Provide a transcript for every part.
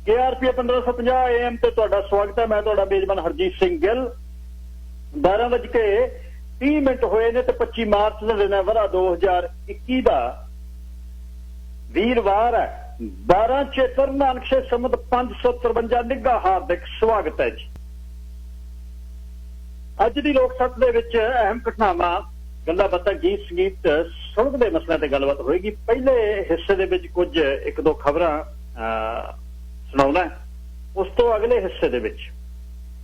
KRP 1550 AM ਤੇ ਤੁਹਾਡਾ ਸਵਾਗਤ ਹੈ। ਮੈਂ ਤੁਹਾਡਾ ਮੇਜ਼ਬਾਨ ਹਰਜੀਤ ਸਿੰਘ ਗਿੱਲ। 12:30 ਹੋਏ ਨੇ ਤੇ 25 ਮਾਰਚ ਦਾ ਦਿਨ ਹੈ, ਵਰਾ 2021 ਦਾ, ਵੀਰਵਾਰ ਹੈ। 12 ਚੇਤਰ ਨਾਨਕ ਸੰਮਤ 553 ਨਿੱਘਾ ਹਾਰਦਿਕ ਸਵਾਗਤ ਹੈ ਜੀ। ਅੱਜ ਦੀ ਲੋਕ ਸਭਾ ਦੇ ਵਿੱਚ ਅਹਿਮ ਘਟਨਾਵਾਂ, ਗੱਲਾਂ ਬਾਤਾਂ, ਗੀਤ ਸੰਗੀਤ, ਸੁਣਨ ਦੇ ਮਸਲਿਆਂ ਤੇ ਗੱਲਬਾਤ ਹੋਏਗੀ। ਪਹਿਲੇ ਹਿੱਸੇ ਦੇ ਵਿੱਚ ਕੁਝ ਇੱਕ ਦੋ ਖਬਰਾਂ ਸੁਣਾਉਣਾ, ਉਸ ਤੋਂ ਅਗਲੇ ਹਿੱਸੇ ਦੇ ਵਿੱਚ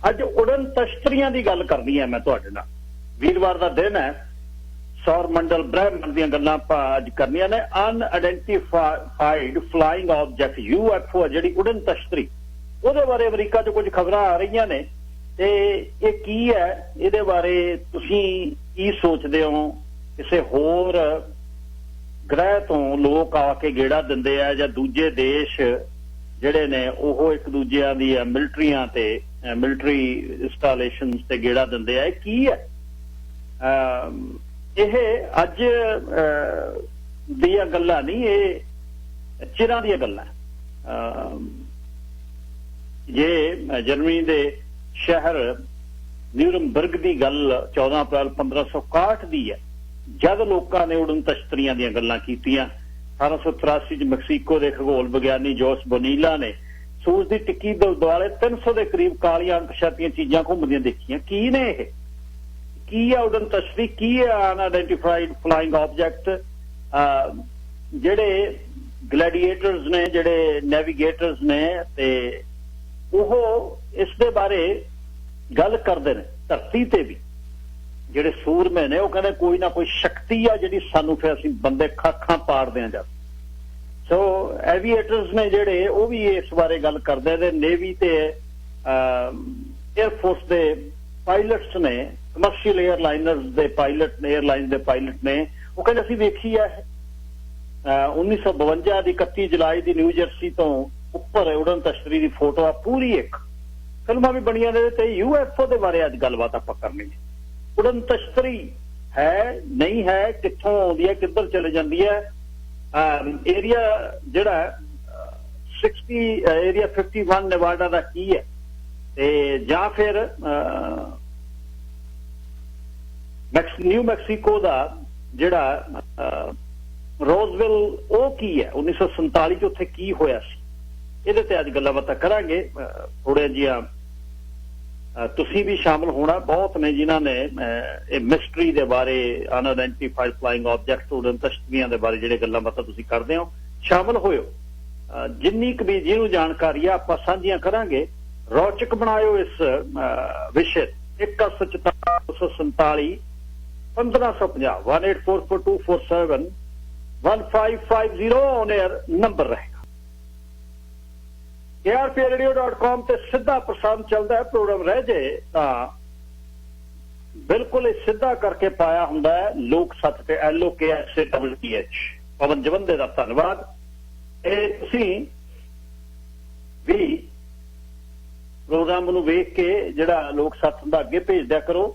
ਅੱਜ ਉਡਨ ਤਸ਼ਤਰੀਆਂ ਦੀ ਗੱਲ ਕਰਨੀ ਹੈ ਮੈਂ ਤੁਹਾਡੇ ਨਾਲ। ਵੀਰਵਾਰ ਦਾ ਦਿਨ ਹੈ, ਸੌਰ ਮੰਡਲ ਬ੍ਰਹਿਮੰਡ ਦੀਆਂ ਗੱਲਾਂ ਆਪਾਂ ਅੱਜ ਕਰਨੀਆਂ ਨੇ। ਅਨਆਇਡੈਂਟੀਫਾਈਡ ਫਲਾਈਂਗ ਆਬਜੈਕਟ UFO ਜਿਹੜੀ ਉਡਨ ਤਸ਼ਤਰੀ, ਉਹਦੇ ਬਾਰੇ ਅਮਰੀਕਾ 'ਚ ਕੁਝ ਖਬਰਾਂ ਆ ਰਹੀਆਂ ਨੇ ਤੇ ਇਹ ਕੀ ਹੈ, ਇਹਦੇ ਬਾਰੇ ਤੁਸੀਂ ਕੀ ਸੋਚਦੇ ਹੋ? ਕਿਸੇ ਹੋਰ ਗ੍ਰਹਿ ਤੋਂ ਲੋਕ ਆ ਕੇ ਗੇੜਾ ਦਿੰਦੇ ਆ ਜਾਂ ਦੂਜੇ ਦੇਸ਼ ਜਿਹੜੇ ਨੇ ਉਹ ਇੱਕ ਦੂਜਿਆਂ ਦੀ ਮਿਲਟਰੀਆਂ ਤੇ ਮਿਲਟਰੀ ਇੰਸਟਾਲੇਸ਼ਨਸ ਤੇ ਗੇੜਾ ਦਿੰਦੇ ਆ? ਇਹ ਕੀ ਹੈ? ਇਹ ਅੱਜ ਦੀਆਂ ਗੱਲਾਂ ਨਹੀਂ, ਇਹ ਚਿਰਾਂ ਦੀਆਂ ਗੱਲਾਂ। ਜੇ ਜਰਮਨੀ ਦੇ ਸ਼ਹਿਰ ਨਿਊਰਮਬਰਗ ਦੀ ਗੱਲ 14 ਅਪ੍ਰੈਲ 1561 ਦੀ ਹੈ, ਜਦ ਲੋਕਾਂ ਨੇ ਉਡਨ ਤਸ਼ਤਰੀਆਂ ਦੀਆਂ ਗੱਲਾਂ ਕੀਤੀਆਂ। 1883 ਚ ਮੈਕਸੀਕੋ ਦੇ ਖਗੋਲ ਵਿਗਿਆਨੀ ਜੋਸ ਬੋਨੀਲਾ ਨੇ ਸੂਰਜ ਦੀ ਟਿੱਕੀ ਦੇ ਦੁਆਲੇ 300 ਦੇ ਕਰੀਬ ਕਾਲੀਆਂ ਅਣਪਛਾਤੀਆਂ ਚੀਜ਼ਾਂ ਘੁੰਮਦੀਆਂ ਦੇਖੀਆਂ। ਕੀ ਨੇ ਇਹ? ਕੀ ਹੈ ਉਡਨ ਤਸ਼ਤਰੀ? ਕੀ ਹੈ ਅਨਆਇਡੈਂਟੀਫਾਈਡ ਫਲਾਈਂਗ ਆਬਜੈਕਟ? ਜਿਹੜੇ ਗਲੈਡੀਏਟਰਸ ਨੇ, ਜਿਹੜੇ ਨੈਵੀਗੇਟਰਸ ਨੇ, ਤੇ ਉਹ ਇਸ ਦੇ ਬਾਰੇ ਗੱਲ ਕਰਦੇ ਨੇ। ਧਰਤੀ ਤੇ ਵੀ ਜਿਹੜੇ ਸੂਰਮੇ ਨੇ ਉਹ ਕਹਿੰਦੇ ਕੋਈ ਨਾ ਕੋਈ ਸ਼ਕਤੀ ਆ ਜਿਹੜੀ ਸਾਨੂੰ ਫਿਰ ਅਸੀਂ ਬੰਦੇ ਖਾਖਾਂ ਪਾੜਦੇ ਆ ਜਦ। ਸੋ ਐਵੀਏਟਰਸ ਨੇ ਜਿਹੜੇ, ਉਹ ਵੀ ਇਸ ਬਾਰੇ ਗੱਲ ਕਰਦੇ ਨੇ। ਨੇਵੀ ਤੇ 에ਅਰਫੋਰਸ ਦੇ ਪਾਇਲਟਸ ਨੇ, ਕਮਰਸ਼ੀਅਲ 에ਅਰਲਾਈਨਰਸ ਦੇ ਪਾਇਲਟ ਨੇ, 에ਅਰਲਾਈਨਸ ਦੇ ਪਾਇਲਟ ਨੇ, ਉਹ ਕਹਿੰਦੇ ਅਸੀਂ ਵੇਖੀ ਆ 1952 ਦੀ 31 ਜੁਲਾਈ ਦੀ ਨਿਊ ਜਰਸੀ ਤੋਂ ਉੱਪਰ ਉਡਨ ਤਸ਼ਤਰੀ ਦੀ ਫੋਟੋ ਆ ਪੂਰੀ, ਇੱਕ ਫਿਲਮਾਂ ਵੀ ਬਣੀਆਂ ਨੇ। ਤੇ UFO ਦੇ ਬਾਰੇ ਅੱਜ ਗੱਲਬਾਤ ਆਪਾਂ ਕਰਨੀ ਹੈ। ਉਡਨ ਤਸ਼ਤਰੀ ਹੈ, ਨਹੀਂ ਹੈ, ਕਿੱਥੋਂ ਆਉਂਦੀ ਹੈ, ਕਿੱਧਰ ਚਲੇ ਜਾਂਦੀ ਹੈ? ਏਰੀਆ ਜਿਹੜਾ 51 ਨੇਵਾਡਾ ਦਾ ਕੀ ਹੈ, ਤੇ ਜਾਂ ਫਿਰ ਨਿਊ ਮੈਕਸੀਕੋ ਦਾ ਜਿਹੜਾ ਰੋਜ਼ਵਿਲ, ਉਹ ਕੀ ਹੈ? 1947 ਚ ਉੱਥੇ ਕੀ ਹੋਇਆ ਸੀ? ਇਹਦੇ ਤੇ ਅੱਜ ਗੱਲਾਂ ਬਾਤਾਂ ਕਰਾਂਗੇ। ਥੋੜ੍ਹੀਆਂ ਜਿਹੀਆਂ ਤੁਸੀਂ ਵੀ ਸ਼ਾਮਲ ਹੋਣਾ। ਬਹੁਤ ਨੇ ਜਿਨ੍ਹਾਂ ਨੇ ਇਹ ਮਿਸਟਰੀ ਦੇ ਬਾਰੇ, ਅਨਆਇਡੈਂਟੀਫਾਈਡ ਫਲਾਈਂਗ ਆਬਜੈਕਟ, ਉਡਨ ਤਸ਼ਤਰੀਆਂ ਦੇ ਬਾਰੇ ਜਿਹੜੇ ਗੱਲਾਂ ਬਾਤਾਂ ਤੁਸੀਂ ਕਰਦੇ ਹੋ, ਸ਼ਾਮਲ ਹੋਇਓ। ਜਿੰਨੀ ਕੁ ਵੀ ਜਿਹਨੂੰ ਜਾਣਕਾਰੀ ਆ ਆਪਾਂ ਸਾਂਝੀਆਂ ਕਰਾਂਗੇ। ਰੌਚਕ ਬਣਾਇਓ ਇਸ ਵਿਸ਼ੇ। 1844 247 1550 18442471 1550 ਔਨ 에ਅਰ ਨੰਬਰ ਰਹੇਗਾ। KRPradio.com ਤੇ ਸਿੱਧਾ ਪ੍ਰਸਾਰਣ ਚੱਲਦਾ ਹੈ। ਪ੍ਰੋਗਰਾਮ ਰਹਿ ਜੇ ਤਾਂ ਬਿਲਕੁਲ ਇਹ ਸਿੱਧਾ ਕਰਕੇ ਪਾਇਆ ਹੁੰਦਾ ਹੈ ਲੋਕ ਸੱਤ ਤੇ LOKSAWTH। ਪਵਨ ਜਵੰਦੇ ਦਾ ਧੰਨਵਾਦ। ਇਹ ਤੁਸੀਂ ਵੀ ਪ੍ਰੋਗਰਾਮ ਨੂੰ ਵੇਖ ਕੇ ਜਿਹੜਾ ਲੋਕ ਸੱਤ ਦਾ ਅੱਗੇ ਭੇਜ ਦਿਆ ਕਰੋ।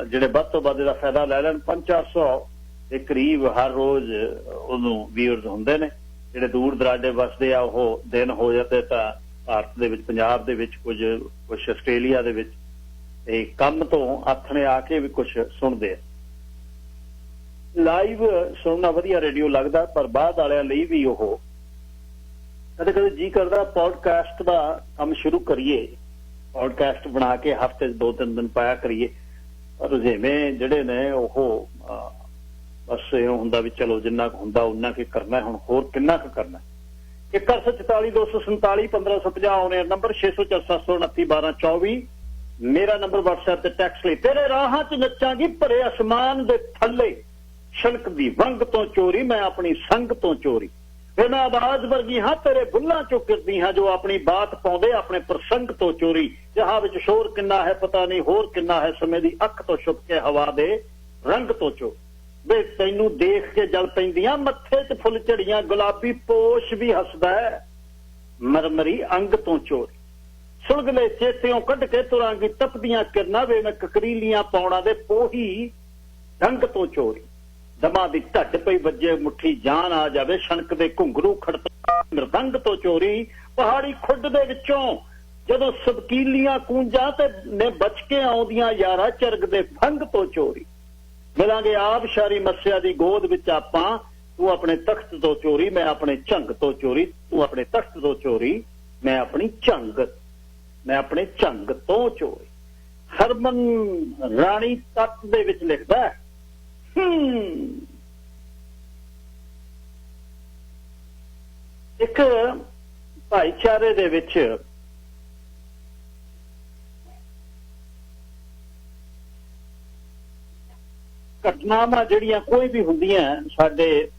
ਜਿਹੜੇ ਵੱਧ ਤੋਂ ਵੱਧ ਦਾ ਫਾਇਦਾ ਲੈ ਲੈਣ। 500-400 ਦੇ ਕਰੀਬ ਹਰ ਰੋਜ਼ ਉਹਨੂੰ ਵਿਊਅਰਸ ਹੁੰਦੇ ਨੇ। ਜਿਹੜੇ ਦੂਰ ਦਰਾਡੇ ਵਸਦੇ ਆ, ਉਹ ਦਿਨ ਹੋ ਜਾਂਦੇ ਤਾਂ ਭਾਰਤ ਦੇ ਵਿੱਚ, ਪੰਜਾਬ ਦੇ ਵਿੱਚ, ਕੁਝ ਆਸਟ੍ਰੇਲੀਆ ਦੇ ਵਿੱਚ, ਤੇ ਕੰਮ ਤੋਂ ਆਥਣੇ ਆ ਕੇ ਵੀ ਕੁਝ ਸੁਣਦੇ ਆ। ਲਾਈਵ ਸੁਣਨਾ ਵਧੀਆ ਰੇਡੀਓ ਲੱਗਦਾ, ਪਰ ਬਾਅਦ ਵਾਲਿਆਂ ਲਈ ਵੀ ਉਹ ਕਦੇ ਕਦੇ ਜੀ ਕਰਦਾ ਪੌਡਕਾਸਟ ਦਾ ਕੰਮ ਸ਼ੁਰੂ ਕਰੀਏ। ਪੌਡਕਾਸਟ ਬਣਾ ਕੇ ਹਫ਼ਤੇ 'ਚ 2-3 ਦਿਨ ਪਾਇਆ ਕਰੀਏ। ਰੁਝੇਵੇਂ ਜਿਹੜੇ ਨੇ ਉਹ ਬਸ ਇਹ ਹੁੰਦਾ ਵੀ ਚਲੋ ਜਿੰਨਾ ਕੁ ਹੁੰਦਾ ਉਨਾ ਕੁ ਕਰਨਾ, ਹੁਣ ਹੋਰ ਕਿੰਨਾ ਕੁ ਕਰਨਾ। 144 247 1550 ਆਉਣੇ ਨੰਬਰ, 604 729 1224 ਮੇਰਾ ਨੰਬਰ। WhatsApp ਤੇ ਟੈਕਸਟ ਲਈ। ਤੇਰੇ ਰਾਹਾਂ 'ਚ ਨੱਚਾਂਗੀ ਭਰੇ ਅਸਮਾਨ ਦੇ ਥੱਲੇ, ਸ਼ਣਕ ਦੀ ਵੰਗ ਤੋਂ ਚੋਰੀ ਮੈਂ ਆਪਣੀ ਸੰਗ ਤੋਂ ਚੋਰੀ। ਬਿਨਾਂ ਆਵਾਜ਼ ਵਰਗੀ ਹਾਂ ਤੇਰੇ ਬੁੱਲਾਂ 'ਚੋਂ ਕਿਰਦੀ ਹਾਂ, ਜੋ ਆਪਣੀ ਬਾਤ ਪਾਉਂਦੇ ਆਪਣੇ ਪ੍ਰਸੰਗ ਤੋਂ ਚੋਰੀ। ਜਹਾਂ ਵਿੱਚ ਸ਼ੋਰ ਕਿੰਨਾ ਹੈ ਪਤਾ ਨਹੀਂ ਹੋਰ ਕਿੰਨਾ ਹੈ, ਸਮੇਂ ਦੀ ਅੱਖ ਤੋਂ ਛੁਪ ਕੇ ਹਵਾ ਦੇ ਰੰਗ ਤੋਂ ਚੋਰੀ। ਵੇ ਤੈਨੂੰ ਦੇਖ ਕੇ ਜਲ ਪੈਂਦੀਆਂ ਮੱਥੇ 'ਚ ਫੁੱਲ ਝੜੀਆਂ, ਗੁਲਾਬੀ ਪੋਸ਼ ਵੀ ਹੱਸਦਾ ਹੈ ਮਰਮਰੀ ਅੰਗ ਤੋਂ ਚੋਰੀ। ਸੁਲਗਲੇ ਚੇਤਿਓਂ ਕੱਢ ਕੇ ਤੁਰਾਂਗੀ ਤਪਦੀਆਂ ਕਿਰਨਾਂ, ਵੇ ਮੈਂ ਕਕਰੀਲੀਆਂ ਪਾਉਣਾ ਦੇ ਪੋਹੀ ਢੰਗ ਤੋਂ ਚੋਰੀ। ਦਮਾ ਦੀ ਢੱਡ ਪਈ ਵੱਜੇ ਮੁੱਠੀ ਜਾਨ ਆ ਜਾਵੇ ਛਣਕ ਦੇ ਘੁੰਗਰੂ ਖੜਤਾ ਮਰਦੰਗ ਤੋਂ ਚੋਰੀ ਪਹਾੜੀ ਖੁੱਡ ਦੇ ਵਿੱਚੋਂ ਜਦੋਂ ਸਬਕੀਲੀਆਂ ਕੂੰਜਾਂ ਤੇ ਨੇ ਬਚ ਕੇ ਆਉਂਦੀਆਂ ਯਾਰਾ ਚਰਗ ਦੇ ਫੰਗ ਤੋਂ ਚੋਰੀ ਮਿਲਾਂਗੇ ਆਬਸ਼ਾਰੀ ਮੱਸਿਆ ਦੀ ਗੋਦ ਵਿੱਚ ਆਪਾਂ ਤੂੰ ਆਪਣੇ ਤਖਤ ਤੋਂ ਚੋਰੀ ਮੈਂ ਆਪਣੇ ਝੰਗ ਤੋਂ ਚੋਰੀ ਤੂੰ ਆਪਣੇ ਤਖਤ ਤੋਂ ਚੋਰੀ ਮੈਂ ਆਪਣੀ ਆਪਣੇ ਝੰਗ ਤੋਂ ਚੋਰੀ ਹਰਮਨ ਰਾਣੀ ਤੱਤ ਦੇ ਵਿੱਚ ਲਿਖਦਾ ਇੱਕ ਭਾਈਚਾਰੇ ਦੇ ਵਿੱਚ ਘਟਨਾਵਾਂ ਜਿਹੜੀਆਂ ਕੋਈ ਵੀ ਹੁੰਦੀਆਂ ਸਾਡੇ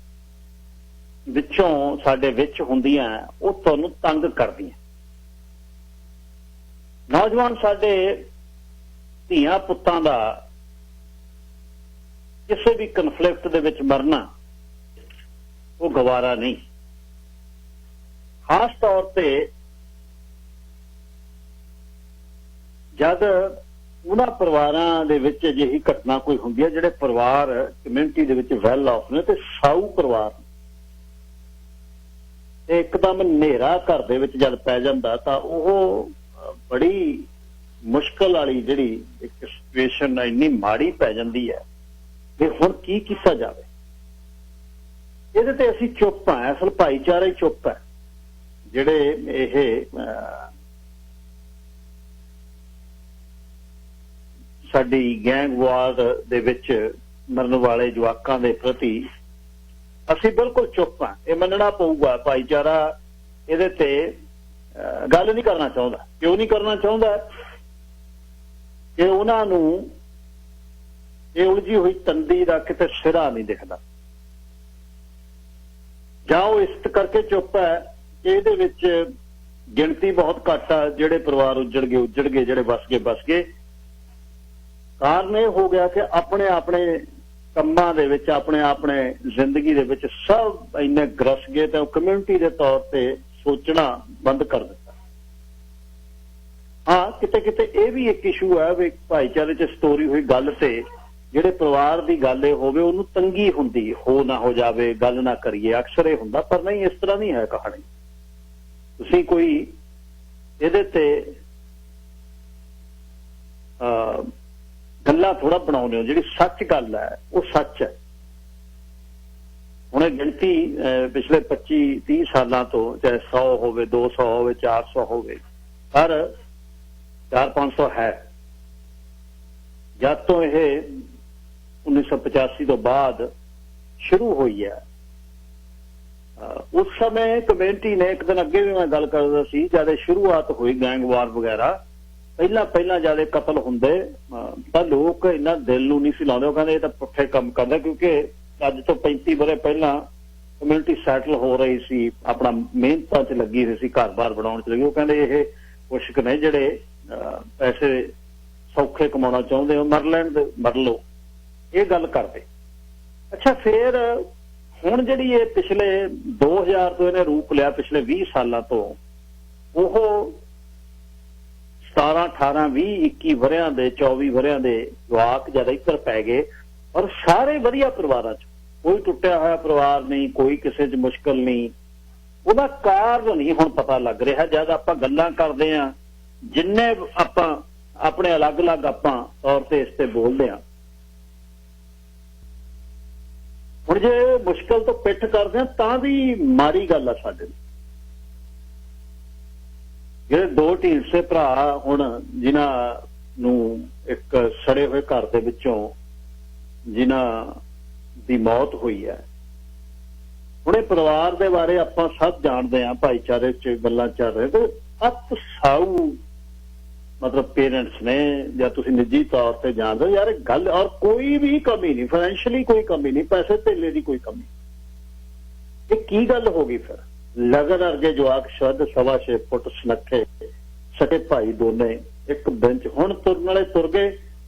ਵਿੱਚ ਹੁੰਦੀਆਂ ਉਹ ਤੁਹਾਨੂੰ ਤੰਗ ਕਰਦੀਆਂ ਨੌਜਵਾਨ ਸਾਡੇ ਧੀਆਂ ਪੁੱਤਾਂ ਦਾ ਕਿਸੇ ਵੀ ਕਨਫਲਿਕਟ ਦੇ ਵਿੱਚ ਮਰਨਾ ਉਹ ਗਵਾਰਾ ਨਹੀਂ ਖਾਸ ਤੌਰ ਤੇ ਜਦ ਉਹਨਾਂ ਪਰਿਵਾਰਾਂ ਦੇ ਵਿੱਚ ਅਜਿਹੀ ਘਟਨਾ ਕੋਈ ਹੁੰਦੀ ਹੈ ਜਿਹੜੇ ਪਰਿਵਾਰ ਕਮਿਊਨਿਟੀ ਦੇ ਵਿੱਚ ਵੈਲ ਆਫ ਨੇ ਤੇ ਸਾਊ ਪਰਿਵਾਰ ਤੇ ਇੱਕਦਮ ਹਨੇਰਾ ਘਰ ਦੇ ਵਿੱਚ ਜਦ ਪੈ ਜਾਂਦਾ ਤਾਂ ਉਹ ਬੜੀ ਮੁਸ਼ਕਲ ਵਾਲੀ ਜਿਹੜੀ ਇੱਕ ਸਿਚੁਏਸ਼ਨ ਇੰਨੀ ਮਾੜੀ ਪੈ ਜਾਂਦੀ ਹੈ ਕਿ ਹੁਣ ਕੀ ਕੀਤਾ ਜਾਵੇ ਇਹਦੇ ਤੇ ਅਸੀਂ ਚੁੱਪ ਹਾਂ ਅਸਲ ਭਾਈਚਾਰਾ ਹੀ ਚੁੱਪ ਹੈ ਜਿਹੜੇ ਇਹ ਸਾਡੀ ਗੈਂਗਵਾਰ ਦੇ ਵਿੱਚ ਮਰਨ ਵਾਲੇ ਜਵਾਕਾਂ ਦੇ ਪ੍ਰਤੀ ਅਸੀਂ ਬਿਲਕੁਲ ਚੁੱਪ ਹਾਂ ਇਹ ਮੰਨਣਾ ਪਊਗਾ ਭਾਈਚਾਰਾ ਇਹਦੇ ਤੇ ਗੱਲ ਨਹੀਂ ਕਰਨਾ ਚਾਹੁੰਦਾ ਕਿਉਂ ਨਹੀਂ ਕਰਨਾ ਚਾਹੁੰਦਾ ਕਿ ਉਹਨਾਂ ਨੂੰ ਇਹ ਉਲਝੀ ਹੋਈ ਤੰਦੀ ਦਾ ਕਿਤੇ ਸਿਰਾ ਨਹੀਂ ਦਿਖਦਾ ਜਾਂ ਉਹ ਇਸ ਕਰਕੇ ਚੁੱਪ ਹੈ ਕਿ ਇਹਦੇ ਵਿੱਚ ਗਿਣਤੀ ਬਹੁਤ ਘੱਟ ਆ ਜਿਹੜੇ ਪਰਿਵਾਰ ਉੱਜੜ ਗਏ ਜਿਹੜੇ ਬਸ ਗਏ ਕਾਰਨ ਇਹ ਹੋ ਗਿਆ ਕਿ ਆਪਣੇ ਕੰਮਾਂ ਦੇ ਵਿੱਚ ਆਪਣੇ ਜ਼ਿੰਦਗੀ ਦੇ ਵਿੱਚ ਸਭ ਇੰਨੇ ਗਰਸ ਗਏ ਤੇ ਕਮਿਊਨਿਟੀ ਦੇ ਤੌਰ ਤੇ ਸੋਚਣਾ ਬੰਦ ਕਰ ਦਿੱਤਾ ਹਾਂ ਕਿਤੇ ਇਹ ਵੀ ਇੱਕ ਇਸ਼ੂ ਹੈ ਵੀ ਭਾਈਚਾਰੇ 'ਚ ਸਟੋਰੀ ਹੋਈ ਗੱਲ ਤੇ ਜਿਹੜੇ ਪਰਿਵਾਰ ਦੀ ਗੱਲ ਇਹ ਹੋਵੇ ਉਹਨੂੰ ਤੰਗੀ ਹੁੰਦੀ ਨਾ ਹੋ ਜਾਵੇ ਗੱਲ ਨਾ ਕਰੀਏ ਅਕਸਰ ਇਹ ਹੁੰਦਾ ਪਰ ਨਹੀਂ ਇਸ ਤਰ੍ਹਾਂ ਨਹੀਂ ਹੈ ਕਹਾਣੀ ਤੁਸੀਂ ਕੋਈ ਇਹਦੇ ਤੇ ਗੱਲਾਂ ਥੋੜਾ ਬਣਾਉਂਦੇ ਹੋ ਜਿਹੜੀ ਸੱਚ ਗੱਲ ਹੈ ਉਹ ਸੱਚ ਹੈ ਹੁਣ ਇਹ ਗਿਣਤੀ ਪਿਛਲੇ 25-30 ਸਾਲਾਂ ਤੋਂ ਚਾਹੇ 100 ਹੋਵੇ 200 ਹੋਵੇ 400 ਹੋਵੇ ਪਰ 400-500 ਹੈ ਜਦ ਤੋਂ ਇਹ 1985 ਤੋਂ ਬਾਅਦ ਸ਼ੁਰੂ ਹੋਈ ਹੈ ਉਸ ਸਮੇਂ ਕਮਿਊਨਿਟੀ ਨੇ ਇੱਕ ਦਿਨ ਅੱਗੇ ਵੀ ਮੈਂ ਗੱਲ ਕਰਦਾ ਸੀ ਜਦ ਸ਼ੁਰੂਆਤ ਹੋਈ ਗੈਂਗਵਾਰ ਵਗੈਰਾ ਪਹਿਲਾਂ ਜਿਆਦਾ ਕਤਲ ਹੁੰਦੇ ਤਾਂ ਲੋਕ ਇੰਨਾ ਦਿਲ ਨੂੰ ਨਹੀਂ ਸੀ ਲਾਉਂਦੇ ਉਹ ਕਹਿੰਦੇ ਇਹ ਤਾਂ ਪੁੱਠੇ ਕੰਮ ਕਰਦਾ ਕਿਉਂਕਿ ਅੱਜ ਤੋਂ 35 ਵਰੇ ਪਹਿਲਾਂ ਕਮਿਊਨਿਟੀ ਸੈਟਲ ਹੋ ਰਹੀ ਸੀ ਆਪਣਾ ਮਿਹਨਤਾਂ 'ਚ ਲੱਗੀ ਹੋਈ ਸੀ ਘਰ-ਬਾਰ ਬਣਾਉਣ 'ਚ ਲੱਗੀ ਉਹ ਕਹਿੰਦੇ ਇਹ ਕੁਛ ਨੇ ਜਿਹੜੇ ਪੈਸੇ ਸੌਖੇ ਕਮਾਉਣਾ ਚਾਹੁੰਦੇ ਹੋ ਮਰ ਲਓ ਇਹ ਗੱਲ ਕਰਦੇ ਅੱਛਾ ਫਿਰ ਹੁਣ ਜਿਹੜੀ ਇਹ ਪਿਛਲੇ 2000 ਤੋਂ ਇਹਨੇ ਰੂਪ ਲਿਆ ਪਿਛਲੇ 20 ਸਾਲਾਂ ਤੋਂ ਉਹ 17, 18, 20, 21 ਵਰਿਆਂ ਦੇ 24 ਵਰਿਆਂ ਦੇ ਜਵਾਕ ਜਦ ਇੱਧਰ ਪੈ ਗਏ ਔਰ ਸਾਰੇ ਵਧੀਆ ਪਰਿਵਾਰਾਂ 'ਚ ਕੋਈ ਟੁੱਟਿਆ ਹੋਇਆ ਪਰਿਵਾਰ ਨਹੀਂ ਕੋਈ ਕਿਸੇ 'ਚ ਮੁਸ਼ਕਲ ਨਹੀਂ ਉਹਦਾ ਕਾਰਨ ਨਹੀਂ ਹੁਣ ਪਤਾ ਲੱਗ ਰਿਹਾ ਜਦ ਆਪਾਂ ਗੱਲਾਂ ਕਰਦੇ ਹਾਂ ਜਿੰਨੇ ਆਪਾਂ ਆਪਣੇ ਅਲੱਗ-ਅਲੱਗ ਆਪਾਂ ਤੌਰ ਤੇ ਇਸ ਤੇ ਬੋਲਦੇ ਹਾਂ ਹੁਣ ਜੇ ਮੁਸ਼ਕਲ ਤੋਂ ਪਿੱਠ ਕਰਦੇ ਹਾਂ ਤਾਂ ਵੀ ਮਾੜੀ ਗੱਲ ਆ ਸਾਡੇ ਲਈ ਜਿਹੜੇ ਦੋ ਢੀਂਡਸੇ ਭਰਾ ਹੁਣ ਜਿਨ੍ਹਾਂ ਨੂੰ ਇੱਕ ਸੜੇ ਹੋਏ ਘਰ ਦੇ ਵਿੱਚੋਂ ਜਿਨ੍ਹਾਂ ਦੀ ਮੌਤ ਹੋਈ ਹੈ ਹੁਣ ਇਹ ਪਰਿਵਾਰ ਦੇ ਬਾਰੇ ਆਪਾਂ ਸਭ ਜਾਣਦੇ ਹਾਂ ਭਾਈਚਾਰੇ 'ਚ ਗੱਲਾਂ ਚੱਲ ਰਹੇ ਤੇ ਅੱਤ ਸਾਊ ਮਤਲਬ ਪੇਰੈਂਟਸ ਨੇ ਜਾਂ ਤੁਸੀਂ ਨਿੱਜੀ ਤੌਰ ਤੇ ਜਾਣਦੇ ਹੋ ਯਾਰ ਗੱਲ ਔਰ ਕੋਈ ਵੀ ਕਮੀ ਨਹੀਂ ਫਾਈਨੈਂਸ਼ੀਅਲੀ ਕੋਈ ਕਮੀ ਨਹੀਂ ਪੈਸੇ ਧੇਲੇ ਦੀ ਕੋਈ ਕਮੀ ਇਹ ਕੀ ਗੱਲ ਹੋ ਗਈ ਫਿਰ ਲਗਨ ਅਰਗੇ ਜਵਾਕ ਸ਼ੁੱਧ 6.25 ਫੁੱਟ ਸੁਨੱਖੇ ਸਕੇ ਭਾਈ ਦੋਨੇ ਇੱਕ ਦਿਨ 'ਚ ਹੁਣ ਤੁਰਨ ਵਾਲੇ ਤੁਰ ਗਏ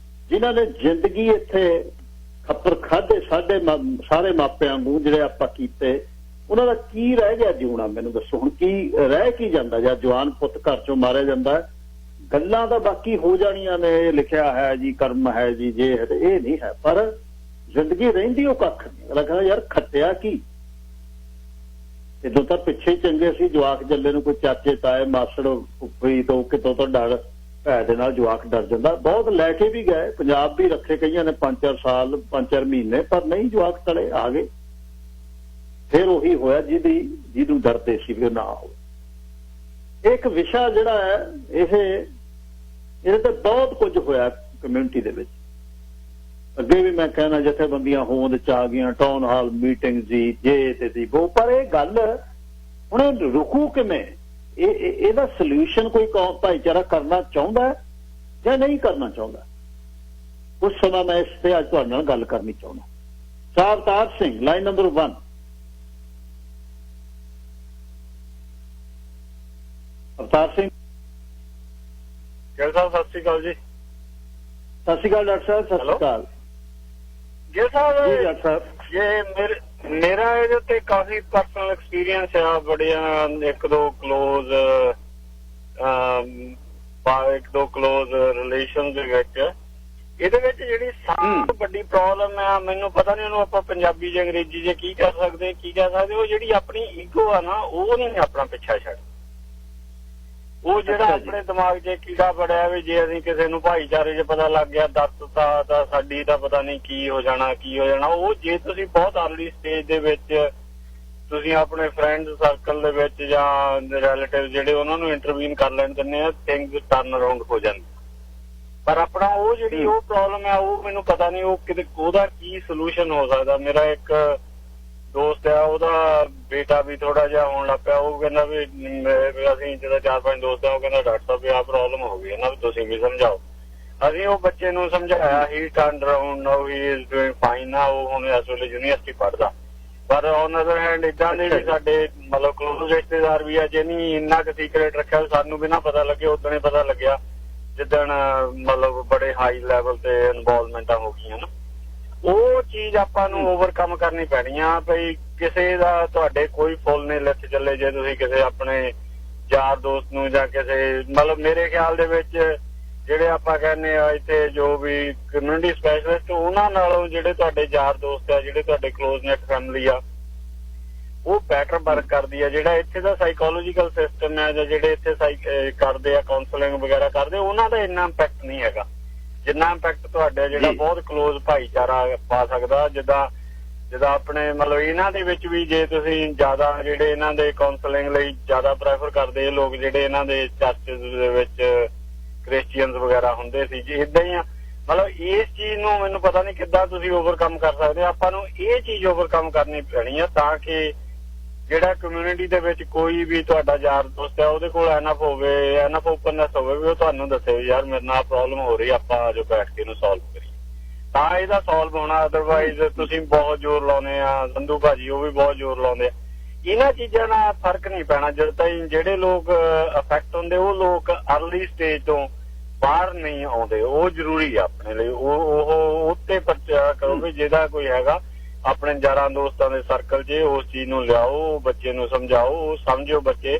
ਜਿਨ੍ਹਾਂ ਨੇ ਜ਼ਿੰਦਗੀ ਇੱਥੇ ਖੱਪਰ ਖਾਧੇ ਸਾਰੇ ਮਾਪਿਆਂ ਨੂੰ ਜਿਹੜੇ ਆਪਾਂ ਕੀਤੇ ਉਹਨਾਂ ਦਾ ਕੀ ਰਹਿ ਗਿਆ ਜਿਉਣਾ ਮੈਨੂੰ ਦੱਸੋ ਹੁਣ ਕੀ ਰਹਿ ਕੀ ਜਾਂਦਾ ਜਾਂ ਜਵਾਨ ਪੁੱਤ ਘਰ 'ਚੋਂ ਮਾਰਿਆ ਜਾਂਦਾ ਗੱਲਾਂ ਤਾਂ ਬਾਕੀ ਹੋ ਜਾਣੀਆਂ ਨੇ ਲਿਖਿਆ ਹੈ ਜੀ ਕਰਮ ਹੈ ਜੀ ਜੇ ਇਹ ਨਹੀਂ ਹੈ ਪਰ ਜ਼ਿੰਦਗੀ ਰਹਿੰਦੀ ਉਹ ਕੱਖ ਨਹੀਂ। ਲੱਗਦਾ ਯਾਰ ਖੱਟਿਆ ਕੀ, ਇਦੋਂ ਤਾਂ ਪਿੱਛੇ ਚੰਗੇ ਸੀ। ਜਵਾਕ ਜੱਲੇ ਨੂੰ ਕੋਈ ਚਾਚੇ ਤਾਏ ਮਾਸੜ ਫੁੱਫੀ ਤੋਂ ਕਿਤੋਂ ਤੋਂ ਡਰ ਭੈ ਦੇ ਨਾਲ ਜਵਾਕ ਡਰ ਜਾਂਦਾ। ਬਹੁਤ ਲੈ ਕੇ ਵੀ ਗਏ, ਪੰਜਾਬ ਵੀ ਰੱਖੇ ਕਈਆਂ ਨੇ 5-4 ਸਾਲ 5-4 ਮਹੀਨੇ, ਪਰ ਨਹੀਂ ਜਵਾਕ ਤਲੇ ਆ ਗਏ। ਫਿਰ ਉਹੀ ਹੋਇਆ ਜਿਹਨੂੰ ਡਰਦੇ ਸੀ ਵੀ ਉਹ ਨਾ ਹੋਵੇ। ਇੱਕ ਵਿਸ਼ਾ ਜਿਹੜਾ ਹੈ ਇਹਦੇ ਤੇ ਬਹੁਤ ਕੁਝ ਹੋਇਆ ਕਮਿਊਨਿਟੀ ਦੇ ਵਿੱਚ। ਅੱਗੇ ਵੀ ਮੈਂ ਕਹਿਣਾ ਜਥੇਬੰਦੀਆਂ ਹੋਂਦ ਚ ਆ ਗਈਆਂ, ਟਾਊਨ ਹਾਲ ਮੀਟਿੰਗ ਜੀ ਜੇ ਤੇ ਸੀ ਉਹ, ਪਰ ਇਹ ਗੱਲ ਹੁਣ ਰੁਕੂ ਕਿਵੇਂ? ਇਹਦਾ ਸੋਲੂਸ਼ਨ ਕੋਈ ਕੌਮ ਭਾਈਚਾਰਾ ਕਰਨਾ ਚਾਹੁੰਦਾ ਜਾਂ ਨਹੀਂ ਕਰਨਾ ਚਾਹੁੰਦਾ? ਉਸ ਸਮਾਂ ਮੈਂ ਇਸ ਤੇ ਅੱਜ ਤੁਹਾਡੇ ਨਾਲ ਗੱਲ ਕਰਨੀ ਚਾਹੁੰਦਾ। ਸਾਹ ਅਵਤਾਰ ਸਿੰਘ, ਲਾਈਨ ਨੰਬਰ 1। ਅਵਤਾਰ ਸਿੰਘ ਗਿੱਲ ਸਾਹਿਬ ਸਤਿ ਸ਼੍ਰੀ ਅਕਾਲ ਜੀ। ਸਤਿ ਸ਼੍ਰੀ ਅਕਾਲ ਡਾਕਟਰ ਸਾਹਿਬ। ਸਤਿ ਸ਼੍ਰੀ ਅਕਾਲ ਗਿੱਲ ਸਾਹਿਬ। ਜੀ ਡਾਕਟਰ ਸਾਹਿਬ, ਮੇਰਾ ਇਹਦੇ ਉੱਤੇ ਕਾਫੀ ਪਰਸਨਲ ਐਕਸਪੀਰੀਅੰਸ ਆ। ਬੜੀਆਂ ਇੱਕ ਦੋ ਕਲੋਜ਼ ਰਿਲੇਸ਼ਨ ਦੇ ਵਿੱਚ ਇਹਦੇ ਵਿੱਚ ਜਿਹੜੀ ਸਭ ਤੋਂ ਵੱਡੀ ਪ੍ਰੋਬਲਮ ਆ, ਮੈਨੂੰ ਪਤਾ ਨਹੀਂ ਉਹਨੂੰ ਆਪਾਂ ਪੰਜਾਬੀ ਜਾਂ ਅੰਗਰੇਜ਼ੀ ਜੇ ਕੀ ਕਹਿ ਸਕਦੇ ਉਹ ਜਿਹੜੀ ਆਪਣੀ ਈਗੋ ਆ ਨਾ, ਉਹ ਨਹੀਂ ਆਪਣਾ ਪਿੱਛਾ ਛੱਡ। ਉਹ ਜਿਹੜਾ ਆਪਣੇ ਦਿਮਾਗ 'ਚ ਕੀੜਾ ਬੜਿਆ ਵੀ ਜੇ ਅਸੀਂ ਕਿਸੇ ਨੂੰ ਭਾਈਚਾਰੇ 'ਚ ਪਤਾ ਲੱਗ ਗਿਆ ਦੱਸਤਾ ਤਾਂ ਸਾਡੀ ਤਾਂ ਪਤਾ ਨਹੀਂ ਕੀ ਹੋ ਜਾਣਾ। ਉਹ ਜੇ ਤੁਸੀਂ ਬਹੁਤ ਅਰਲੀ ਸਟੇਜ ਦੇ ਵਿੱਚ ਤੁਸੀਂ ਆਪਣੇ ਫਰੈਂਡ ਸਰਕਲ ਦੇ ਵਿੱਚ ਜਾਂ ਰਿਲੇਟਿਵ ਜਿਹੜੇ ਉਹਨਾਂ ਨੂੰ ਇੰਟਰਵੀਨ ਕਰ ਲੈਣ ਦਿੰਦੇ ਆ, ਥਿੰਗਸ ਟਰਨ ਅਰਾਊਂਡ ਹੋ ਜਾਂਦੇ। ਪਰ ਆਪਣਾ ਉਹ ਜਿਹੜੀ ਉਹ ਪ੍ਰੋਬਲਮ ਆ, ਉਹ ਮੈਨੂੰ ਪਤਾ ਨਹੀਂ ਉਹਦਾ ਕੀ ਸੋਲੂਸ਼ਨ ਹੋ ਸਕਦਾ। ਮੇਰਾ ਇੱਕ ਦੋਸਤ ਆ, ਉਹਦਾ ਬੇਟਾ ਵੀ ਥੋੜਾ ਜਿਹਾ ਹੋਣ ਲੱਗ ਪਿਆ। ਉਹ ਕਹਿੰਦਾ ਵੀ ਅਸੀਂ ਜਿਹੜਾ 4-5 ਦੋਸਤ ਆ, ਉਹ ਕਹਿੰਦਾ ਡਾਕਟਰ ਸਾਹਿਬ ਵੀ ਆਹ ਪ੍ਰੋਬਲਮ ਹੋ ਗਈ ਹੈ ਨਾ, ਵੀ ਤੁਸੀਂ ਵੀ ਸਮਝਾਓ। ਅਸੀਂ ਉਹ ਬੱਚੇ ਨੂੰ ਸਮਝਾਇਆ, he turned around, now he is doing fine ਨਾ। ਉਹ ਹੁਣ ਇਸ ਵੇਲੇ ਯੂਨੀਵਰਸਿਟੀ ਪੜ੍ਹਦਾ। ਪਰ ਔਨ ਅਦਰ ਹੈਂਡ ਏਦਾਂ ਦੇ ਵੀ ਸਾਡੇ ਮਤਲਬ ਕਲੋਜ਼ ਰਿਸ਼ਤੇਦਾਰ ਵੀ ਆ ਜਿਹਨੇ ਇੰਨਾ ਕੁ ਸੀਕ੍ਰੇਟ ਰੱਖਿਆ ਸਾਨੂੰ ਵੀ ਨਾ ਪਤਾ ਲੱਗੇ। ਉਦੋਂ ਹੀ ਪਤਾ ਲੱਗਿਆ ਜਿੱਦਣ ਮਤਲਬ ਬੜੇ ਹਾਈ ਲੈਵਲ ਤੇ ਇਨਵੋਲਵਮੈਂਟਾਂ ਹੋ ਗਈਆਂ ਨਾ। ਉਹ ਚੀਜ਼ ਆਪਾਂ ਨੂੰ ਓਵਰਕਮ ਕਰਨੀ ਪੈਣੀ ਆ। ਬਈ ਕਿਸੇ ਦਾ ਤੁਹਾਡੇ ਕੋਈ ਫੁੱਲ ਨਹੀਂ ਲਿੱਥ ਚੱਲੇ ਜੇ ਤੁਸੀਂ ਕਿਸੇ ਆਪਣੇ ਯਾਰ ਦੋਸਤ ਨੂੰ ਜਾਂ ਕਿਸੇ ਮਤਲਬ ਮੇਰੇ ਖਿਆਲ ਦੇ ਵਿੱਚ ਜਿਹੜੇ ਆਪਾਂ ਕਹਿੰਦੇ ਆ ਇੱਥੇ ਜੋ ਵੀ ਕਮਿਊਨਿਟੀ ਸਪੈਸ਼ਲਿਸਟ, ਉਹਨਾਂ ਨਾਲੋਂ ਜਿਹੜੇ ਤੁਹਾਡੇ ਯਾਰ ਦੋਸਤ ਆ, ਜਿਹੜੇ ਤੁਹਾਡੇ ਕਲੋਜ਼ ਨੈਟ ਫੈਮਿਲੀ ਆ, ਉਹ ਬੈਟਰ ਵਰਕ ਕਰਦੀ ਆ। ਜਿਹੜਾ ਇੱਥੇ ਦਾ ਸਾਈਕੋਲੋਜੀਕਲ ਸਿਸਟਮ ਹੈ ਜਾਂ ਜਿਹੜੇ ਇੱਥੇ ਕਰਦੇ ਆ ਕਾਉਂਸਲਿੰਗ ਵਗੈਰਾ ਕਰਦੇ, ਉਹਨਾਂ ਦਾ ਇੰਨਾ ਇੰਪੈਕਟ ਨਹੀਂ ਹੈਗਾ ਜਿੰਨਾ ਇੰਪੈਕਟ ਤੁਹਾਡੇ ਜਿਹੜਾ ਬਹੁਤ ਕਲੋਜ਼ ਭਾਈਚਾਰਾ ਪਾ ਸਕਦਾ। ਜਿੱਦਾਂ ਆਪਣੇ ਮਤਲਬ ਇਹਨਾਂ ਦੇ ਵਿੱਚ ਵੀ ਜੇ ਤੁਸੀਂ ਜ਼ਿਆਦਾ ਜਿਹੜੇ ਇਹਨਾਂ ਦੇ ਕਾਉਂਸਲਿੰਗ ਲਈ ਜ਼ਿਆਦਾ ਪ੍ਰੈਫਰ ਕਰਦੇ ਇਹ ਲੋਕ ਜਿਹੜੇ ਇਹਨਾਂ ਦੇ ਚਰਚਿਸ ਦੇ ਵਿੱਚ ਕ੍ਰਿਸਚੀਅਨਸ ਵਗੈਰਾ ਹੁੰਦੇ ਸੀ ਜੀ, ਏਦਾਂ ਹੀ ਆ। ਮਤਲਬ ਇਸ ਚੀਜ਼ ਨੂੰ ਮੈਨੂੰ ਪਤਾ ਨਹੀਂ ਕਿੱਦਾਂ ਤੁਸੀਂ ਓਵਰਕਮ ਕਰ ਸਕਦੇ। ਆਪਾਂ ਨੂੰ ਇਹ ਚੀਜ਼ ਓਵਰਕਮ ਕਰਨੀ ਪੈਣੀ ਆ ਤਾਂ ਕਿ ਜਿਹੜਾ ਕਮਿਊਨਿਟੀ ਦੇ ਵਿੱਚ ਕੋਈ ਵੀ ਤੁਹਾਡਾ ਯਾਰ ਦੋਸਤ ਹੈ ਉਹਦੇ ਕੋਲ ਐਨਫ ਓਪਨਨੈਸ ਹੋਵੇ ਵੀ ਉਹ ਤੁਹਾਨੂੰ ਦੱਸੇ ਯਾਰ ਮੇਰੇ ਨਾਲ ਪ੍ਰੋਬਲਮ ਹੋ ਰਹੀ, ਆਪਾਂ ਜੋ ਬੈਠ ਕੇ ਇਹਨੂੰ ਸੋਲਵ ਕਰੀਏ ਤਾਂ ਇਹਦਾ ਸੋਲਵ ਹੋਣਾ। ਅਦਰਵਾਈਜ਼ ਤੁਸੀਂ ਬਹੁਤ ਜ਼ੋਰ ਲਾਉਂਦੇ ਆ, ਸੰਧੂ ਭਾਜੀ ਉਹ ਵੀ ਬਹੁਤ ਜ਼ੋਰ ਲਾਉਂਦੇ ਆ। ਇਹਨਾਂ ਚੀਜ਼ਾਂ ਨਾਲ ਫਰਕ ਨਹੀਂ ਪੈਣਾ ਜਦੋਂ ਤਾਈਂ ਜਿਹੜੇ ਲੋਕ ਅਫੈਕਟ ਹੁੰਦੇ ਉਹ ਲੋਕ ਅਰਲੀ ਸਟੇਜ ਤੋਂ ਬਾਹਰ ਨਹੀਂ ਆਉਂਦੇ। ਉਹ ਜ਼ਰੂਰੀ ਆ ਆਪਣੇ ਲਈ। ਉਹ ਉੱਤੇ ਪਰਚਾ ਕਰੋ ਵੀ ਜਿਹਦਾ ਕੋਈ ਹੈਗਾ ਆਪਣੇ ਯਾਰਾਂ ਦੋਸਤਾਂ ਦੇ ਸਰਕਲ 'ਚ ਉਸ ਚੀਜ਼ ਨੂੰ ਲਿਆਓ, ਬੱਚੇ ਨੂੰ ਸਮਝਾਓ, ਸਮਝਿਓ। ਬੱਚੇ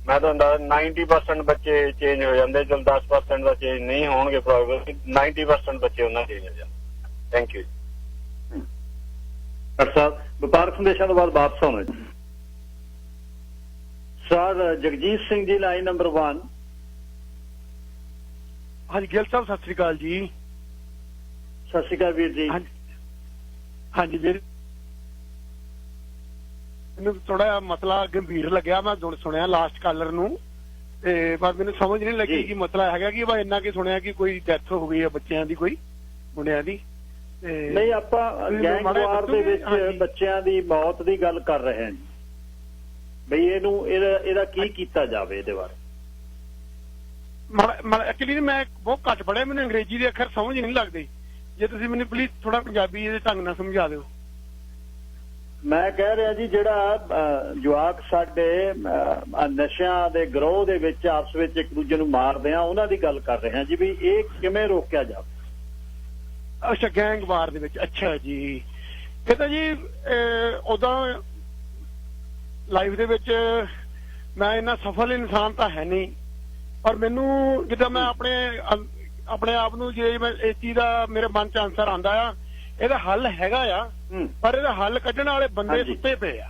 ਮੈਂ ਤੁਹਾਨੂੰ ਦੱਸ 90% ਬੱਚੇ ਚੇਂਜ ਹੋ ਜਾਂਦੇ, ਚਲ 10% ਦਾ ਚੇਂਜ ਨਹੀਂ ਹੋਣਗੇ ਪ੍ਰੋਬਲਮ, 90% ਬੱਚੇ ਉਹਨਾਂ ਚੇਂਜ ਹੋ ਜਾਂਦੇ। ਥੈਂਕ ਯੂ ਡਾਕਟਰ ਸਾਹਿਬ। ਵਪਾਰਕ ਸੰਦੇਸ਼ਾਂ ਤੋਂ ਬਾਅਦ ਵਾਪਸ ਆਉਣਾ ਜੀ। Sir Jagjit Singh ji, line number 1। ਹਾਂਜੀ ਗਿੱਲ ਸਾਹਿਬ ਸਤਿ ਸ੍ਰੀ ਅਕਾਲ ਜੀ। ਸਤਿ ਸ਼੍ਰੀ ਅਕਾਲ ਵੀਰ ਜੀ। ਹਾਂਜੀ ਵੀਰ, ਮੈਨੂੰ ਥੋੜਾ ਜਿਹਾ ਮਸਲਾ ਗੰਭੀਰ ਲੱਗਿਆ। ਮੈਂ ਸੁਣਿਆ ਲਾਸਟ ਕਾਲਰ ਨੂੰ ਤੇ ਪਰ ਮੈਨੂੰ ਸਮਝ ਨਹੀਂ ਲੱਗੀ ਕਿ ਮਸਲਾ ਹੈਗਾ ਕਿ ਇੰਨਾ ਕੀ ਸੁਣਿਆ ਕਿ ਕੋਈ ਡੈਥ ਹੋ ਗਈ ਹੈ ਬੱਚਿਆਂ ਦੀ, ਕੋਈ ਮੁੰਡਿਆਂ ਦੀ। ਨਹੀਂ, ਆਪਾਂ ਗੈਂਗਵਾਰ ਦੇ ਵਿੱਚ ਬੱਚਿਆਂ ਦੀ ਮੌਤ ਦੀ ਗੱਲ ਕਰ ਰਹੇ ਹਾਂ ਜੀ। ਬਈ ਇਹਦਾ ਕੀ ਕੀਤਾ ਜਾਵੇ ਇਹਦੇ ਬਾਰੇ? ਐਕਚੁਅਲੀ ਮੈਂ ਬਹੁਤ ਘੱਟ ਪੜ੍ਹਿਆ, ਮੈਨੂੰ ਅੰਗਰੇਜ਼ੀ ਦੇ ਅੱਖਰ ਸਮਝ ਨਹੀਂ ਲੱਗਦੇ। ਜੇ ਤੁਸੀਂ ਮੈਨੂੰ ਪਲੀਜ਼ ਥੋੜਾ ਪੰਜਾਬੀ ਇਹਦੇ ਢੰਗ ਨਾਲ ਸਮਝਾ ਦਿਓ। ਮੈਂ ਕਹਿ ਰਿਹਾ ਜੀ ਜਿਹੜਾ ਜਵਾਕ ਸਾਡੇ ਨਸ਼ਿਆਂ ਦੇ ਗਰੋਹ ਦੇ ਵਿੱਚ ਆਪਸ ਵਿੱਚ ਇੱਕ ਦੂਜੇ ਨੂੰ ਮਾਰਦੇ ਆ, ਉਹਨਾਂ ਦੀ ਗੱਲ ਕਰ ਰਹੇ ਹਾਂ ਜੀ ਵੀ ਇਹ ਕਿਵੇਂ ਰੋਕਿਆ ਜਾਵੇ। ਅੱਛਾ, ਗੈਂਗਵਾਰ ਦੇ ਵਿੱਚ। ਅੱਛਾ ਜੀ, ਇਹ ਤਾਂ ਜੀ ਉਦਾਂ ਲਾਈਫ ਦੇ ਵਿੱਚ ਮੈਂ ਇੰਨਾ ਸਫਲ ਇਨਸਾਨ ਤਾਂ ਹੈ ਨਹੀਂ, ਪਰ ਮੈਨੂੰ ਜਿੱਦਾਂ ਮੈਂ ਆਪਣੇ ਆਪ ਨੂੰ ਜੇ ਮੈਂ ਇਸ ਚੀਜ਼ ਦਾ ਮੇਰੇ ਮਨ 'ਚ ਆਨਸਰ ਆਉਂਦਾ ਆ ਇਹਦਾ ਹੱਲ ਹੈਗਾ ਆ, ਪਰ ਇਹਦਾ ਹੱਲ ਕੱਢਣ ਵਾਲੇ ਬੰਦੇ ਸੁੱਤੇ ਪਏ ਆ।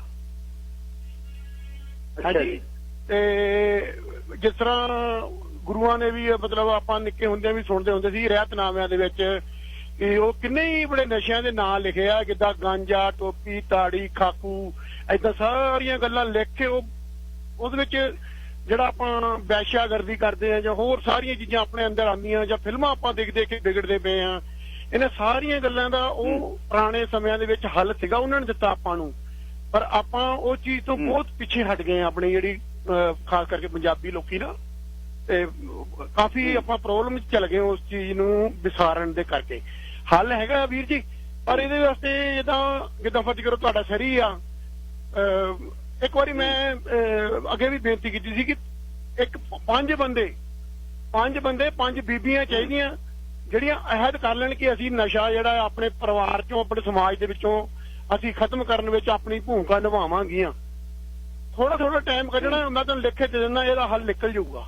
ਹਾਂਜੀ, ਤੇ ਜਿਸ ਤਰ੍ਹਾਂ ਗੁਰੂਆਂ ਨੇ ਵੀ ਮਤਲਬ ਆਪਾਂ ਨਿੱਕੇ ਹੁੰਦਿਆਂ ਵੀ ਸੁਣਦੇ ਹੁੰਦੇ ਸੀ ਰਹਿਤਨਾਮਿਆਂ ਦੇ ਵਿੱਚ ਕਿ ਉਹ ਕਿੰਨੇ ਹੀ ਬੜੇ ਨਸ਼ਿਆਂ ਦੇ ਨਾਂ ਲਿਖੇ ਆ, ਜਿੱਦਾਂ ਗਾਂਜਾ, ਟੋਪੀ, ਤਾੜੀ, ਖਾਕੂ, ਏਦਾਂ ਸਾਰੀਆਂ ਗੱਲਾਂ ਲਿਖ ਕੇ ਉਹਦੇ ਵਿੱਚ ਜਿਹੜਾ ਆਪਾਂ ਵੈਸ਼ਿਆਗਰਦੀ ਕਰਦੇ ਆ ਜਾਂ ਹੋਰ ਸਾਰੀਆਂ ਚੀਜ਼ਾਂ ਆਪਣੇ ਅੰਦਰ ਆਉਂਦੀਆਂ ਜਾਂ ਫਿਲਮਾਂ ਆਪਾਂ ਦੇਖ ਦੇਖ ਕੇ ਵਿਗੜਦੇ ਪਏ ਆ। ਇਹਨਾਂ ਸਾਰੀਆਂ ਗੱਲਾਂ ਦਾ ਉਹ ਪੁਰਾਣੇ ਸਮਿਆਂ ਦੇ ਵਿੱਚ ਹੱਲ ਸੀਗਾ, ਉਹਨਾਂ ਨੇ ਦਿੱਤਾ ਆਪਾਂ ਨੂੰ, ਪਰ ਆਪਾਂ ਉਹ ਚੀਜ਼ ਤੋਂ ਬਹੁਤ ਪਿੱਛੇ ਹਟ ਗਏ ਆ। ਆਪਣੀ ਜਿਹੜੀ ਖਾਸ ਕਰਕੇ ਪੰਜਾਬੀ ਲੋਕੀ ਨਾ, ਤੇ ਕਾਫੀ ਆਪਾਂ ਪ੍ਰੋਬਲਮ ਚ ਚਲ ਗਏ ਉਸ ਚੀਜ਼ ਨੂੰ ਵਿਸਾਰਨ ਦੇ ਕਰਕੇ। ਹੱਲ ਹੈਗਾ ਵੀਰ ਜੀ, ਪਰ ਇਹਦੇ ਵਾਸਤੇ ਜਿੱਦਾਂ ਫਤਿਹ ਕਰੋ ਤੁਹਾਡਾ ਸਰੀ ਆ। ਇੱਕ ਵਾਰੀ ਮੈਂ ਅੱਗੇ ਵੀ ਬੇਨਤੀ ਕੀਤੀ ਸੀ ਕਿ ਪੰਜ ਬੰਦੇ 5 ਬੀਬੀਆਂ ਚਾਹੀਦੀਆਂ ਜਿਹੜੀਆਂ ਅਹਿਦ ਕਰ ਲੈਣ ਕਿ ਅਸੀਂ ਨਸ਼ਾ ਜਿਹੜਾ ਆਪਣੇ ਪਰਿਵਾਰ ਚੋਂ, ਆਪਣੇ ਸਮਾਜ ਦੇ ਵਿੱਚੋਂ ਅਸੀਂ ਖਤਮ ਕਰਨ ਵਿੱਚ ਆਪਣੀ ਭੂਮਿਕਾ ਨਿਭਾਵਾਂਗੀਆਂ। ਥੋੜਾ ਟਾਈਮ ਕੱਢਣਾ, ਮੈਂ ਤੁਹਾਨੂੰ ਲਿਖ ਕੇ ਦੇ ਦਿੰਦਾ, ਇਹਦਾ ਹੱਲ ਨਿਕਲ ਜਾਊਗਾ।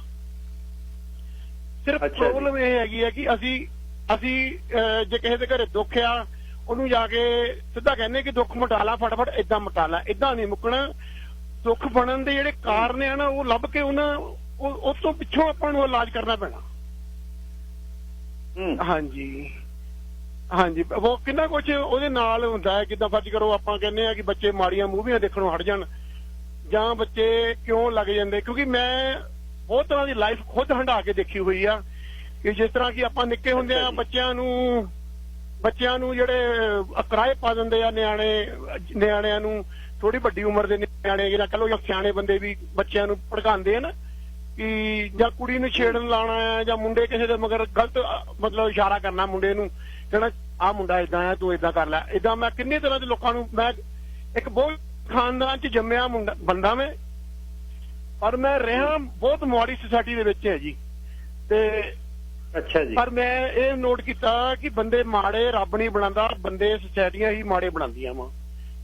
ਸਿਰਫ ਪ੍ਰੋਬਲਮ ਇਹ ਹੈਗੀ ਹੈ ਕਿ ਅਸੀਂ ਜੇ ਕਿਸੇ ਦੇ ਘਰੇ ਦੁੱਖ ਆ, ਉਹਨੂੰ ਜਾ ਕੇ ਸਿੱਧਾ ਕਹਿੰਦੇ ਕਿ ਦੁੱਖ ਮਿਟਾ ਲਾ, ਫਟਾਫਟ ਏਦਾਂ ਮਿਟਾ ਲਾ। ਏਦਾਂ ਨਹੀਂ ਮੁੱਕਣਾ। ਦੁੱਖ ਬਣਨ ਦੇ ਜਿਹੜੇ ਕਾਰਨ ਆ ਨਾ, ਉਹ ਲੱਭ ਕੇ ਉਸ ਤੋਂ ਪਿੱਛੋਂ ਆਪਾਂ ਨੂੰ ਇਲਾਜ ਕਰਨਾ ਪੈਣਾ। ਹਾਂਜੀ, ਉਹ ਕਿੰਨਾ ਕੁਛ ਉਹਦੇ ਨਾਲ ਹੁੰਦਾ ਹੈ। ਕਿੱਦਾਂ ਫਰਜ਼ ਕਰੋ ਆਪਾਂ ਕਹਿੰਦੇ ਆ ਕਿ ਬੱਚੇ ਮਾੜੀਆਂ ਮੂਵੀਆਂ ਦੇਖਣੋਂ ਹਟ ਜਾਣ, ਜਾਂ ਬੱਚੇ ਕਿਉਂ ਲੱਗ ਜਾਂਦੇ, ਕਿਉਂਕਿ ਮੈਂ ਬਹੁਤ ਤਰ੍ਹਾਂ ਦੀ ਲਾਈਫ ਖੁਦ ਹੰਢਾ ਕੇ ਦੇਖੀ ਹੋਈ ਆ ਕਿ ਜਿਸ ਤਰ੍ਹਾਂ ਕਿ ਆਪਾਂ ਨਿੱਕੇ ਹੁੰਦੇ ਆ ਬੱਚਿਆਂ ਨੂੰ ਜਿਹੜੇ ਕਿਰਾਏ ਪਾ ਦਿੰਦੇ ਆ ਨਿਆਣਿਆਂ ਨੂੰ, ਥੋੜੀ ਵੱਡੀ ਉਮਰ ਦੇ ਨਿਆਣੇ ਜਾਂ ਕਹ ਲਓ ਜਾਂ ਸਿਆਣੇ ਬੰਦੇ ਵੀ ਬੱਚਿਆਂ ਨੂੰ ਭੜਕਾਉਂਦੇ ਆ ਨਾ, ਕਿ ਜਾਂ ਕੁੜੀ ਨੂੰ ਛੇੜਨ ਲਾਉਣਾ ਹੈ ਜਾਂ ਮੁੰਡੇ ਕਿਸੇ ਦੇ ਮਗਰ ਗਲਤ ਮਤਲਬ ਇਸ਼ਾਰਾ ਕਰਨਾ, ਮੁੰਡੇ ਨੂੰ ਕਹਿਣਾ ਆਹ ਮੁੰਡਾ ਏਦਾਂ ਆ, ਤੂੰ ਏਦਾਂ ਕਰ ਲੈ। ਏਦਾਂ ਮੈਂ ਕਿੰਨੇ ਤਰ੍ਹਾਂ ਦੇ ਲੋਕਾਂ ਨੂੰ, ਮੈਂ ਇੱਕ ਬਹੁਤ ਖਾਨਦਾਨ ਚ ਜੰਮਿਆ ਬੰਦਾ ਮੈਂ, ਪਰ ਮੈਂ ਰਿਹਾ ਬਹੁਤ ਮਾੜੀ ਸੁਸਾਇਟੀ ਦੇ ਵਿੱਚ ਹੈ ਜੀ। ਤੇ ਅੱਛਾ ਜੀ, ਪਰ ਮੈਂ ਇਹ ਨੋਟ ਕੀਤਾ ਕਿ ਬੰਦੇ ਮਾੜੇ ਰੱਬ ਨਹੀਂ ਬਣਾਉਂਦਾ, ਬੰਦੇ ਸੁਸਾਇਟੀਆਂ ਹੀ ਮਾੜੇ ਬਣਾਉਂਦੀਆਂ ਵਾ।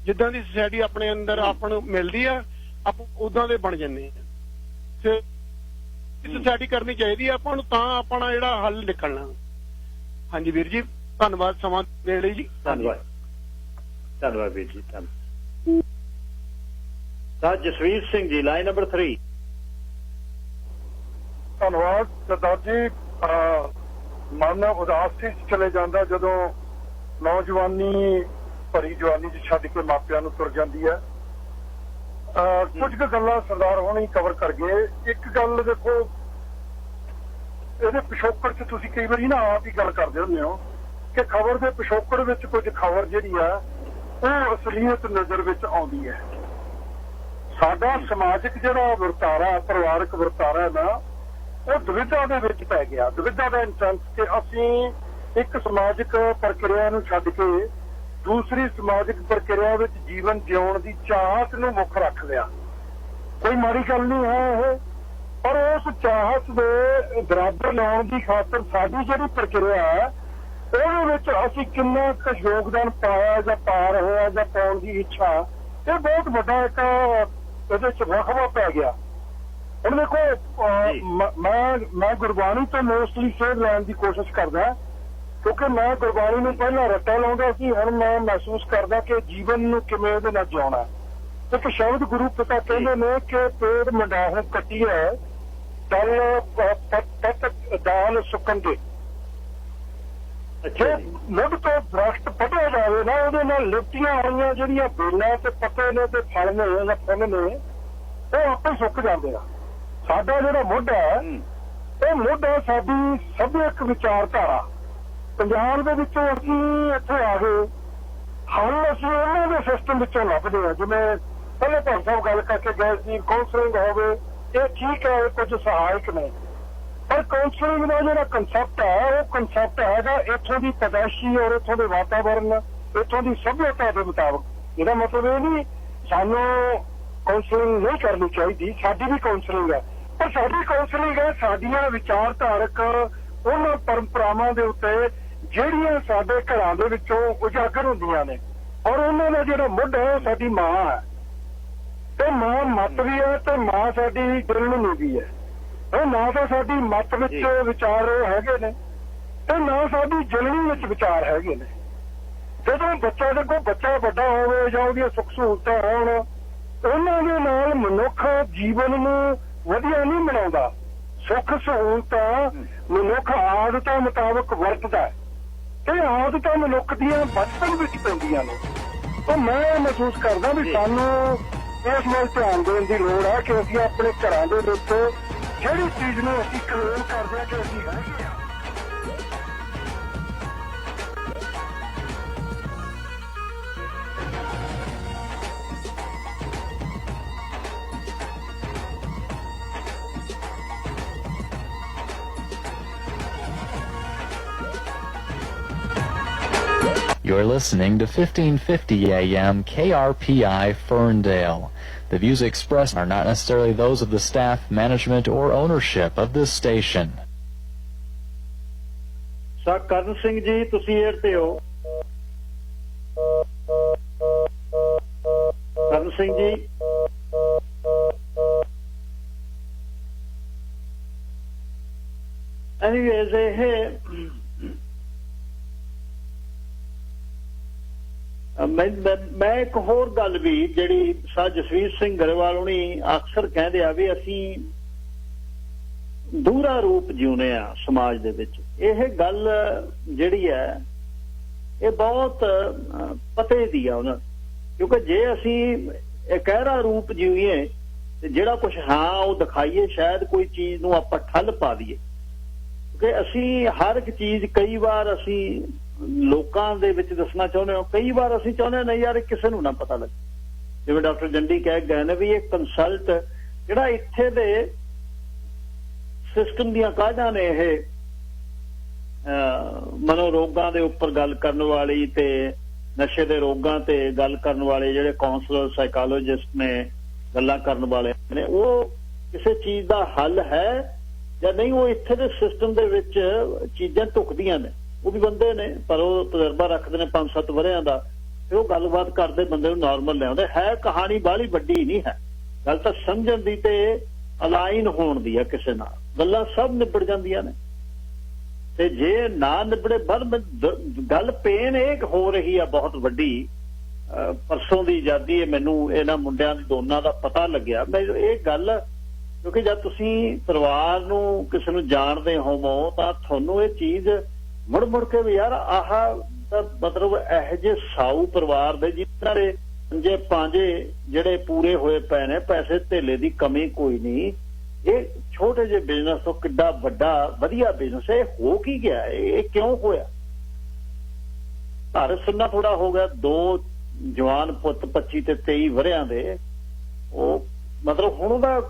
ਜਿੱਦਾਂ ਦੀ ਸੁਸਾਇਟੀ ਆਪਣੇ ਅੰਦਰ ਆਪਾਂ ਨੂੰ ਮਿਲਦੀ ਆ, ਆਪਾਂ ਉਦਾਂ ਦੇ ਬਣ ਜਾਂਦੇ ਆ। ਸੁਸਾਇਟੀ ਕਰਨੀ ਚਾਹੀਦੀ ਆ ਆਪਾਂ ਨੂੰ, ਤਾਂ ਆਪਣਾ ਜਿਹੜਾ ਹੱਲ ਨਿਕਲਣਾ। ਹਾਂਜੀ ਵੀਰ ਜੀ, ਧੰਨਵਾਦ ਸਮਾਂ ਦੇਣ ਲਈ ਜੀ। ਧੰਨਵਾਦ ਵੀਰ ਜੀ, ਧੰਨਵਾਦ। ਤਾਂ ਜਸਵੀਰ ਸਿੰਘ ਜੀ, ਲਾਈਨ ਨੰਬਰ 3। ਧੰਨਵਾਦ ਸਰਦਾਰ ਜੀ। ਮਨ ਉਦਾਸੀ ਚਲੇ ਜਾਂਦਾ ਜਦੋਂ ਨੌਜਵਾਨੀ ਭਰੀ ਜਵਾਨੀ ਚ ਛੱਡ ਕੇ ਮਾਪਿਆਂ ਨੂੰ ਤੁਰ ਜਾਂਦੀ ਹੈ। ਕੁਝ ਕੁ ਗੱਲਾਂ ਸਰਦਾਰ ਹੋਣੀ ਕਵਰ ਕਰ ਗਏ। ਇੱਕ ਗੱਲ ਦੇਖੋ, ਇਹਦੇ ਪਿਛੋਕੜ ਚ ਤੁਸੀਂ ਕਈ ਵਾਰੀ ਨਾ ਆਪ ਹੀ ਗੱਲ ਕਰਦੇ ਹੁੰਦੇ ਹੋ ਕਿ ਖਬਰ ਦੇ ਪਿਛੋਕੜ ਵਿੱਚ ਕੁਝ ਖਬਰ ਜਿਹੜੀ ਆ ਉਹ ਅਸਲੀਅਤ ਨਜ਼ਰ ਵਿੱਚ ਆਉਂਦੀ ਹੈ। ਸਾਡਾ ਸਮਾਜਿਕ ਜਿਹੜਾ ਵਰਤਾਰਾ, ਪਰਿਵਾਰਕ ਵਰਤਾਰਾ ਨਾ, ਉਹ ਦੁਵਿਧਾ ਦੇ ਵਿੱਚ ਪੈ ਗਿਆ। ਦੁਵਿਧਾ ਦਾ ਇੰਟੈਂਸ ਕਿ ਅਸੀਂ ਇੱਕ ਸਮਾਜਿਕ ਪ੍ਰਕਿਰਿਆ ਨੂੰ ਛੱਡ ਕੇ ਦੂਸਰੀ ਸਮਾਜਿਕ ਪ੍ਰਕਿਰਿਆ ਵਿੱਚ ਜੀਵਨ ਜਿਉਣ ਦੀ ਚਾਹਤ ਨੂੰ ਮੁੱਖ ਰੱਖ ਲਿਆ। ਕੋਈ ਮਾੜੀ ਗੱਲ ਨਹੀਂ ਹੈ ਇਹ, ਪਰ ਉਸ ਚਾਹਤ ਦੇ ਬਰਾਬਰ ਲਾਉਣ ਦੀ ਖਾਤਰ ਸਾਡੀ ਜਿਹੜੀ ਪ੍ਰਕਿਰਿਆ ਹੈ ਉਹਦੇ ਵਿੱਚ ਅਸੀਂ ਕਿੰਨਾ ਕੁ ਯੋਗਦਾਨ ਪਾਇਆ ਜਾਂ ਪਾ ਰਹੇ ਹਾਂ ਜਾਂ ਪਾਉਣ ਦੀ ਇੱਛਾ, ਇਹ ਬਹੁਤ ਵੱਡਾ ਇੱਕ ਇਹਦੇ ਚ ਵਖਵਾ ਪੈ ਗਿਆ। ਹੁਣ ਦੇਖੋ, ਮੈਂ ਗੁਰਬਾਣੀ ਤੋਂ ਮੋਸਟਲੀ ਸੇਧ ਲੈਣ ਦੀ ਕੋਸ਼ਿਸ਼ ਕਰਦਾ, ਕਿਉਂਕਿ ਮੈਂ ਗੁਰਬਾਣੀ ਨੂੰ ਪਹਿਲਾਂ ਰੱਟਾ ਲਾਉਂਦਾ ਸੀ, ਹੁਣ ਮੈਂ ਮਹਿਸੂਸ ਕਰਦਾ ਕਿ ਜੀਵਨ ਨੂੰ ਕਿਵੇਂ ਇਹਦੇ ਨਾਲ ਜਿਉਣਾ। ਇੱਕ ਸ਼ਬਦ ਗੁਰੂ ਪਿਤਾ ਕਹਿੰਦੇ ਨੇ ਕਿ ਪੇੜ ਮੰਡਾਹੋਂ ਕੱਟੀ ਹੈ, ਦਾਲ ਸੁੱਕਣ ਦੇ। ਮੁੱਢ ਤੋਂ ਦਰਖਤ ਪੱਟਿਆ ਜਾਵੇ ਨਾ, ਉਹਦੇ ਨਾਲ ਲਿਪਟੀਆਂ ਹੋਈਆਂ ਜਿਹੜੀਆਂ ਬੇਲਾਂ ਤੇ ਪੱਤੇ ਨੇ ਤੇ ਫਲ ਨੇ ਜਾਂ ਫੁੱਲ ਨੇ, ਉਹ ਆਪੇ ਸੁੱਕ ਜਾਂਦੇ ਆ। ਸਾਡਾ ਜਿਹੜਾ ਮੁੱਢ ਹੈ, ਇਹ ਮੁੱਢ ਹੈ ਸਾਡੀ ਸਭਿਅਕ ਵਿਚਾਰਧਾਰਾ। ਪੰਜਾਬ ਦੇ ਵਿੱਚੋਂ ਅਸੀਂ ਇੱਥੇ ਆ ਗਏ, ਹੱਲ ਅਸੀਂ ਉਹਨਾਂ ਦੇ ਸਿਸਟਮ ਵਿੱਚੋਂ ਲੱਭਦੇ ਹਾਂ। ਜਿਵੇਂ ਪਹਿਲੇ ਭਾਈ ਸਾਹਿਬ ਗੱਲ ਕਰਕੇ ਗਏ ਸੀ, ਕਾਉਂਸਲਿੰਗ ਹੋਵੇ, ਇਹ ਠੀਕ ਹੈ, ਕੁਝ ਸਹਾਇਕ ਨੇ, ਪਰ ਕਾਉਂਸਲਿੰਗ ਦਾ ਜਿਹੜਾ ਕੰਸੈਪਟ ਹੈ, ਉਹ ਕੰਸੈਪਟ ਹੈਗਾ ਇੱਥੋਂ ਦੀ ਪੈਦਾਇਸ਼ੀ ਔਰ ਇੱਥੋਂ ਦੇ ਵਾਤਾਵਰਨ, ਇੱਥੋਂ ਦੀ ਸਭਿਅਤਾ ਦੇ ਮੁਤਾਬਕ। ਇਹਦਾ ਮਤਲਬ ਇਹ ਨਹੀਂ ਸਾਨੂੰ ਕਾਉਂਸਲਿੰਗ ਨਹੀਂ ਕਰਨੀ ਚਾਹੀਦੀ, ਸਾਡੀ ਵੀ ਕਾਉਂਸਲਿੰਗ ਹੈ, ਪਰ ਸਾਡੀ ਕਾਉਂਸਲਿੰਗ ਹੈ ਸਾਡੀਆਂ ਵਿਚਾਰਧਾਰਕ ਉਹਨਾਂ ਪਰੰਪਰਾਵਾਂ ਦੇ ਉੱਤੇ ਜਿਹੜੀਆਂ ਸਾਡੇ ਘਰਾਂ ਦੇ ਵਿੱਚੋਂ ਉਜਾਗਰ ਹੁੰਦੀਆਂ ਨੇ, ਔਰ ਉਹਨਾਂ ਦਾ ਜਿਹੜਾ ਮੁੱਢ ਹੈ ਸਾਡੀ ਮਾਂ ਹੈ। ਤੇ ਮਾਂ ਮੱਤ ਵੀ ਹੈ ਤੇ ਮਾਂ ਸਾਡੀ ਜਨਮੀ ਵੀ ਹੈ। ਉਹ ਨਾ ਤਾਂ ਸਾਡੀ ਮੱਤ ਵਿੱਚ ਵਿਚਾਰ ਹੈਗੇ ਨੇ ਤੇ ਨਾ ਸਾਡੀ ਜਨਮੀ ਵਿੱਚ ਵਿਚਾਰ ਹੈਗੇ ਨੇ। ਜਦੋਂ ਬੱਚਾ ਦੇਖੋ ਬੱਚਾ ਵੱਡਾ ਹੋਵੇ ਜਾਂ ਉਹਦੀਆਂ ਸੁੱਖ ਸਹੂਲਤਾਂ ਹੋਣ, ਉਹਨਾਂ ਦੇ ਨਾਲ ਮਨੁੱਖ ਜੀਵਨ ਨੂੰ ਵਧੀਆ ਨਹੀਂ ਬਣਾਉਂਦਾ। ਸੁੱਖ ਸਹੂਲਤਾਂ ਮਨੁੱਖ ਆਦਤਾਂ ਮੁਤਾਬਕ ਵਰਤਦਾ ਤੇ ਆਦਤਾਂ ਮਨੁੱਖ ਦੀਆਂ ਬਚਪਨ ਵਿੱਚ ਪੈਂਦੀਆਂ ਨੇ। ਤਾਂ ਮੈਂ ਮਹਿਸੂਸ ਕਰਦਾ ਵੀ ਸਾਨੂੰ ਇਸ ਵੱਲ ਧਿਆਨ ਦੇਣ ਦੀ ਲੋੜ ਹੈ ਕਿ ਅਸੀਂ ਆਪਣੇ ਘਰਾਂ ਦੇ ਵਿੱਚ ਜਿਹੜੀ ਚੀਜ਼ ਨੂੰ ਅਸੀਂ ਕਲੇਮ ਕਰਦੇ ਹਾਂ ਕਿ ਅਸੀਂ ਹੈਗੇ ਹਾਂ। You're listening to 1550 AM KRPI Ferndale. The views expressed are not necessarily those of the staff, management, or ownership of this station. Sir ਕਰਨ ਸਿੰਘ ਜੀ ਤੁਸੀਂ ਏਅਰ ਤੇ ਹੋ। ਕਰਨ ਸਿੰਘ ਜੀ anyways ਮੈਂ ਇੱਕ ਹੋਰ ਗੱਲ ਵੀ ਜਿਹੜੀ ਸਰ ਜਸਵੀਰ ਸਿੰਘ ਗਰੇਵਾਲ ਹੁਣੀ ਅਕਸਰ ਕਹਿੰਦੇ ਆ ਵੀ ਅਸੀਂ ਦੂਹਰਾ ਰੂਪ ਜਿਉਨੇ ਆ ਸਮਾਜ ਦੇ ਵਿੱਚ। ਇਹ ਗੱਲ ਜਿਹੜੀ ਹੈ ਇਹ ਬਹੁਤ ਪਤੇ ਦੀ ਆ ਉਹਨਾਂ, ਕਿਉਂਕਿ ਜੇ ਅਸੀਂ ਇਕਹਿਰਾ ਰੂਪ ਜਿਉਈਏ ਤੇ ਜਿਹੜਾ ਕੁਝ ਹਾਂ ਉਹ ਦਿਖਾਈਏ, ਸ਼ਾਇਦ ਕੋਈ ਚੀਜ਼ ਨੂੰ ਆਪਾਂ ਠੱਲ ਪਾ ਦਈਏ। ਕਿਉਂਕਿ ਅਸੀਂ ਹਰ ਇੱਕ ਚੀਜ਼ ਕਈ ਵਾਰ ਅਸੀਂ ਲੋਕਾਂ ਦੇ ਵਿੱਚ ਦੱਸਣਾ ਚਾਹੁੰਦੇ ਹਾਂ, ਕਈ ਵਾਰ ਅਸੀਂ ਚਾਹੁੰਦੇ ਨਹੀਂ ਯਾਰ ਕਿਸੇ ਨੂੰ ਨਾ ਪਤਾ ਲੱਗੇ। ਜਿਵੇਂ ਡਾਕਟਰ ਜੰਡੀ ਕਹਿ ਗਏ ਨੇ ਵੀ ਇਹ ਕੰਸਲਟ ਜਿਹੜਾ ਇੱਥੇ ਦੇ ਸਿਸਟਮ ਦੀਆਂ ਕਾਢਾਂ ਨੇ, ਇਹ ਮਨੋਰੋਗਾਂ ਦੇ ਉੱਪਰ ਗੱਲ ਕਰਨ ਵਾਲੀ ਤੇ ਨਸ਼ੇ ਦੇ ਰੋਗਾਂ ਤੇ ਗੱਲ ਕਰਨ ਵਾਲੇ ਜਿਹੜੇ ਕਾਉਂਸਲਰ ਸਾਈਕੋਲੋਜਿਸਟ ਨੇ, ਗੱਲਾਂ ਕਰਨ ਵਾਲੇ ਨੇ, ਉਹ ਕਿਸੇ ਚੀਜ਼ ਦਾ ਹੱਲ ਹੈ ਜਾਂ ਨਹੀਂ। ਉਹ ਇੱਥੇ ਦੇ ਸਿਸਟਮ ਦੇ ਵਿੱਚ ਚੀਜ਼ਾਂ ਢੁਕਦੀਆਂ ਨੇ। ਉਹ ਵੀ ਬੰਦੇ ਨੇ ਪਰ ਉਹ ਤਜਰਬਾ ਰੱਖਦੇ ਨੇ 5-7 ਵਰ੍ਹਿਆਂ ਦਾ, ਫਿਰ ਉਹ ਗੱਲਬਾਤ ਕਰਦੇ ਬੰਦੇ ਨੂੰ ਨਾਰਮਲ ਲਿਆਉਂਦੇ। ਹੈ ਕਹਾਣੀ ਬਾਹਲੀ ਵੱਡੀ ਨਹੀਂ ਹੈ, ਗੱਲ ਤਾਂ ਸਮਝਣ ਦੀ ਤੇ ਅਲਾਈਨ ਹੋਣ ਦੀ ਹੈ ਕਿਸੇ ਨਾਲ। ਗੱਲਾਂ ਸਭ ਨਿਬੜ ਜਾਂਦੀਆਂ ਨੇ ਤੇ ਜੇ ਨਾ ਨਿਬੜੇ ਗੱਲ ਪੇਨ ਇਹ ਹੋ ਰਹੀ ਆ ਬਹੁਤ ਵੱਡੀ। ਪਰਸੋਂ ਦੀ ਆਜ਼ਾਦੀ ਮੈਨੂੰ ਇਹਨਾਂ ਮੁੰਡਿਆਂ ਦੀ ਦੋਨਾਂ ਦਾ ਪਤਾ ਲੱਗਿਆ। ਮੈਨੂੰ ਇਹ ਗੱਲ, ਕਿਉਂਕਿ ਜਦ ਤੁਸੀਂ ਪਰਿਵਾਰ ਨੂੰ ਕਿਸੇ ਨੂੰ ਜਾਣਦੇ ਹੋਵੋ ਤਾਂ ਤੁਹਾਨੂੰ ਇਹ ਚੀਜ਼ ਮੁੜ ਕੇ ਵੀ ਯਾਰ ਆਹ ਤਾਂ ਮਤਲਬ ਇਹੋ ਜਿਹੇ ਸਾਊ ਪਰਿਵਾਰ ਦੇ ਜਿਨ੍ਹਾਂ ਦੇ ਪੰਜੇ ਪਾਂਜੇ ਜਿਹੜੇ ਪੂਰੇ ਹੋਏ ਪਏ ਨੇ, ਪੈਸੇ ਧੇਲੇ ਦੀ ਕਮੀ ਕੋਈ ਨਹੀਂ, ਇਹ ਛੋਟੇ ਜਿਹੇ ਬਿਜ਼ਨਸ ਤੋਂ ਕਿੱਡਾ ਵੱਡਾ ਵਧੀਆ ਬਿਜ਼ਨਸ। ਇਹ ਹੋ ਕੀ ਗਿਆ? ਇਹ ਕਿਉਂ ਹੋਇਆ? ਘਰ ਸੁਣਨਾ ਥੋੜਾ ਹੋ ਗਿਆ। 2 ਜਵਾਨ ਪੁੱਤ 25 ਤੇ 23 ਵਰ੍ਹਿਆਂ ਦੇ, ਉਹ ਮਤਲਬ ਹੁਣ ਉਹਦਾ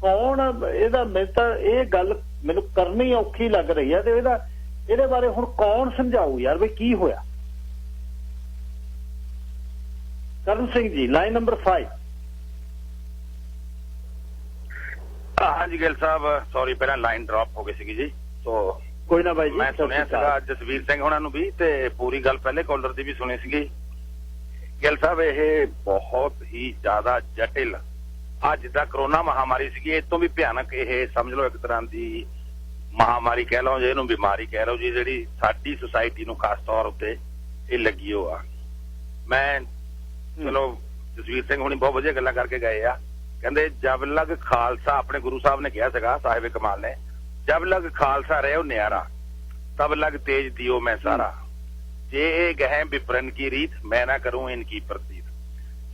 ਕੌਣ ਇਹਦਾ ਮੈਂ ਤਾਂ ਇਹ ਗੱਲ ਮੈਨੂੰ ਕਰਨੀ ਔਖੀ ਲੱਗ ਰਹੀ ਹੈ ਤੇ ਇਹਦੇ ਬਾਰੇ ਹੁਣ ਕੌਣ ਸਮਝਾਊ ਯਾਰ ਵੀ ਕੀ ਹੋਇਆ? ਕਰਨ ਸਿੰਘ ਜੀ ਲਾਈਨ ਨੰਬਰ 5। ਹਾਂਜੀ ਗਿੱਲ ਸਾਹਿਬ, ਸੌਰੀ ਪਹਿਲਾਂ ਲਾਈਨ ਡ੍ਰੌਪ ਹੋ ਗਈ ਸੀਗੀ ਜੀ। ਸੋ ਕੋਈ ਨਾ ਬਾਈ ਜੀ, ਮੈਂ ਸੁਣਿਆ ਸੀਗਾ ਜਸਵੀਰ ਸਿੰਘ ਉਹਨਾਂ ਨੂੰ ਵੀ ਤੇ ਪੂਰੀ ਗੱਲ ਪਹਿਲੇ ਕਾਲਰ ਦੀ ਵੀ ਸੁਣੀ ਸੀਗੀ। ਗਿੱਲ ਸਾਹਿਬ ਇਹ ਬਹੁਤ ਹੀ ਜ਼ਿਆਦਾ ਜਟਿਲ, ਅੱਜ ਜਿੱਦਾਂ ਕਰੋਨਾ ਮਹਾਮਾਰੀ ਸੀਗੀ ਇਹ ਤੋਂ ਵੀ ਭਿਆਨਕ ਇਹ ਸਮਝ ਲਓ ਇੱਕ ਤਰ੍ਹਾਂ ਦੀ ਮਹਾਮਾਰੀ ਕਹਿ ਲਓ, ਜੇ ਇਹਨੂੰ ਬਿਮਾਰੀ ਕਹਿ ਲਓ ਜੀ, ਜਿਹੜੀ ਸਾਡੀ ਸੁਸਾਇਟੀ ਨੂੰ ਖਾਸ ਤੌਰ ਉੱਤੇ ਇਹ ਲੱਗੀ ਹੋ ਆ। ਮੈਂ ਚਲੋ ਜਸਵੀਰ ਸਿੰਘ ਹੁਣੀ ਬਹੁਤ ਵਧੀਆ ਗੱਲਾਂ ਕਰਕੇ ਗਏ ਆ। ਕਹਿੰਦੇ ਜਬ ਲਗ ਖਾਲਸਾ, ਆਪਣੇ ਗੁਰੂ ਸਾਹਿਬ ਨੇ ਕਿਹਾ ਸੀਗਾ ਸਾਹਿਬ ਕਮਾਲ ਨੇ, ਜਬ ਲਗ ਖਾਲਸਾ ਰਹੇ ਉਹ ਨਿਆਰਾ, ਤਬ ਲਗ ਤੇਜ ਦਿਓ ਮੈਂ ਸਾਰਾ, ਜੇ ਇਹ ਗਹਿ ਵਿਪਰਨ ਕੀ ਰੀਤ ਮੈਂ ਨਾ ਕਰੂੰ ਇਨਕੀ ਪ੍ਰਤੀਤ।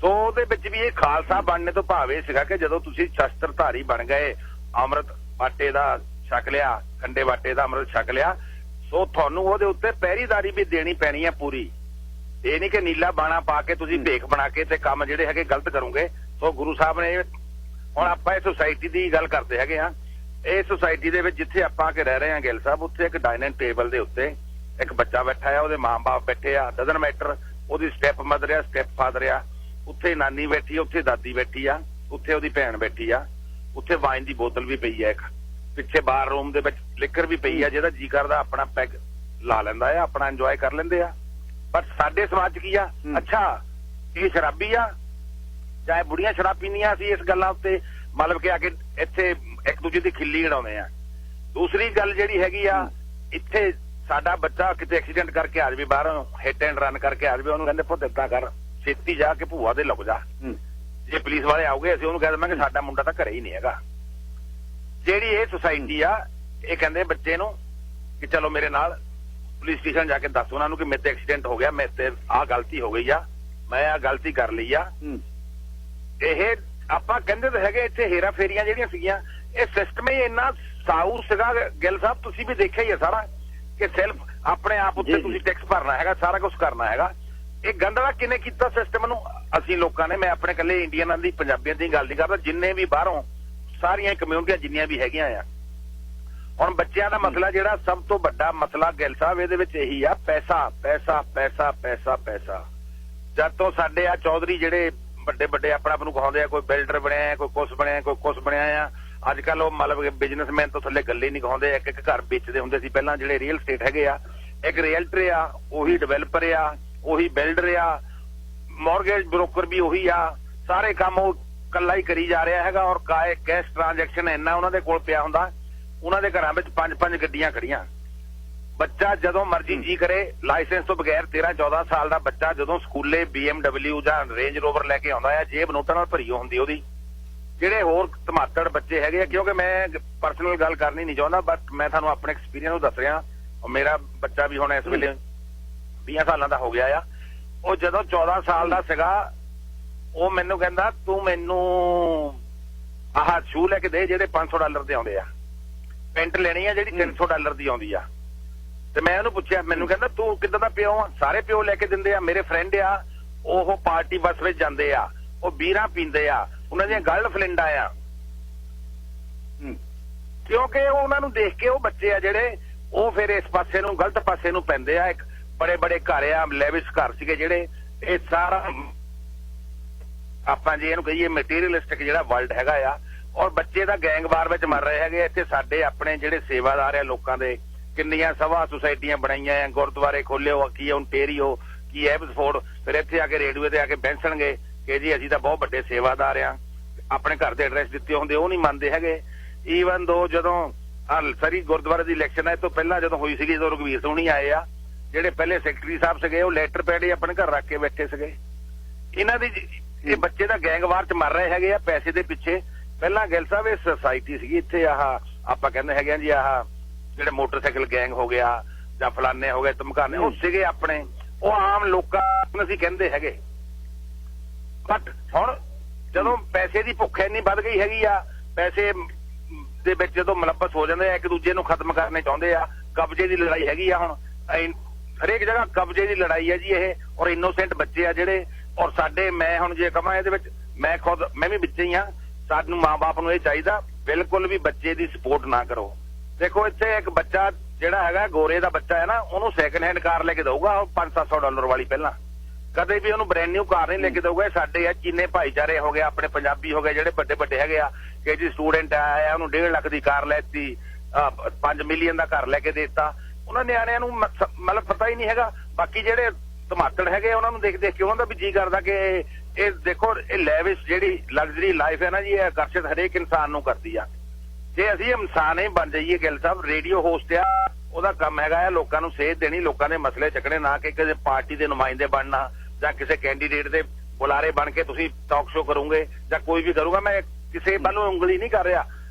ਸੋ ਉਹਦੇ ਵਿੱਚ ਵੀ ਇਹ ਖਾਲਸਾ ਬਣਨੇ ਤੋਂ ਭਾਵ ਇਹ ਸੀਗਾ ਕਿ ਜਦੋਂ ਤੁਸੀਂ ਸ਼ਸਤਰਧਾਰੀ ਬਣ ਗਏ, ਅੰਮ੍ਰਿਤ ਬਾਟੇ ਦਾ ਛਕ ਲਿਆ, ਖੰਡੇ ਬਾਟੇ ਦਾ ਅੰਮ੍ਰਿਤ ਛਕ ਲਿਆ, ਸੋ ਤੁਹਾਨੂੰ ਉਹਦੇ ਉੱਤੇ ਪਹਿਰੀਦਾਰੀ ਵੀ ਦੇਣੀ ਪੈਣੀ ਹੈ ਪੂਰੀ। ਇਹ ਨਹੀਂ ਕਿ ਨੀਲਾ ਬਾਣਾ ਪਾ ਕੇ ਤੁਸੀਂ ਭੇਖ ਬਣਾ ਕੇ ਤੇ ਕੰਮ ਜਿਹੜੇ ਹੈਗੇ ਗਲਤ ਕਰੋਗੇ। ਸੋ ਗੁਰੂ ਸਾਹਿਬ ਨੇ, ਹੁਣ ਆਪਾਂ ਇਹ ਸੁਸਾਇਟੀ ਦੀ ਗੱਲ ਕਰਦੇ ਹੈਗੇ ਆ, ਇਹ ਸੁਸਾਇਟੀ ਦੇ ਵਿੱਚ ਜਿੱਥੇ ਆਪਾਂ ਕੇ ਰਹਿ ਰਹੇ ਹਾਂ ਗਿੱਲ ਸਾਹਿਬ, ਉੱਥੇ ਇੱਕ ਡਾਈਨਿੰਗ ਟੇਬਲ ਦੇ ਉੱਤੇ ਇੱਕ ਬੱਚਾ ਬੈਠਾ ਆ, ਉਹਦੇ ਮਾਂ-ਬਾਪ ਬੈਠੇ ਆ, ਡਜ਼ਨ ਮੈਟਰ, ਉਹਦੀ ਸਟੈਪ ਮਦਰ ਆ, ਸਟੈਪ ਫਾਦਰ ਆ, ਉੱਥੇ ਨਾਨੀ ਬੈਠੀ ਆ, ਉੱਥੇ ਦਾਦੀ ਬੈਠੀ ਆ, ਉੱਥੇ ਉਹਦੀ ਭੈਣ ਬੈਠੀ ਆ, ਉੱਥੇ ਵਾਈਨ ਦੀ ਬੋਤਲ ਵੀ ਪਈ ਆ, ਇੱਕ ਪਿੱਛੇ ਬਾਰ ਰੂਮ ਦੇ ਵਿੱਚ ਲਿਕਰ ਵੀ ਪਈ ਆ, ਜਿਹਦਾ ਜੀ ਕਰਦਾ ਆਪਣਾ ਪੈਗ ਲਾ ਲੈਂਦਾ ਆ, ਆਪਣਾ ਇੰਜੋਏ ਕਰ ਲੈਂਦੇ ਆ। ਪਰ ਸਾਡੇ ਸਮਾਜ 'ਚ ਕੀ ਆ, ਅੱਛਾ ਇਹ ਸ਼ਰਾਬੀ ਆ ਚਾਹੇ ਬੁੜੀਆਂ ਸ਼ਰਾਬ ਪੀਂਦੀਆਂ, ਅਸੀਂ ਇਸ ਗੱਲਾਂ ਉੱਤੇ ਮਤਲਬ ਕਿ ਆ ਕੇ ਇੱਥੇ ਇੱਕ ਦੂਜੇ ਦੀ ਖਿੱਲੀ ਉਡਾਉਂਦੇ ਆ। ਦੂਸਰੀ ਗੱਲ ਜਿਹੜੀ ਹੈਗੀ ਆ, ਇੱਥੇ ਸਾਡਾ ਬੱਚਾ ਕਿਤੇ ਐਕਸੀਡੈਂਟ ਕਰਕੇ ਆ ਜਾਵੇ, ਬਾਹਰੋਂ ਹਿੱਟ ਐਂਡ ਰਨ ਕਰਕੇ ਆ ਜਾਵੇ, ਉਹਨੂੰ ਕਹਿੰਦੇ ਪੁੱਤ ਏਦਾਂ ਕਰ, ਛੇਤੀ ਜਾ ਕੇ ਭੂਆ ਦੇ ਲੁਕ ਜਾ। ਜੇ ਪੁਲਿਸ ਵਾਲੇ ਆਉਗੇ ਅਸੀਂ ਉਹਨੂੰ ਕਹਿ ਦੇਵਾਂਗੇ ਸਾਡਾ ਮੁੰਡਾ ਤਾਂ ਘਰੇ ਹੀ ਨਹੀਂ ਹੈਗਾ। ਜਿਹੜੀ ਇਹ ਸੁਸਾਇਟੀ ਆ, ਇਹ ਕਹਿੰਦੇ ਬੱਚੇ ਨੂੰ ਕਿ ਚਲੋ ਮੇਰੇ ਨਾਲ ਪੁਲਿਸ ਸਟੇਸ਼ਨ ਜਾ ਕੇ ਦੱਸ ਉਹਨਾਂ ਨੂੰ ਕਿ ਮੇਰੇ ਤੇ ਐਕਸੀਡੈਂਟ ਹੋ ਗਿਆ, ਮੇਰੇ ਤੇ ਆਹ ਗਲਤੀ ਹੋ ਗਈ ਆ, ਮੈਂ ਆਹ ਗਲਤੀ ਕਰ ਲਈ ਆ। ਇਹ ਆਪਾਂ ਕਹਿੰਦੇ ਤਾਂ ਹੈਗੇ ਇੱਥੇ ਹੇਰਾ ਫੇਰੀਆਂ ਜਿਹੜੀਆਂ ਸੀਗੀਆਂ, ਇਹ ਸਿਸਟਮ ਹੀ ਇੰਨਾ ਸਾਊ ਸੀਗਾ ਗਿੱਲ ਸਾਹਿਬ, ਤੁਸੀਂ ਵੀ ਦੇਖਿਆ ਹੀ ਹੈ ਸਾਰਾ, ਕਿ ਸਿਰਫ ਆਪਣੇ ਆਪ ਉੱਤੇ ਤੁਸੀਂ ਟੈਕਸ ਭਰਨਾ ਹੈਗਾ, ਸਾਰਾ ਕੁਝ ਕਰਨਾ ਹੈਗਾ। ਇਹ ਗੰਦਲਾ ਕਿਨੇ ਕੀਤਾ ਸਿਸਟਮ ਨੂੰ? ਅਸੀਂ ਲੋਕਾਂ ਨੇ। ਮੈਂ ਆਪਣੇ ਇਕੱਲੇ ਇੰਡੀਅਨਾਂ ਦੀ, ਪੰਜਾਬੀਆਂ ਦੀ ਗੱਲ ਨਹੀਂ ਕਰਦਾ, ਜਿੰਨੇ ਵੀ ਬਾਹਰੋਂ ਸਾਰੀਆਂ ਕਮਿਊਨਿਟੀਆਂ ਜਿੰਨੀਆਂ ਵੀ ਹੈਗੀਆਂ ਆ। ਹੁਣ ਬੱਚਿਆਂ ਦਾ ਮਸਲਾ ਜਿਹੜਾ ਸਭ ਤੋਂ ਵੱਡਾ ਮਸਲਾ ਗਿੱਲ ਸਾਹਿਬ ਇਹਦੇ ਵਿੱਚ ਇਹੀ ਆ, ਪੈਸਾ ਪੈਸਾ ਪੈਸਾ ਪੈਸਾ ਪੈਸਾ। ਜਦ ਤੋਂ ਸਾਡੇ ਆ ਚੌਧਰੀ ਜਿਹੜੇ ਵੱਡੇ ਵੱਡੇ ਆਪਣੇ ਆਪ ਨੂੰ ਕਹਾਉਂਦੇ ਆ, ਕੋਈ ਬਿਲਡਰ ਬਣਿਆ, ਕੋਈ ਕੁਛ ਬਣਿਆ, ਕੋਈ ਕੁਛ ਬਣਿਆ ਆ, ਅੱਜ ਕੱਲ ਉਹ ਮਤਲਬ ਬਿਜ਼ਨਸਮੈਨ ਤੋਂ ਥੱਲੇ ਗੱਲੇ ਨਹੀਂ ਕਹਾਉਂਦੇ। ਇੱਕ ਇੱਕ ਘਰ ਵੇਚਦੇ ਹੁੰਦੇ ਸੀ ਪਹਿਲਾਂ ਜਿਹੜੇ ਰੀਅਲ ਸਟੇਟ ਹੈਗੇ ਆ, ਇੱਕ ਰੀਅਲਟਰ ਆ, ਉਹੀ ਡਿਵੈਲਪਰ ਆ, ਉਹੀ ਬਿਲਡਰ ਆ, ਮੌਰਗੇਜ ਬ੍ਰੋਕਰ ਵੀ ਉਹੀ ਆ, ਸਾਰੇ ਕੰਮ ਉਹ ਕੱਲਾ ਹੀ ਕਰੀ ਜਾ ਰਿਹਾ ਹੈਗਾ। ਔਰ ਕੈਸ਼ ਟ੍ਰਾਂਜੈਕਸ਼ਨ ਇੰਨਾ ਉਹਨਾਂ ਦੇ ਕੋਲ ਪਿਆ ਹੁੰਦਾ, ਉਹਨਾਂ ਦੇ ਘਰਾਂ ਵਿੱਚ 5-5 ਗੱਡੀਆਂ ਖੜੀਆਂ। ਬੱਚਾ ਜਦੋਂ ਮਰਜ਼ੀ ਜੀ ਕਰੇ ਲਾਇਸੈਂਸ ਤੋਂ ਬਗੈਰ 13-14 ਸਾਲ ਦਾ ਬੱਚਾ ਜਦੋਂ ਸਕੂਲੇ BMW ਜਾਂ ਰੇਂਜ ਰੋਵਰ ਲੈ ਕੇ ਆਉਂਦਾ ਹੈ, ਜੇਬ ਨੋਟਾਂ ਨਾਲ ਭਰੀ ਹੁੰਦੀ ਉਹਦੀ। ਜਿਹੜੇ ਹੋਰ ਧਮਾਕੜ ਬੱਚੇ ਹੈਗੇ ਆ, ਕਿਉਂਕਿ ਮੈਂ ਪਰਸਨਲ ਗੱਲ ਕਰਨੀ ਨਹੀਂ ਚਾਹੁੰਦਾ, ਬਟ ਮੈਂ ਤੁਹਾਨੂੰ ਆਪਣੇ ਐਕਸਪੀਰੀਅੰਸ ਨੂੰ ਦੱਸ ਰਿਹਾ। ਮੇਰਾ ਬੱਚਾ ਵੀ ਹੁਣ ਇਸ ਵੇਲੇ 20 ਸਾਲਾਂ ਦਾ ਹੋ ਗਿਆ ਆ। ਉਹ ਜਦੋਂ 14 ਸਾਲ ਦਾ ਸੀਗਾ, ਉਹ ਮੈਨੂੰ ਕਹਿੰਦਾ ਤੂੰ ਮੈਨੂੰ ਆਹ ਸ਼ੂ ਲੈ ਕੇ ਦੇ ਜਿਹੜੇ $500 ਦੇ ਆਉਂਦੇ ਆ, ਪੈਂਟ ਲੈਣੀ ਆ ਜਿਹੜੀ $300 ਦੀ ਆਉਂਦੀ ਆ। ਤੇ ਮੈਂ ਉਹਨੂੰ ਪੁੱਛਿਆ, ਮੈਨੂੰ ਕਹਿੰਦਾ ਤੂੰ ਕਿੱਦਾਂ ਦਾ ਪਿਓ ਆ? ਸਾਰੇ ਪਿਓ ਲੈ ਕੇ ਦਿੰਦੇ ਆ। ਮੇਰੇ ਫਰੈਂਡ ਆ, ਉਹ ਪਾਰਟੀ ਬੱਸ ਵਿੱਚ ਜਾਂਦੇ ਆ, ਉਹ ਬੀਰਾਂ ਪੀਂਦੇ ਆ, ਉਹਨਾਂ ਦੀਆਂ ਗਰਲਫ੍ਰੈਂਡਾਂ ਆ। ਕਿਉਂਕਿ ਉਹ ਉਹਨਾਂ ਨੂੰ ਦੇਖ ਕੇ ਉਹ ਬੱਚੇ ਆ ਜਿਹੜੇ ਉਹ ਫਿਰ ਇਸ ਪਾਸੇ ਨੂੰ ਗਲਤ ਪਾਸੇ ਨੂੰ ਪੈਂਦੇ ਆ। ਇੱਕ ਬੜੇ ਬੜੇ ਘਰ ਆ, ਲੈਵਿਸ਼ ਘਰ ਸੀਗੇ ਜਿਹੜੇ। ਇਹ ਸਾਰਾ ਆਪਾਂ ਜੇ ਇਹਨੂੰ ਕਹੀਏ ਮਟੀਰੀਅਲਿਸਟਿਕ ਜਿਹੜਾ ਵਰਲਡ ਹੈਗਾ ਆ, ਔਰ ਬੱਚੇ ਦਾ ਗੈਂਗਵਾਰ ਵਿੱਚ ਮਰ ਰਹੇ ਹੈਗੇ। ਇੱਥੇ ਸਾਡੇ ਆਪਣੇ ਜਿਹੜੇ ਸੇਵਾਦਾਰ ਆ ਲੋਕਾਂ ਦੇ, ਕਿੰਨੀਆਂ ਸਭਾ ਸੁਸਾਇਟੀਆਂ ਬਣਾਈਆਂ ਆ, ਗੁਰਦੁਆਰੇ ਖੋਲੇ ਹੋ, ਕੀ ਓਨਟੇਰੀਓ, ਕੀ ਐਬਸਫੋਰਡ, ਫਿਰ ਇੱਥੇ ਆ ਕੇ ਰੇਡੀਓ ਤੇ ਆ ਕੇ ਬੈਂਸਣਗੇ ਕਿ ਜੀ ਅਸੀਂ ਤਾਂ ਬਹੁਤ ਵੱਡੇ ਸੇਵਾਦਾਰ ਆ। ਆਪਣੇ ਘਰ ਦੇ ਐਡਰੈਸ ਦਿੱਤੇ ਹੁੰਦੇ ਉਹ ਨਹੀਂ ਮੰਨਦੇ ਹੈਗੇ। ਈਵਨ ਦੋ ਜਦੋਂ ਸਰੀ ਗੁਰਦੁਆਰੇ ਦੀ ਇਲੈਕਸ਼ਨ ਹੈ ਤੋਂ ਪਹਿਲਾਂ ਜਦੋਂ ਹੋਈ ਸੀਗੀ, ਜਦੋਂ ਰਘਵੀਰ ਸੋਹਣੀ ਆਏ ਆ, ਜਿਹੜੇ ਪਹਿਲੇ ਸੈਕਟਰੀ ਸਾਹਿਬ ਸੀਗੇ, ਉਹ ਲੈਟਰ ਪੈਡ ਹੀ ਆਪਣੇ ਘਰ ਰੱਖ ਕੇ ਬੈਠੇ ਸੀਗੇ। ਇਹਨਾਂ ਦੀ ਇਹ ਬੱਚੇ ਦਾ ਗੈਂਗਵਾਰ ਚ ਮਰ ਰਹੇ ਹੈਗੇ ਆ ਪੈਸੇ ਦੇ ਪਿੱਛੇ। ਪਹਿਲਾਂ ਗਿੱਲ ਸਾਹਿਬ ਇਹ ਸੁਸਾਇਟੀ ਸੀਗੀ ਇੱਥੇ, ਆਹ ਆਪਾਂ ਕਹਿੰਦੇ ਹੈਗੇ ਆ ਜੀ, ਆਹ ਜਿਹੜੇ ਮੋਟਰਸਾਈਕਲ ਗੈਂਗ ਹੋ ਗਿਆ ਜਾਂ ਫਲਾਨੇ ਹੋ ਗਏ, ਧਮਕਾਨੇ, ਉਹ ਸੀਗੇ ਆਪਣੇ, ਉਹ ਆਮ ਲੋਕਾਂ ਨੂੰ ਅਸੀਂ ਕਹਿੰਦੇ ਹੈਗੇ। ਬਟ ਹੁਣ ਜਦੋਂ ਪੈਸੇ ਦੀ ਭੁੱਖ ਇੰਨੀ ਵੱਧ ਗਈ ਹੈਗੀ ਆ, ਪੈਸੇ ਦੇ ਵਿੱਚ ਜਦੋਂ ਮਲੱਬਸ ਹੋ ਜਾਂਦੇ ਆ, ਇੱਕ ਦੂਜੇ ਨੂੰ ਖਤਮ ਕਰਨੇ ਚਾਹੁੰਦੇ ਆ। ਕਬਜ਼ੇ ਦੀ ਲੜਾਈ ਹੈਗੀ ਆ ਹੁਣ, ਹਰੇਕ ਜਗ੍ਹਾ ਕਬਜ਼ੇ ਦੀ ਲੜਾਈ ਹੈ ਜੀ ਇਹ। ਔਰ ਇਨੋਸੈਂਟ ਬੱਚੇ ਆ ਜਿਹੜੇ, ਔਰ ਸਾਡੇ ਮੈਂ ਹੁਣ ਜੇ ਕਹਾਂ ਇਹਦੇ ਵਿੱਚ ਮੈਂ ਵੀ ਵਿੱਚ ਹੀ ਆ। ਸਾਨੂੰ ਮਾਂ-ਬਾਪ ਨੂੰ ਇਹ ਚਾਹੀਦਾ ਬਿਲਕੁਲ ਵੀ ਬੱਚੇ ਦੀ ਸਪੋਰਟ ਨਾ ਕਰੋ। ਦੇਖੋ ਇੱਥੇ ਇੱਕ ਬੱਚਾ ਜਿਹੜਾ ਹੈਗਾ ਗੋਰੇ ਦਾ ਬੱਚਾ ਹੈ ਨਾ, ਉਹਨੂੰ ਸੈਕਿੰਡ ਹੈਂਡ ਕਾਰ ਲੈ ਕੇ ਦਊਗਾ ਉਹ $500-700 ਵਾਲੀ, ਪਹਿਲਾਂ ਕਦੇ ਵੀ ਉਹਨੂੰ ਬ੍ਰੈਂਡ ਨਿਊ ਕਾਰ ਨਹੀਂ ਲੈ ਕੇ ਦਊਗਾ। ਸਾਡੇ ਆ ਚੀਨੇ ਭਾਈਚਾਰੇ ਹੋ ਗਏ, ਆਪਣੇ ਪੰਜਾਬੀ ਹੋ ਗਏ ਜਿਹੜੇ ਵੱਡੇ ਵੱਡੇ ਹੈਗੇ ਆ, ਕਿ ਜੀ ਸਟੂਡੈਂਟ ਆਇਆ ਉਹਨੂੰ 1.5 ਲੱਖ ਦੀ ਕਾਰ ਲੈਤੀ, 5 ਮਿਲੀਅਨ ਦਾ ਘਰ ਲੈ ਕੇ ਦੇਤਾ। ਉਹਨਾਂ ਨਿਆਣਿਆਂ ਨੂੰ ਮਤਲਬ ਪਤਾ ਹੀ ਨਹੀਂ ਹੈਗਾ। ਬਾਕੀ ਜਿਹੜੇ ਧਮਾਕੜ ਹੈਗੇ ਉਹਨਾਂ ਨੂੰ ਦੇਖ ਦੇਖ ਕੇ ਉਹਨਾਂ ਦਾ ਵੀ ਜੀ ਕਰਦਾ ਕਿ ਇਹ ਦੇਖੋ, ਇਹ ਲੈਵਿਸ਼ ਜਿਹੜੀ ਲਗਜ਼ਰੀ ਲਾਈਫ ਹੈ ਨਾ ਜੀ, ਇਹ ਆਕਰਸ਼ਿਤ ਹਰੇਕ ਇਨਸਾਨ ਨੂੰ ਕਰਦੀ ਆ। ਜੇ ਅਸੀਂ ਇਨਸਾਨ ਹੀ ਬਣ ਜਾਈਏ, ਗਿੱਲ ਸਾਹਿਬ ਰੇਡੀਓ ਹੋਸਟ ਆ, ਉਹਦਾ ਕੰਮ ਹੈਗਾ ਆ ਲੋਕਾਂ ਨੂੰ ਸੇਧ ਦੇਣੀ, ਲੋਕਾਂ ਦੇ ਮਸਲੇ ਚੱਕਣੇ, ਨਾ ਕਿ ਕਿਸੇ ਪਾਰਟੀ ਦੇ ਨੁਮਾਇੰਦੇ ਬਣਨਾ ਜਾਂ ਕਿਸੇ ਕੈਂਡੀਡੇਟ ਦੇ ਬੁਲਾਰੇ ਬਣ ਕੇ ਤੁਸੀਂ ਟਾਕ ਸ਼ੋ ਕਰੋਗੇ ਜਾਂ ਕੋਈ ਵੀ ਕਰੂਗਾ। ਮੈਂ ਕਿਸੇ ਵੱਲੋਂ ਉਂਗਲੀ ਨਹੀਂ ਕਰ ਰਿਹਾ,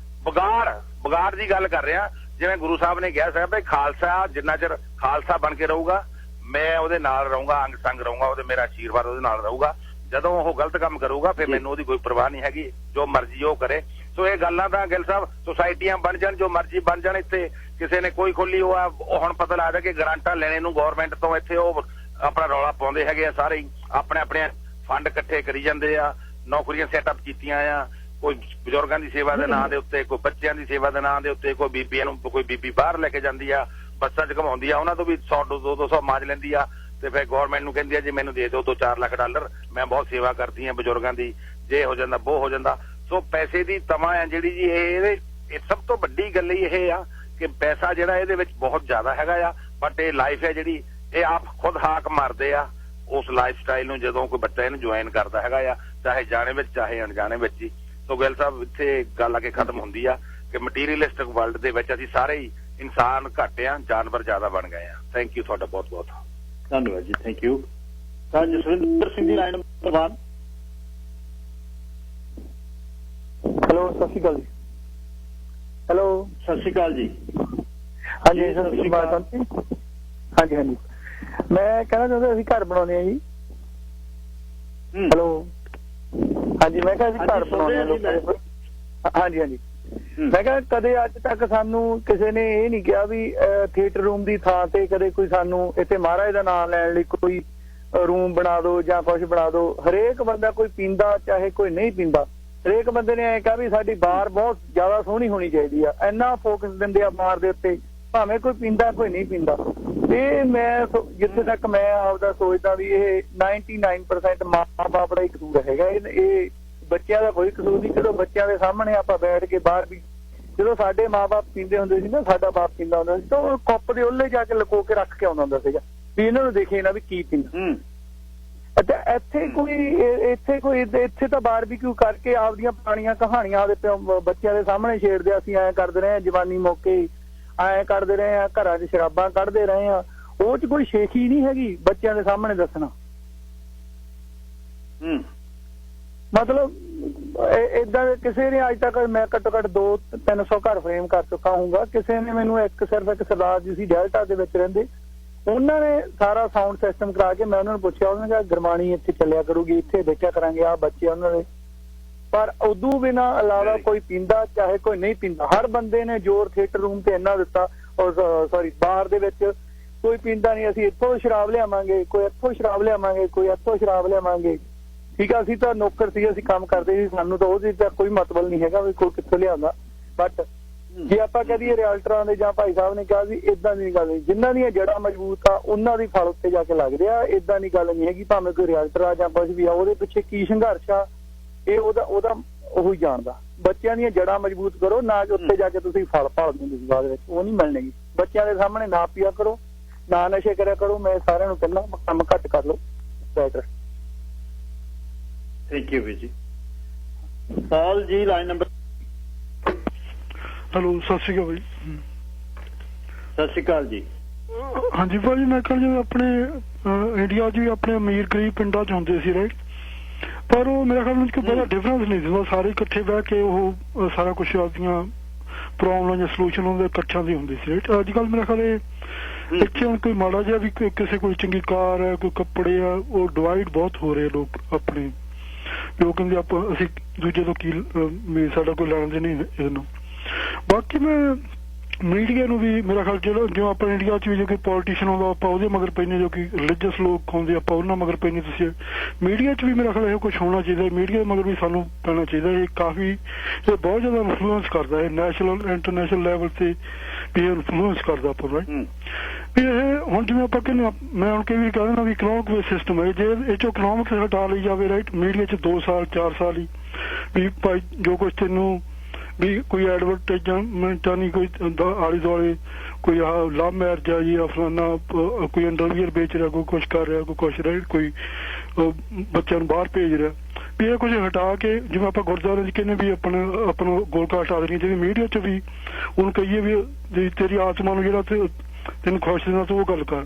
ਵਿਗਾੜ ਦੀ ਗੱਲ ਕਰ ਰਿਹਾ। ਜਿਵੇਂ ਗੁਰੂ ਸਾਹਿਬ ਨੇ ਕਿਹਾ ਸਾਹਿਬ, ਖਾਲਸਾ ਜਿੰਨਾ ਚਿਰ ਖਾਲਸਾ ਬਣ ਕੇ ਰਹੂਗਾ ਮੈਂ ਉਹਦੇ ਨਾਲ ਰਹੂੰਗਾ, ਅੰਗ ਸੰਗ ਰਹੂੰਗਾ ਉਹਦੇ, ਮੇਰਾ ਆਸ਼ੀਰਵਾਦ ਉਹਦੇ ਨਾਲ ਰਹੂਗਾ। ਜਦੋਂ ਉਹ ਗਲਤ ਕੰਮ ਕਰੂਗਾ ਫਿਰ ਮੈਨੂੰ ਉਹਦੀ ਕੋਈ ਪਰਵਾਹ ਨਹੀਂ ਹੈਗੀ, ਜੋ ਮਰਜ਼ੀ ਉਹ ਕਰੇ। ਸੋ ਇਹ ਗੱਲਾਂ ਤਾਂ ਗਿੱਲ ਸਾਹਿਬ ਸੁਸਾਇਟੀਆਂ ਬਣ ਜਾਣ, ਜੋ ਮਰਜ਼ੀ ਬਣ ਜਾਣ, ਇੱਥੇ ਕਿਸੇ ਨੇ ਕੋਈ ਖੋਲੀ ਉਹ ਹੁਣ ਪਤਾ ਲੱਗਦਾ ਕਿ ਗਰਾਂਟਾਂ ਲੈਣੇ ਨੂੰ ਗਵਰਨਮੈਂਟ ਤੋਂ ਇੱਥੇ ਉਹ ਆਪਣਾ ਰੌਲਾ ਪਾਉਂਦੇ ਹੈਗੇ ਆ। ਸਾਰੇ ਹੀ ਆਪਣੇ ਫੰਡ ਇਕੱਠੇ ਕਰੀ ਜਾਂਦੇ ਆ, ਨੌਕਰੀਆਂ ਸੈਟਅਪ ਕੀਤੀਆਂ ਆ, ਕੋਈ ਬਜ਼ੁਰਗਾਂ ਦੀ ਸੇਵਾ ਦੇ ਨਾਂ ਦੇ ਉੱਤੇ, ਕੋਈ ਬੱਚਿਆਂ ਦੀ ਸੇਵਾ ਦੇ ਨਾਂ ਦੇ ਉੱਤੇ, ਕੋਈ ਬੀਬੀਆਂ ਨੂੰ ਕੋਈ ਬੀਬੀ ਬਾਹਰ ਲੈ ਕੇ ਜਾਂਦੀ ਆ, ਬੱਸਾਂ 'ਚ ਘਮਾਉਂਦੀ ਆ, ਉਹਨਾਂ ਤੋਂ ਵੀ 100-200 ਮਾਜ ਲੈਂਦੀ ਆ, ਤੇ ਫਿਰ ਗਵਰਨਮੈਂਟ ਨੂੰ ਕਹਿੰਦੀ ਆ ਜੀ ਮੈਨੂੰ ਦੇ ਦਿਓ $2-4 ਲੱਖ, ਮੈਂ ਬਹੁਤ ਸੇਵਾ ਕਰਦੀ ਆ ਬਜ਼ੁਰਗਾਂ ਦੀ, ਜੇ ਹੋ ਜਾਂਦਾ ਉਹ ਹੋ ਜਾਂਦਾ। ਸੋ ਪੈਸੇ ਦੀ ਤਮਾ ਹੈ ਜਿਹੜੀ ਜੀ, ਇਹ ਸਭ ਤੋਂ ਵੱਡੀ ਗੱਲ ਹੀ ਇਹ ਆ ਕਿ ਪੈਸਾ ਜਿਹੜਾ ਇਹਦੇ ਵਿੱਚ ਬਹੁਤ ਜ਼ਿਆਦਾ ਹੈਗਾ ਆ। ਬਟ ਇਹ ਲਾਈਫ ਹੈ ਜਿਹੜੀ, ਇਹ ਆਪ ਖੁਦ ਹਾਕ ਮਾਰਦੇ ਆ ਉਸ ਲਾਈਫ ਸਟਾਈਲ ਨੂੰ ਜਦੋਂ ਕੋਈ ਬੱਚਾ ਇਹਨੂੰ ਜੁਆਇਨ ਕਰਦਾ ਹੈਗਾ ਆ, ਚਾਹੇ ਜਾਣੇ ਵਿੱਚ ਚਾਹੇ ਅਣਜਾਣੇ ਵਿੱਚ ਹੀ। ਸੋ ਗਿੱਲ ਸਾਹਿਬ ਇੱਥੇ ਗੱਲ ਆ ਕੇ ਖਤਮ ਹੁੰਦੀ ਆ ਕਿ ਮਟੀਰੀਅਲਿਸਟਿਕ ਵਰਲਡ ਦੇ ਵਿੱਚ ਅਸੀਂ ਸਾਰੇ ਹੀ ਇਨਸਾਨ ਘੱਟ ਆ, ਜਾਨਵਰ ਜ਼ਿਆਦਾ ਬਣ ਗਏ ਆ। ਥੈਂਕ ਯੂ ਤੁਹਾਡਾ ਬਹੁਤ ਬਹੁਤ ਧੰਨਵਾਦ ਜੀ, ਥੈਂਕ ਯੂ। ਤਾਂ ਜਸਵਿੰਦਰ ਸਿੰਘ ਦੀ ਲਾਈਨ ਨੰਬਰ 1। ਹੈਲੋ, ਸਤਿ ਸ਼੍ਰੀ ਅਕਾਲ ਜੀ। ਹੈਲੋ, ਸਤਿ ਸ਼੍ਰੀ ਅਕਾਲ ਜੀ। ਹਾਂਜੀ ਸਤਿ ਸ਼੍ਰੀ ਅਕਾਲ ਜੀ। ਹਾਂਜੀ ਹਾਂਜੀ, ਮੈਂ ਕਹਿਣਾ ਚਾਹੁੰਦਾ ਅਸੀਂ ਘਰ ਬਣਾਉਂਦੇ ਆ ਜੀ। ਹੈਲੋ, ਹਾਂਜੀ ਮੈਂ ਕਿਹਾ ਅਸੀਂ ਘਰ ਬਣਾਉਂਦੇ ਆ ਲੋਕਾਂ ਦੇ। ਹਾਂਜੀ ਹਾਂਜੀ, ਮੈਂ ਕਿਹਾ ਕਦੇ ਅੱਜ ਤੱਕ ਸਾਨੂੰ ਕਿਸੇ ਨੇ ਇਹ ਨਹੀਂ ਕਿਹਾ ਵੀ ਥੀਏਟਰ ਰੂਮ ਦੀ ਥਾਂ ਤੇ ਕਦੇ ਕੋਈ ਸਾਨੂੰ ਇੱਥੇ ਮਹਾਰਾਜ ਦਾ ਨਾਮ ਲੈਣ ਲਈ ਕੋਈ ਰੂਮ ਬਣਾ ਦਿਓ ਜਾਂ ਕੁਝ ਬਣਾ ਦਿਓ। ਹਰੇਕ ਬੰਦਾ ਕੋਈ ਪੀਂਦਾ ਚਾਹੇ ਕੋਈ ਨਹੀਂ ਪੀਂਦਾ, ਹਰੇਕ ਬੰਦੇ ਨੇ ਐਂ ਕਿਹਾ ਵੀ ਸਾਡੀ ਬਾਰ ਬਹੁਤ ਜ਼ਿਆਦਾ ਸੋਹਣੀ ਹੋਣੀ ਚਾਹੀਦੀ ਆ। ਇੰਨਾ ਫੋਕਸ ਦਿੰਦੇ ਆ ਬਾਰ ਦੇ ਉੱਤੇ, ਭਾਵੇਂ ਕੋਈ ਪੀਂਦਾ ਕੋਈ ਨਹੀਂ ਪੀਂਦਾ। ਇਹ ਮੈਂ ਜਿੱਥੇ ਤੱਕ ਮੈਂ ਆਪਦਾ ਸੋਚਦਾ ਵੀ ਇਹ 99% ਮਾਂ ਬਾਪ ਦਾ ਹੀ ਕਸੂਰ ਹੈਗਾ। ਇਹ ਬੱਚਿਆਂ ਦਾ ਕੋਈ ਕਸੂਰ ਨਹੀਂ। ਜਦੋਂ ਬੱਚਿਆਂ ਦੇ ਸਾਹਮਣੇ ਆਪਾਂ ਬੈਠ ਕੇ ਬਾਹਰ ਵੀ, ਜਦੋਂ ਸਾਡੇ ਮਾਂ-ਬਾਪ ਪੀਂਦੇ ਹੁੰਦੇ ਸੀ ਨਾ, ਸਾਡਾ ਬਾਪ ਪੀਂਦਾ ਹੁੰਦਾ ਸੀ ਤਾਂ ਉਹ ਕੱਪ ਦੇ ਉੱਲੇ ਜਾ ਕੇ ਲੁਕੋ ਕੇ ਰੱਖ ਕੇ ਆਉਂਦਾ ਹੁੰਦਾ ਸੀਗਾ ਵੀ ਇਹਨਾਂ ਨੂੰ ਦੇਖੇ ਨਾ ਵੀ ਕੀ ਪੀਂਦਾ। ਅੱਛਾ, ਇੱਥੇ ਤਾਂ ਬਾਰਬੀਕਿਊ ਕਰਕੇ ਆਪਦੀਆਂ ਪੁਰਾਣੀਆਂ ਕਹਾਣੀਆਂ ਆਪਦੇ ਬੱਚਿਆਂ ਦੇ ਸਾਹਮਣੇ ਛੇੜਦੇ। ਅਸੀਂ ਐਂ ਕਰਦੇ ਰਹੇ ਜਵਾਨੀ ਮੌਕੇ, ਐਂ ਕਰਦੇ ਰਹੇ ਆ, ਘਰਾਂ 'ਚ ਸ਼ਰਾਬਾਂ ਕੱਢਦੇ ਰਹੇ ਆ। ਉਹ 'ਚ ਕੋਈ ਸ਼ੇਖੀ ਨਹੀਂ ਹੈਗੀ ਬੱਚਿਆਂ ਦੇ ਸਾਹਮਣੇ ਦੱਸਣਾ। ਮਤਲਬ ਏਦਾਂ ਕਿਸੇ ਨੇ ਅੱਜ ਤੱਕ, ਮੈਂ ਘੱਟੋ ਘੱਟ 200-300 ਘਰ ਫਰੇਮ ਕਰ ਚੁੱਕਾ ਹੋਊਗਾ, ਕਿਸੇ ਨੇ ਮੈਨੂੰ ਸਿਰਫ ਇੱਕ ਸਰਦਾਰ ਜੀ ਸੀ ਡੈਲਟਾ ਦੇ ਵਿੱਚ ਰਹਿੰਦੇ, ਉਹਨਾਂ ਨੇ ਸਾਰਾ ਸਾਊਂਡ ਸਿਸਟਮ ਕਰਾ ਕੇ, ਮੈਂ ਉਹਨਾਂ ਨੂੰ ਪੁੱਛਿਆ, ਉਹਨਾਂ ਨੇ ਕਿਹਾ ਗੁਰਬਾਣੀ ਇੱਥੇ ਚੱਲਿਆ ਕਰੂਗੀ, ਇੱਥੇ ਦੇਖਿਆ ਕਰਾਂਗੇ ਆ ਬੱਚੇ ਉਹਨਾਂ ਦੇ। ਪਰ ਉਦੋਂ ਬਿਨਾਂ ਇਲਾਵਾ ਕੋਈ ਪੀਂਦਾ ਚਾਹੇ ਕੋਈ ਨਹੀਂ ਪੀਂਦਾ। ਹਰ ਬੰਦੇ ਨੇ ਜ਼ੋਰ ਥੀਏਟਰ ਰੂਮ ਤੇ ਇੰਨਾ ਦਿੱਤਾ, ਸੌਰੀ ਬਾਰ ਦੇ ਵਿੱਚ ਕੋਈ ਪੀਂਦਾ ਨਹੀਂ। ਅਸੀਂ ਇੱਥੋਂ ਸ਼ਰਾਬ ਲਿਆਵਾਂਗੇ, ਕੋਈ ਇੱਥੋਂ ਸ਼ਰਾਬ ਲਿਆਵਾਂਗੇ, ਕੋਈ ਇੱਥੋਂ ਸ਼ਰਾਬ ਲਿਆਵਾਂਗੇ। ਠੀਕ ਆ, ਅਸੀਂ ਤਾਂ ਨੌਕਰ ਸੀ, ਅਸੀਂ ਕੰਮ ਕਰਦੇ ਸੀ, ਸਾਨੂੰ ਤਾਂ ਉਹਦੀ ਤਾਂ ਕੋਈ ਮਤਲਬ ਨਹੀਂ ਹੈਗਾ ਵੀ ਕੋਈ ਕਿੱਥੋਂ ਲਿਆਉਂਦਾ। ਬਟ ਜੇ ਆਪਾਂ ਕਹਦੀਏ ਰਿਆਲਟਰਾਂ ਦੇ ਜਾਂ ਭਾਈ ਸਾਹਿਬ ਨੇ ਕਿਹਾ ਵੀ ਏਦਾਂ ਦੀ ਗੱਲ ਨਹੀਂ, ਜਿਨ੍ਹਾਂ ਦੀਆਂ ਜੜ੍ਹਾਂ ਮਜ਼ਬੂਤ ਆ ਉਹਨਾਂ ਦੀ ਫਲ ਉੱਤੇ ਜਾ ਕੇ ਲੱਗਦੇ ਆ। ਏਦਾਂ ਦੀ ਗੱਲ ਨਹੀਂ ਹੈਗੀ ਭਾਵੇਂ ਕੋਈ ਰਿਆਲਟਰ ਆ ਜਾਂ ਕੁਝ ਵੀ ਆ, ਉਹਦੇ ਪਿੱਛੇ ਕੀ ਸੰਘਰਸ਼ ਆ ਇਹ ਉਹਦਾ ਉਹੀ ਜਾਣਦਾ। ਬੱਚਿਆਂ ਦੀਆਂ ਜੜ੍ਹਾਂ ਮਜ਼ਬੂਤ ਕਰੋ, ਨਾ ਕਿ ਉੱਤੇ ਜਾ ਕੇ ਤੁਸੀਂ ਫਲ ਭਾਲਦੇ ਹੋ ਤੁਸੀਂ ਬਾਅਦ ਵਿੱਚ, ਉਹ ਨਹੀਂ ਮਿਲਣਗੇ। ਬੱਚਿਆਂ ਦੇ ਸਾਹਮਣੇ ਨਾ ਪੀਆ ਕਰੋ, ਨਾ ਨਸ਼ੇ ਕਰਿਆ ਕਰੋ। ਮੈਂ ਸਾਰਿਆਂ ਨੂੰ ਕਹਿੰਦਾ ਕੰਮ ਘੱਟ ਕਰ ਲਓ, ਬੈਟਰ। ਥੈਂਕ ਯੂ ਜੀ। Pal ji line number. Hello, ਸਤਿ ਸ਼੍ਰੀ ਅਕਾਲ ਜੀ। ਸਤਿ ਸ਼੍ਰੀ ਅਕਾਲ ਜੀ। ਹਾਂਜੀ ਭਾਜੀ, ਮੈਂ ਕਿਹਾ ਜਿਵੇਂ ਆਪਣੇ ਇੰਡੀਆ 'ਚ ਵੀ ਆਪਣੇ ਅਮੀਰ ਗਰੀਬ ਪਿੰਡਾਂ 'ਚ ਹੁੰਦੇ ਸੀ ਰਾਈਟ, ਪਰ ਉਹ ਮੇਰੇ ਖਿਆਲ ਵਿੱਚ ਕੋਈ ਬੜਾ ਡਿਫਰੈਂਸ ਨਹੀਂ ਸੀ। ਸਾਰੇ ਇਕੱਠੇ ਬਹਿ ਕੇ ਉਹ ਸਾਰਾ ਕੁਛ ਆਪਦੀਆਂ ਪ੍ਰੋਬਲਮ ਜਾਂ ਸੋਲੂਸ਼ਨ ਉਹਦੇ ਇਕੱਠਿਆਂ ਦੀ ਹੁੰਦੀ ਸੀ ਰਾਈਟ। ਅੱਜ ਕੱਲ੍ਹ ਮੇਰਾ ਖਿਆਲ ਇੱਥੇ ਹੁਣ ਕੋਈ ਮਾੜਾ ਜਿਹਾ ਵੀ ਕਿਸੇ ਕੋਲ ਚੰਗੀ ਕਾਰ ਹੈ, ਕੋਈ ਕੱਪੜੇ ਆ, ਉਹ ਡਿਵਾਈਡ ਬਹੁਤ ਹੋ ਰਹੇ ਲੋਕ ਆਪਣੇ। ਲੋਕ ਕਹਿੰਦੇ ਆਪਾਂ ਅਸੀਂ ਦੂਜੇ ਤੋਂ ਕੀ ਸਾਡਾ ਕੋਈ ਲੈਣ ਦੇ ਨਹੀਂ ਇਹਨੂੰ। ਬਾਕੀ ਮੈਂ ਮੀਡੀਆ ਨੂੰ ਵੀ ਮੇਰਾ ਖਿਆਲ ਜਿਵੇਂ ਆਪਾਂ ਇੰਡੀਆ 'ਚ ਵੀ ਜੋ ਕੋਈ ਪੋਲੀਟੀਸ਼ੀਅਨ ਆਉਂਦਾ ਆਪਾਂ ਉਹਦੇ ਮਗਰ ਪੈਂਦੇ, ਜੋ ਕਿ ਰਿਲੀਜੀਅਸ ਲੋਕ ਆਉਂਦੇ ਆਪਾਂ ਉਹਨਾਂ ਮਗਰ ਪੈਂਦੇ। ਤੁਸੀਂ ਮੀਡੀਆ 'ਚ ਵੀ ਮੇਰਾ ਖਿਆਲ ਇਹ ਕੁਛ ਹੋਣਾ ਚਾਹੀਦਾ। ਮੀਡੀਆ ਮਗਰ ਵੀ ਸਾਨੂੰ ਪੈਣਾ ਚਾਹੀਦਾ। ਇਹ ਕਾਫੀ ਇਹ ਬਹੁਤ ਜ਼ਿਆਦਾ ਇਨਫਲੂਐਂਸ ਕਰਦਾ ਹੈ ਨੈਸ਼ਨਲ ਇੰਟਰਨੈਸ਼ਨਲ ਲੈਵਲ ਤੇ ਵੀ ਇਹ ਇਨਫਲੂਐਂਸ ਕਰਦਾ ਆਪਾਂ ਰਾਈਟ। ਵੀ ਇਹ ਹੁਣ ਜਿਵੇਂ ਆਪਾਂ ਕਹਿੰਦੇ, ਮੈਂ ਹੁਣ ਕਈ ਵਾਰੀ ਕਹਿ ਦਿੰਦਾ ਵੀ ਇਕਨੋਮਿਕ ਬੇਸ ਸਿਸਟਮ ਹੈ, ਜੇ ਇਹ 'ਚੋਂ ਇਕਨੋਮਿਕਸ ਹਟਾ ਲਈ ਜਾਵੇ ਰਾਈਟ, ਮੀਡੀਆ 'ਚ 2 ਸਾਲ 4 ਸਾਲ ਹੀ ਵੀ ਭਾਈ ਜੋ ਕੁਛ ਤੈਨੂੰ ਵੀ ਕੋਈ ਐਡਵਰਟਾਈਜ਼ਮੈਂਟਾਂ ਨਹੀਂ, ਕੋਈ ਆਲੇ ਦੁਆਲੇ ਕੋਈ ਆਹ ਲਵ ਮੈਰਿਜ ਆ ਜੀ, ਫਲਾਨਾ ਕੋਈ ਅੰਡਰਵੀਅਰ ਵੇਚ ਰਿਹਾ, ਕੋਈ ਕੁਛ ਕਰ ਰਿਹਾ, ਕੋਈ ਕੁਛ ਰਾਈਟ, ਕੋਈ ਬੱਚਿਆਂ ਨੂੰ ਬਾਹਰ ਭੇਜ ਰਿਹਾ। ਵੀ ਇਹ ਕੁਝ ਹਟਾ ਕੇ ਜਿਵੇਂ ਆਪਾਂ ਗੁਰਦੁਆਰੇ 'ਚ ਕਹਿੰਦੇ ਵੀ ਆਪਣਾ ਗੋਲਕਾਂ ਹਟਾ ਦੇਣੀ ਚਾਹੀਦੀ, ਮੀਡੀਆ 'ਚ ਵੀ ਉਹਨੂੰ ਕਹੀਏ ਵੀ ਤੇਰੀ ਆਤਮਾ ਨੂੰ ਜਿਹੜਾ ਤੈਨੂੰ ਖੁਸ਼ ਦੇਣਾ ਤੂੰ ਉਹ ਗੱਲ ਕਰ।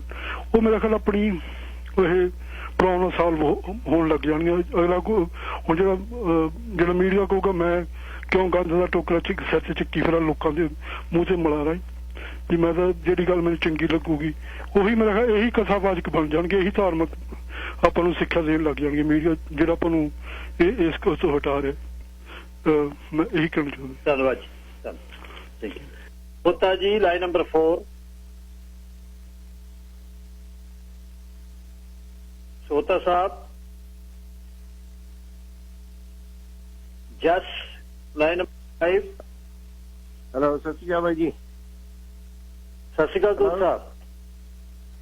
ਉਹ ਮੇਰਾ ਖਿਆਲ ਆਪਣੀ ਇਹ ਪ੍ਰੋਬਲਮ ਸਾਲਵ ਹੋਣ ਲੱਗ ਜਾਣਗੀਆਂ। ਅਗਲਾ ਹੁਣ ਜਿਹੜਾ ਮੀਡੀਆ ਕਹੂਗਾ ਮੈਂ ਕਿਉਂ ਗੰਦ ਦਾ ਟੋਕਰਾ ਸਿਰ 'ਚ ਚੱਕੀ ਫਿਰਾਂ ਲੋਕਾਂ ਦੇ ਮੂੰਹ 'ਤੇ ਮਿਲਾ ਰਿਹਾ ਵੀ ਮੈਂ ਤਾਂ ਜਿਹੜੀ ਗੱਲ ਮੈਨੂੰ ਚੰਗੀ ਲੱਗੂਗੀ ਉਹੀ ਮੇਰਾ ਖਿਆਲ ਇਹੀ ਕਥਾਵਾਚਕ ਬਣ ਜਾਣਗੇ, ਇਹੀ ਧਾਰਮਿਕ ਆਪਾਂ ਨੂੰ ਸਿੱਖਿਆ ਦੇਣ ਲੱਗ ਜਾਣਗੇ ਮੀਡੀਆ ਜਿਹੜਾ ਆਪਾਂ ਨੂੰ ਇਸ ਤੋਂ ਹਟਾ ਰਿਹਾ। ਮੈਂ ਇਹੀ ਕਹਿਣਾ ਚਾਹੁੰਦਾ। ਧੰਨਵਾਦ ਜੀ। Thank you. ਪੁੱਤਾ ਜੀ ਲਾਈਨ ਨੰਬਰ 4। ਸੋਤਾ ਸਾਹਿਬ। Jas line number 5। ਹੈਲੋ, ਸਤਿ ਸ਼੍ਰੀ ਅਕਾਲ ਬਾਈ ਜੀ। ਸਤਿ ਸ਼੍ਰੀ ਅਕਾਲ ਦੋਸਤ ਸਾਹਿਬ।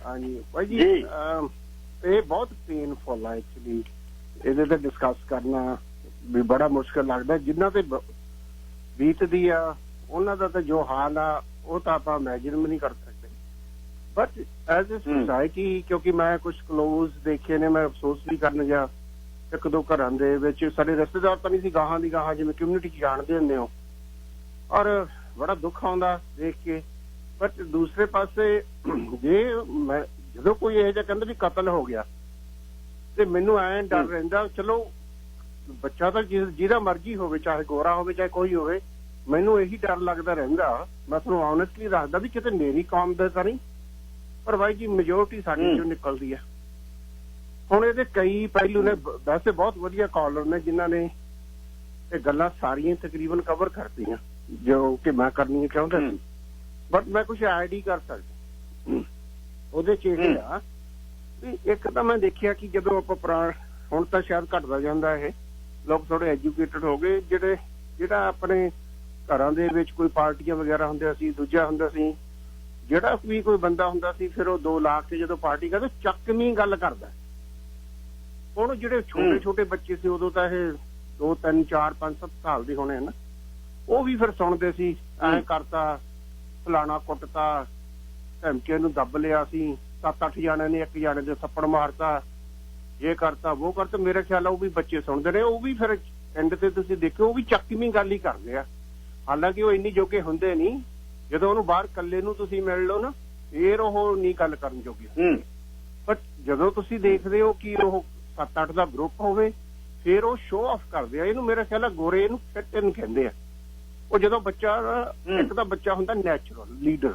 ਹਾਂਜੀ ਬਾਈ ਜੀ, ਇਹ ਬਹੁਤ ਪੇਨਫੁਲ ਆ ਐਕਚੁਅਲੀ, ਇਹਦੇ ਤੇ ਡਿਸਕਸ ਕਰਨਾ ਵੀ ਬੜਾ ਮੁਸ਼ਕਲ ਲੱਗਦਾ। ਜਿਨ੍ਹਾਂ ਤੇ ਬੀਤਦੀ ਆ ਉਹਨਾਂ ਦਾ ਤਾਂ ਜੋ ਹਾਲ ਆ ਉਹ ਤਾਂ ਆਪਾਂ ਇਮੈਜਿਨ ਵੀ ਨਹੀਂ ਕਰ ਸਕਦੇ। ਬਟ ਐਜ਼ ਏ ਸੁਸਾਇਟੀ, ਕਿਉਂਕਿ ਮੈਂ ਕੁਝ ਕਲੋਜ਼ ਦੇਖੇ ਨੇ, ਮੈਂ ਅਫਸੋਸ ਵੀ ਕਰਨ ਗਿਆ 1-2 ਘਰਾਂ ਦੇ ਵਿੱਚ ਸਾਡੇ ਰਿਸ਼ਤੇਦਾਰ ਤਾਂ ਨਹੀਂ ਸੀ, ਗਾਹਾਂ ਦੀ ਗਾਹਾਂ ਜਿਵੇਂ ਕਮਿਊਨਿਟੀ 'ਚ ਜਾਣਦੇ ਹੁੰਦੇ ਹੋ, ਔਰ ਬੜਾ ਦੁੱਖ ਆਉਂਦਾ ਦੇਖ ਕੇ ਬਟ ਦੂਸਰੇ ਪਾਸੇ ਜੇ ਮੈਂ ਜਦੋਂ ਕੋਈ ਇਹੋ ਜਿਹਾ ਕਹਿੰਦਾ ਵੀ ਕਤਲ ਹੋ ਗਿਆ ਤੇ ਮੈਨੂੰ ਐਂ ਡਰ ਰਹਿੰਦਾ, ਚਲੋ ਬੱਚਾ ਤਾਂ ਜਿਹਦਾ ਮਰਜ਼ੀ ਹੋਵੇ, ਚਾਹੇ ਗੋਰਾ ਹੋਵੇ ਚਾਹੇ ਕੋਈ ਹੋਵੇ, ਮੈਨੂੰ ਇਹੀ ਡਰ ਲੱਗਦਾ ਰਹਿੰਦਾ। ਮੈਂ ਤੁਹਾਨੂੰ ਆਨੈਸਟਲੀ ਦੱਸਦਾ ਵੀ ਕਿਤੇ ਮੇਰੀ ਕੌਮ ਦਾ ਤਾਂ ਨਹੀਂ, ਪਰ ਬਾਈ ਜੀ ਮੈਜੋਰਟੀ ਸਾਡੀ ਚੋਂ ਨਿਕਲਦੀ ਹੈ। ਹੁਣ ਇਹਦੇ ਕਈ ਪਹਿਲੂ ਨੇ, ਵੈਸੇ ਬਹੁਤ ਵਧੀਆ ਕਾਲਰ ਨੇ ਜਿਨ੍ਹਾਂ ਨੇ ਇਹ ਗੱਲਾਂ ਸਾਰੀਆਂ ਤਕਰੀਬਨ ਕਵਰ ਕਰਤੀਆਂ ਜੋ ਕਿ ਮੈਂ ਕਰਨੀ ਚਾਹੁੰਦਾ ਸੀ, ਬਟ ਮੈਂ ਕੁਝ ਐਡ ਹੀ ਕਰ ਸਕਦਾ। ਉਹਦੇ ਚ ਇਹ ਆ ਵੀ ਇੱਕ ਤਾਂ ਮੈਂ ਦੇਖਿਆ ਕਿ ਜਦੋਂ ਆਪਾਂ ਹੁਣ ਤਾਂ ਸ਼ਾਇਦ ਘਟਦਾ ਜਾਂਦਾ ਇਹ, ਲੋਕ ਥੋੜੇ ਐਜੂਕੇਟਡ ਹੋ ਗਏ, ਜਿਹੜਾ ਆਪਣੇ ਘਰਾਂ ਦੇ ਵਿੱਚ ਕੋਈ ਪਾਰਟੀਆਂ ਵਗੈਰਾ ਹੁੰਦੀਆਂ ਸੀ, ਦੂਜਾ ਹੁੰਦਾ ਸੀ, ਜਿਹੜਾ ਵੀ ਕੋਈ ਬੰਦਾ ਹੁੰਦਾ ਸੀ ਫਿਰ ਉਹ 2 ਲੱਖ ਤੇ ਜਦੋਂ ਪਾਰਟੀ ਕਰਦਾ ਚੱਕਵੀਂ ਗੱਲ ਕਰਦਾ। ਹੁਣ ਜਿਹੜੇ ਛੋਟੇ ਛੋਟੇ ਬੱਚੇ ਸੀ ਉਦੋਂ ਤਾਂ ਇਹ 2, 3, 4, 5, 7 ਸਾਲ ਦੇ ਹੋਣੇ ਨਾ, ਉਹ ਵੀ ਫਿਰ ਸੁਣਦੇ ਸੀ ਐਂ ਕਰਤਾ, ਫਲਾਣਾ ਕੁੱਟਤਾ, ਧਮਕੇ ਨੂੰ ਦੱਬ ਲਿਆ ਸੀ, 7-8 ਜਾਣੇ ਨੇ ਇੱਕ ਜਾਣੇ ਦੇ ਥੱਪੜ ਮਾਰਤਾ, ਇਹ ਕਰਤਾ ਉਹ ਕਰਤਾ। ਮੇਰੇ ਖਿਆਲ ਆ ਉਹ ਵੀ ਬੱਚੇ ਸੁਣਦੇ ਨੇ, ਉਹ ਵੀ ਫਿਰ ਐਂਡ ਤੇ ਤੁਸੀਂ ਦੇਖਿਓ ਉਹ ਵੀ ਚੱਕਵੀਂ ਗੱਲ ਹੀ ਕਰਦੇ ਆ। ਹਾਲਾਂਕਿ ਉਹ ਇੰਨੀ ਜੋਗੇ ਹੁੰਦੇ ਨਹੀਂ, ਜਦੋਂ ਉਹਨੂੰ ਬਾਹਰ ਇਕੱਲੇ ਨੂੰ ਤੁਸੀਂ ਮਿਲ ਲਓ ਨਾ ਫੇਰ ਉਹ ਨਹੀਂ ਗੱਲ ਕਰਨ ਜੋਗੇ। ਬਟ ਜਦੋਂ ਤੁਸੀਂ ਦੇਖਦੇ ਹੋ ਕਿ ਉਹ 7-8 ਦਾ ਗਰੁੱਪ ਹੋਵੇ ਫੇਰ ਉਹ ਸ਼ੋਅ ਆਫ ਕਰਦੇ ਆ। ਇਹਨੂੰ ਮੇਰੇ ਖਿਆਲ ਆ ਗੋਰੇ ਇਹਨੂੰ ਫਿੱਟ ਇਨ ਕਹਿੰਦੇ ਆ। ਉਹ ਜਦੋਂ ਬੱਚਾ, ਇੱਕ ਤਾਂ ਬੱਚਾ ਹੁੰਦਾ ਨੈਚੁਰਲ ਲੀਡਰ,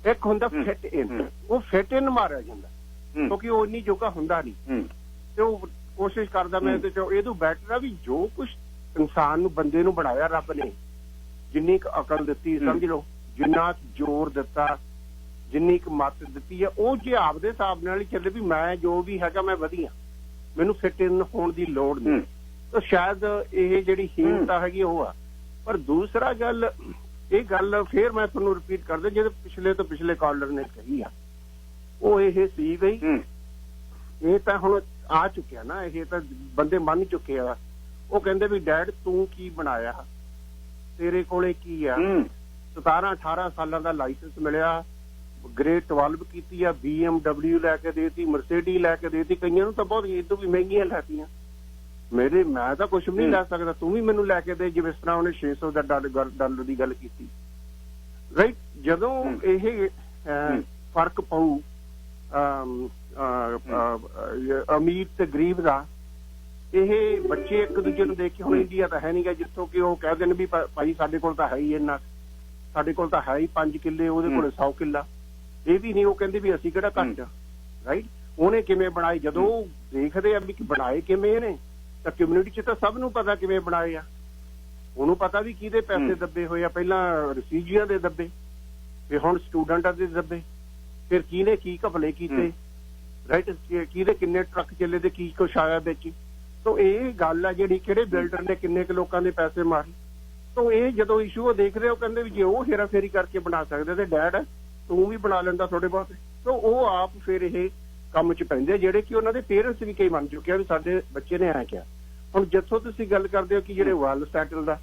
ਇੱਕ ਹੁੰਦਾ ਫਿੱਟ ਇਨ। ਉਹ ਫਿੱਟ ਇਨ ਮਾਰਿਆ ਜਾਂਦਾ ਕਿਉਂਕਿ ਉਹ ਇੰਨੀ ਜੋਗਾ ਹੁੰਦਾ ਨਹੀਂ, ਤੇ ਉਹ ਕੋਸ਼ਿਸ਼ ਕਰਦਾ ਮੈਂ ਇਹਦੇ ਚ। ਇਹ ਤੋਂ ਬੈਟਰ ਆ ਵੀ ਜੋ ਕੁਛ ਇਨਸਾਨ ਨੂੰ, ਬੰਦੇ ਨੂੰ ਬਣਾਇਆ ਰੱਬ ਨੇ, ਜਿੰਨੀ ਕੁ ਅਕਲ ਦਿੱਤੀ ਸਮਝ ਲਓ, ਜਿੰਨਾ ਜ਼ੋਰ ਦਿੱਤਾ, ਜਿੰਨੀ ਕੁ ਮੱਤ ਦਿੱਤੀ ਆ, ਉਹ ਜੇ ਆਪਦੇ ਹਿਸਾਬ ਨਾਲ ਹੀ ਚੱਲੇ ਵੀ ਮੈਂ ਜੋ ਵੀ ਹੈਗਾ ਮੈਂ ਵਧੀਆ, ਮੈਨੂੰ ਫਿੱਟ ਇਨ ਹੋਣ ਦੀ ਲੋੜ ਨਹੀਂ, ਤਾਂ ਸ਼ਾਇਦ ਇਹ ਜਿਹੜੀ ਹੀਨਤਾ ਹੈਗੀ ਉਹ ਆ। ਪਰ ਦੂਸਰਾ ਗੱਲ, ਇਹ ਗੱਲ ਫੇਰ ਮੈਂ ਤੁਹਾਨੂੰ ਰਿਪੀਟ ਕਰਦਾ ਜਿਹੜੇ ਪਿਛਲੇ ਤੋਂ ਪਿਛਲੇ ਕਾਲਰ ਨੇ ਕਹੀ ਆ, ਉਹ ਇਹ ਸੀ ਬਈ ਇਹ ਤਾਂ ਹੁਣ ਆ ਚੁੱਕਿਆ ਨਾ, ਇਹ ਤਾਂ ਬੰਦੇ ਮੰਨ ਚੁੱਕੇ ਆ। ਉਹ ਕਹਿੰਦੇ ਵੀ ਡੈਡ ਤੂੰ ਕੀ ਬਣਾਇਆ, ਤੇਰੇ ਕੋਲੇ ਕੀ ਆ, 17-18 ਸਾਲਾਂ ਦਾ ਲਾਇਸੈਂਸ ਮਿਲਿਆ, ਗ੍ਰੇਡ 12 ਕੀਤੀ ਆ, BMW ਲੈ ਕੇ ਦੇਤੀ, ਮਰਸੀਡੀ ਲੈ ਕੇ ਦੇਤੀ, ਕਈਆਂ ਨੂੰ ਤਾਂ ਬਹੁਤ ਇਦੋਂ ਵੀ ਮਹਿੰਗੀਆਂ ਲੈਤੀਆਂ। ਮੈਂ ਤਾਂ ਕੁਛ ਵੀ ਨਹੀਂ ਲੈ ਸਕਦਾ, ਤੂੰ ਵੀ ਮੈਨੂੰ ਲੈ ਕੇ ਦੇ, ਜਿਵੇਂ ਇਸ ਤਰ੍ਹਾਂ ਉਹਨੇ 600 ਦਾ ਡਾਲਰ ਦੀ ਗੱਲ ਕੀਤੀ। ਰਾਈਟ, ਜਦੋਂ ਇਹ ਫਰਕ ਪਊ ਅਮੀਰ ਤੇ ਗਰੀਬ ਦਾ, ਇਹ ਬੱਚੇ ਇੱਕ ਦੂਜੇ ਨੂੰ ਦੇਖ ਕੇ, ਹੁਣ ਇੰਡੀਆ ਤਾਂ ਹੈ ਨਹੀਂਗਾ ਜਿੱਥੋਂ ਕਿ ਉਹ ਕਹਿ ਦੇਣ ਵੀ ਭਾਈ ਸਾਡੇ ਕੋਲ ਤਾਂ ਹੈ ਹੀ ਇੰਨਾ, ਸਾਡੇ ਕੋਲ ਤਾਂ ਹੈ ਹੀ 5 ਕਿੱਲੇ, ਉਹਦੇ ਕੋਲ 100 ਕਿੱਲਾ। ਇਹ ਵੀ ਨਹੀਂ, ਉਹ ਕਹਿੰਦੇ ਵੀ ਅਸੀਂ ਕਿਹੜਾ ਘੱਟ। ਰਾਈਟ, ਉਹਨੇ ਕਿਵੇਂ ਬਣਾਈ, ਜਦੋਂ ਦੇਖਦੇ ਆ ਵੀ ਬਣਾਏ ਕਿਵੇਂ ਨੇ, ਤਾਂ ਕਮਿਊਨਿਟੀ 'ਚ ਤਾਂ ਸਭ ਨੂੰ ਪਤਾ ਕਿਵੇਂ ਬਣਾਏ ਆ। ਉਹਨੂੰ ਪਤਾ ਵੀ ਕਿਹਦੇ ਪੈਸੇ ਦੱਬੇ ਹੋਏ ਆ, ਪਹਿਲਾਂ ਰਫਿਊਜੀਆਂ ਦੇ ਦੱਬੇ, ਤੇ ਹੁਣ ਸਟੂਡੈਂਟਾਂ ਦੇ ਦੱਬੇ, ਫਿਰ ਕਿਹਨੇ ਕੀ ਘਪਲੇ ਕੀਤੇ, ਰਾਈਟ, ਕਿਹਦੇ ਕਿੰਨੇ ਟਰੱਕ ਚੱਲੇ ਤੇ ਕੀ ਕੁਛ ਆਇਆ ਵਿੱਚ। ਤਾਂ ਇਹ ਗੱਲ ਆ ਜਿਹੜੀ ਕਿਹੜੇ ਬਿਲਡਰ ਨੇ ਕਿੰਨੇ ਕੁ ਲੋਕਾਂ ਦੇ ਪੈਸੇ ਮਾਰੇ। ਤਾਂ ਇਹ ਜਦੋਂ ਇਸ਼ੂ ਉਹ ਦੇਖਦੇ, ਉਹ ਕਹਿੰਦੇ ਵੀ ਜੇ ਉਹ ਹੇਰਾਫੇਰੀ ਕਰਕੇ ਬਣਾ ਸਕਦੇ ਤੇ ਡੈਡ ਤੂੰ ਵੀ ਬਣਾ ਲੈਂਦਾ ਥੋੜੇ ਬਹੁਤ। ਤਾਂ ਉਹ ਆਪ ਫਿਰ ਇਹ ਕੰਮ 'ਚ ਪੈਂਦੇ, ਜਿਹੜੇ ਕਿ ਉਹਨਾਂ ਦੇ ਪੇਰੈਂਟਸ ਵੀ ਕਈ ਮੰਨ ਚੁੱਕੇ ਆ ਵੀ ਸਾਡੇ ਬੱਚੇ ਨੇ ਐਂ ਕਿਹਾ। ਹੁਣ ਜਿੱਥੋਂ ਤੁਸੀਂ ਗੱਲ ਕਰਦੇ ਹੋ ਕਿ ਜਿਹੜੇ ਵੈਲ ਸੈਟਲ ਦਾ,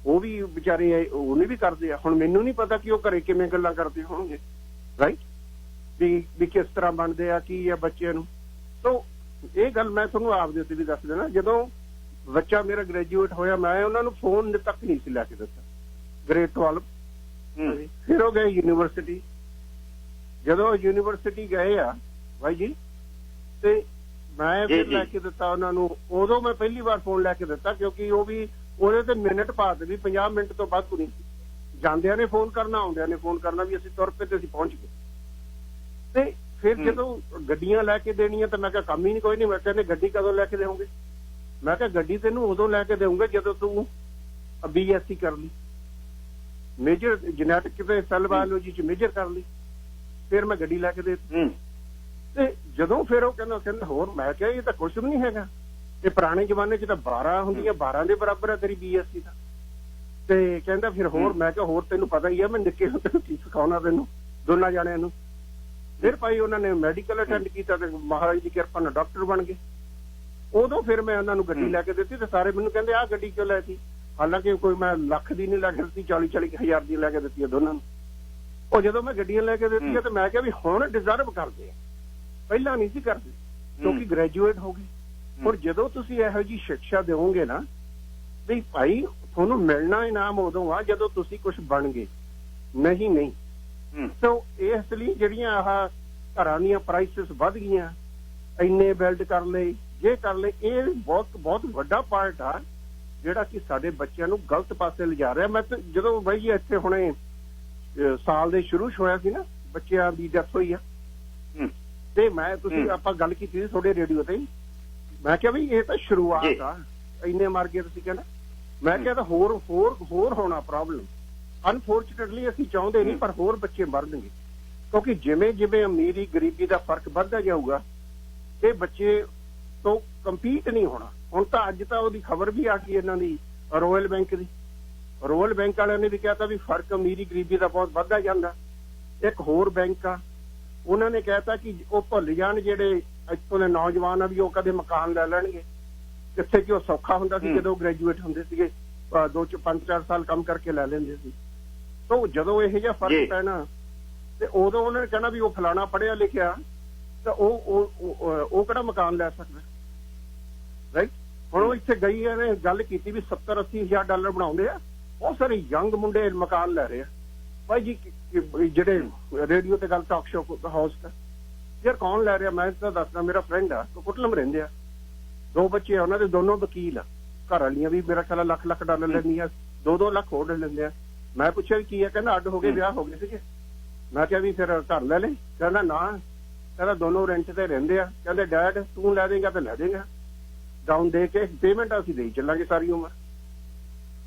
ਉਹ ਵੀ ਵਿਚਾਰੇ ਉਹਨੇ ਵੀ ਕਰਦੇ ਆ। ਹੁਣ ਮੈਨੂੰ ਨਹੀਂ ਪਤਾ ਕਿ ਉਹ ਘਰੇ ਕਿਵੇਂ ਗੱਲਾਂ ਕਰਦੇ ਹੋਣਗੇ, ਰਾਈਟ, ਵੀ ਕਿਸ ਤਰ੍ਹਾਂ ਬਣਦੇ ਆ, ਕੀ ਆ ਬੱਚਿਆਂ ਨੂੰ। ਤਾਂ ਇਹ ਗੱਲ ਮੈਂ ਤੁਹਾਨੂੰ ਆਪਦੇ ਉੱਤੇ ਵੀ ਦੱਸ ਦੇਣਾ, ਜਦੋਂ ਬੱਚਾ ਮੇਰਾ ਗ੍ਰੈਜੂਏਟ ਹੋਇਆ ਮੈਂ ਉਹਨਾਂ ਨੂੰ ਫੋਨ ਤੱਕ ਨਹੀਂ ਸੀ ਲੈ ਕੇ ਦਿੱਤਾ, ਗ੍ਰੇਡ 12। ਫਿਰ ਉਹ ਗਏ ਯੂਨੀਵਰਸਿਟੀ, ਜਦੋਂ ਯੂਨੀਵਰਸਿਟੀ ਗਏ ਆ ਬਾਈ ਜੀ, ਤੇ ਮੈਂ ਫਿਰ ਲੈ ਕੇ ਦਿੱਤਾ ਉਹਨਾਂ ਨੂੰ। ਉਦੋਂ ਮੈਂ ਪਹਿਲੀ ਵਾਰ ਫੋਨ ਲੈ ਕੇ ਦਿੱਤਾ ਕਿਉਂਕਿ ਉਹ ਵੀ ਉਹਦੇ ਤੇ ਮਿੰਟ ਬਾਅਦ ਵੀ 50 ਮਿੰਟ ਤੋਂ ਵੱਧ ਨਹੀਂ ਸੀ। ਜਾਂਦਿਆਂ ਨੇ ਫੋਨ ਕਰਨਾ, ਆਉਂਦਿਆਂ ਨੇ ਫੋਨ ਕਰਨਾ ਵੀ ਅਸੀਂ ਤੁਰ ਪਏ ਤੇ ਅਸੀਂ ਪਹੁੰਚ ਗਏ। ਤੇ ਫਿਰ ਜਦੋਂ ਗੱਡੀਆਂ ਲੈ ਕੇ ਦੇਣੀਆਂ ਤਾਂ ਮੈਂ ਕਿਹਾ ਕੰਮ ਹੀ ਨਹੀਂ ਕੋਈ ਨਹੀਂ। ਮੈਂ ਕਹਿੰਦੇ ਗੱਡੀ ਕਦੋਂ ਲੈ ਕੇ ਦੇਵੋਗੇ? ਮੈਂ ਕਿਹਾ ਗੱਡੀ ਤੈਨੂੰ ਉਦੋਂ ਲੈ ਕੇ ਦੇਵਾਂਗੇ ਜਦੋਂ ਤੂੰ BSc ਕਰ ਲਈ, ਮੇਜਰ ਜੈਨੇਟਿਕ ਤੇ ਸੈੱਲ ਬਾਇਓਲੋਜੀ ਚ ਮੇਜਰ ਕਰ ਲਈ, ਫਿਰ ਮੈਂ ਗੱਡੀ ਲੈ ਕੇ ਦੇ ਦਿੱਤੀ। ਤੇ ਜਦੋਂ ਫਿਰ ਉਹ ਕਹਿੰਦਾ ਹੋਰ, ਮੈਂ ਕਿਹਾ ਇਹ ਤਾਂ ਕੁਛ ਵੀ ਨਹੀਂ ਹੈਗਾ, ਇਹ ਪੁਰਾਣੇ ਜ਼ਮਾਨੇ 'ਚ ਤਾਂ 12 ਹੁੰਦੀਆਂ, 12 ਦੇ ਬਰਾਬਰ ਆ ਤੇਰੀ BSc ਦਾ। ਤੇ ਕਹਿੰਦਾ ਫਿਰ ਹੋਰ, ਮੈਂ ਕਿਹਾ ਹੋਰ ਤੈਨੂੰ ਪਤਾ ਹੀ ਆ ਮੈਂ ਨਿੱਕੇ ਹੁੰਦੇ ਨੂੰ ਕੀ ਸਿਖਾਉਣਾ ਤੈਨੂੰ ਦੋਨਾਂ ਜਾਣਿਆਂ ਨੂੰ। ਫਿਰ ਭਾਈ ਉਹਨਾਂ ਨੇ ਮੈਡੀਕਲ ਅਟੈਂਡ ਕੀਤਾ ਤੇ ਮਹਾਰਾਜ ਦੀ ਕਿਰਪਾ ਨਾਲ ਡਾਕਟਰ ਬਣ ਗਏ। ਉਦੋਂ ਫਿਰ ਮੈਂ ਉਹਨਾਂ ਨੂੰ ਗੱਡੀ ਲੈ ਕੇ ਦਿੱਤੀ ਤੇ ਸਾਰੇ ਮੈਨੂੰ ਕਹਿੰਦੇ ਆਹ ਗੱਡੀ ਕਿਉਂ ਲੈ ਦਿੱਤੀ, ਹਾਲਾਂਕਿ ਕੋਈ ਮੈਂ ਲੱਖ ਦੀ ਨਹੀਂ ਲੈ ਕੇ ਦਿੱਤੀ, 40-40 ਹਜ਼ਾਰ ਦੀ ਲੈ ਕੇ ਦਿੱਤੀ ਆ ਦੋਨਾਂ ਨੂੰ। ਉਹ ਜਦੋਂ ਮੈਂ ਗੱਡੀਆਂ ਲੈ ਕੇ ਦਿੱਤੀਆਂ ਤੇ ਮੈਂ ਕਿਹਾ ਵੀ ਹੁਣ ਡਿਜ਼ਰਵ ਕਰਦੇ ਆ, ਪਹਿਲਾਂ ਨਹੀਂ ਸੀ ਕਰਦੇ ਕਿਉਂਕਿ ਗ੍ਰੈਜੂਏਟ ਹੋ ਗਏ। ਹੁਣ ਜਦੋਂ ਤੁਸੀਂ ਇਹੋ ਜਿਹੀ ਸਿੱਖਿਆ ਦਿਓਗੇ ਨਾ ਵੀ ਭਾਈ ਤੁਹਾਨੂੰ ਮਿਲਣਾ ਇਨਾਮ ਉਦੋਂ ਆ ਜਦੋਂ ਤੁਸੀਂ ਕੁਝ ਬਣ ਗਏ। ਨਹੀਂ ਸੋ ਇਸ ਲਈ ਜਿਹੜੀਆਂ ਆਹ ਘਰਾਂ ਦੀਆਂ ਪ੍ਰਾਈਸਿਸ ਵੱਧ ਗਈਆਂ, ਇੰਨੇ ਬਿਲਡ ਕਰ ਲਏ, ਜੇ ਕਰ ਲਏ, ਇਹ ਬਹੁਤ ਵੱਡਾ ਪਾਰਟ ਆ ਜਿਹੜਾ ਕਿ ਸਾਡੇ ਬੱਚਿਆਂ ਨੂੰ ਗਲਤ ਪਾਸੇ ਲਿਜਾ ਰਿਹਾ। ਮੈਂ ਤਾਂ ਜਦੋਂ ਬਾਈ ਜੀ ਇੱਥੇ ਹੁਣੇ ਸਾਲ ਦੇ ਸ਼ੁਰੂ ਹੋਇਆ ਸੀ ਨਾ, ਬੱਚਿਆਂ ਦੀ ਡੈਥ ਹੋਈ ਆ, ਤੇ ਮੈਂ ਤੁਸੀਂ ਆਪਾਂ ਗੱਲ ਕੀਤੀ ਸੀ ਤੁਹਾਡੇ ਰੇਡੀਓ ਤੇ, ਮੈਂ ਕਿਹਾ ਵੀ ਇਹ ਤਾਂ ਸ਼ੁਰੂਆਤ ਆ, ਇੰਨੇ ਮਰ ਗਏ ਤੁਸੀਂ ਕਹਿੰਦਾ, ਮੈਂ ਕਿਹਾ ਤਾਂ ਹੋਰ ਹੋਣਾ ਪ੍ਰੋਬਲਮ। ਅਨਫੋਰਚੂਨੇਟਲੀ ਅਸੀਂ ਚਾਹੁੰਦੇ ਨਹੀਂ, ਪਰ ਹੋਰ ਬੱਚੇ ਮਰਨਗੇ, ਕਿਉਂਕਿ ਜਿਵੇਂ ਅਮੀਰੀ ਗਰੀਬੀ ਦਾ ਫਰਕ ਵੱਧਦਾ ਜਾਊਗਾ ਤੇ ਬੱਚੇ ਤੋਂ ਕੰਪੀਟ ਨਹੀਂ ਹੋਣਾ। ਹੁਣ ਤਾਂ ਅੱਜ ਤਾਂ ਉਹਦੀ ਖਬਰ ਵੀ ਆ ਗਈ ਇਹਨਾਂ ਦੀ ਰੋਇਲ ਬੈਂਕ ਦੀ, ਰੋਇਲ ਬੈਂਕ ਵਾਲਿਆਂ ਨੇ ਵੀ ਕਿਹਾ ਤਾਂ ਵੀ ਫਰਕ ਅਮੀਰੀ ਗਰੀਬੀ ਦਾ ਬਹੁਤ ਵੱਧਦਾ ਜਾਂਦਾ। ਇੱਕ ਹੋਰ ਬੈਂਕ ਆ, ਉਹਨਾਂ ਨੇ ਕਹਿਤਾ ਕਿ ਉਹ ਭੁੱਲ ਜਾਣ ਜਿਹੜੇ ਇੱਥੋਂ ਦੇ ਨੌਜਵਾਨ ਆ ਵੀ ਉਹ ਕਦੇ ਮਕਾਨ ਲੈ ਲੈਣਗੇ, ਜਿੱਥੇ ਕਿ ਉਹ ਸੌਖਾ ਹੁੰਦਾ ਸੀ ਜਦੋਂ ਗ੍ਰੈਜੂਏਟ ਹੁੰਦੇ ਸੀਗੇ, 5-4 ਸਾਲ ਕੰਮ ਕਰਕੇ ਲੈ ਲੈਂਦੇ ਸੀ। ਤਾਂ ਜਦੋਂ ਇਹੋ ਜਿਹਾ ਫਰਕ ਪੈਣਾ ਤੇ ਉਦੋਂ ਉਹਨਾਂ ਨੇ ਕਹਿਣਾ ਵੀ ਉਹ ਫਲਾਣਾ ਪੜ੍ਹਿਆ ਲਿਖਿਆ ਤਾਂ ਉਹ ਕਿਹੜਾ ਮਕਾਨ ਲੈ ਸਕਦਾ, ਰਾਈਟ। ਹੁਣ ਉਹ ਇੱਥੇ ਗਈ ਨੇ ਗੱਲ ਕੀਤੀ ਵੀ 70-80 ਹਜ਼ਾਰ ਡਾਲਰ ਬਣਾਉਂਦੇ ਆ, ਬਹੁਤ ਸਾਰੇ ਯੰਗ ਮੁੰਡੇ ਮਕਾਨ ਲੈ ਰਹੇ ਆ। ਭਾਈ ਜੀ ਜਿਹੜੇ ਰੇਡੀਓ ਤੇ ਗੱਲ ਟਾਕ ਸ਼ੋ ਹਾਊਸ ਦਾ ਯਾਰ ਕੌਣ ਲੈ ਰਿਹਾ, ਮੈਂ ਤਾਂ ਦੱਸਦਾ, ਮੇਰਾ ਫਰੈਂਡ ਆ, ਕੁੱਟਲਮ ਰਹਿੰਦੇ ਆ, 2 ਬੱਚੇ ਆ ਉਹਨਾਂ ਦੇ, ਦੋਨੋਂ ਵਕੀਲ ਆ, ਘਰ ਵਾਲੀਆਂ ਵੀ ਮੇਰਾ ਖਿਆਲ ਲੱਖ ਡਾਲਰ ਲੈਂਦੀਆਂ, 2-2 ਲੱਖ ਹੋਰ ਲੈ ਲੈਂਦੇ ਆ। ਮੈਂ ਪੁੱਛਿਆ ਵੀ ਕੀ ਆ, ਕਹਿੰਦਾ ਅੱਡ ਹੋ ਗਏ, ਵਿਆਹ ਹੋ ਗਏ ਸੀਗੇ। ਮੈਂ ਕਿਹਾ ਵੀ ਫਿਰ ਘਰ ਲੈ ਲੈ, ਕਹਿੰਦਾ ਨਾ, ਕਹਿੰਦਾ ਦੋਨੋਂ ਰੈਂਟ ਤੇ ਰਹਿੰਦੇ ਆ, ਕਹਿੰਦੇ ਡੈਡ ਤੂੰ ਲੈ ਦੇਗਾ ਤਾਂ ਲੈ ਦੇਗਾ, ਡਾਊਨ ਦੇ ਕੇ ਪੇਮੈਂਟ ਅਸੀਂ ਦੇਈ ਚੱਲਾਂਗੇ ਸਾਰੀ ਉਮਰ।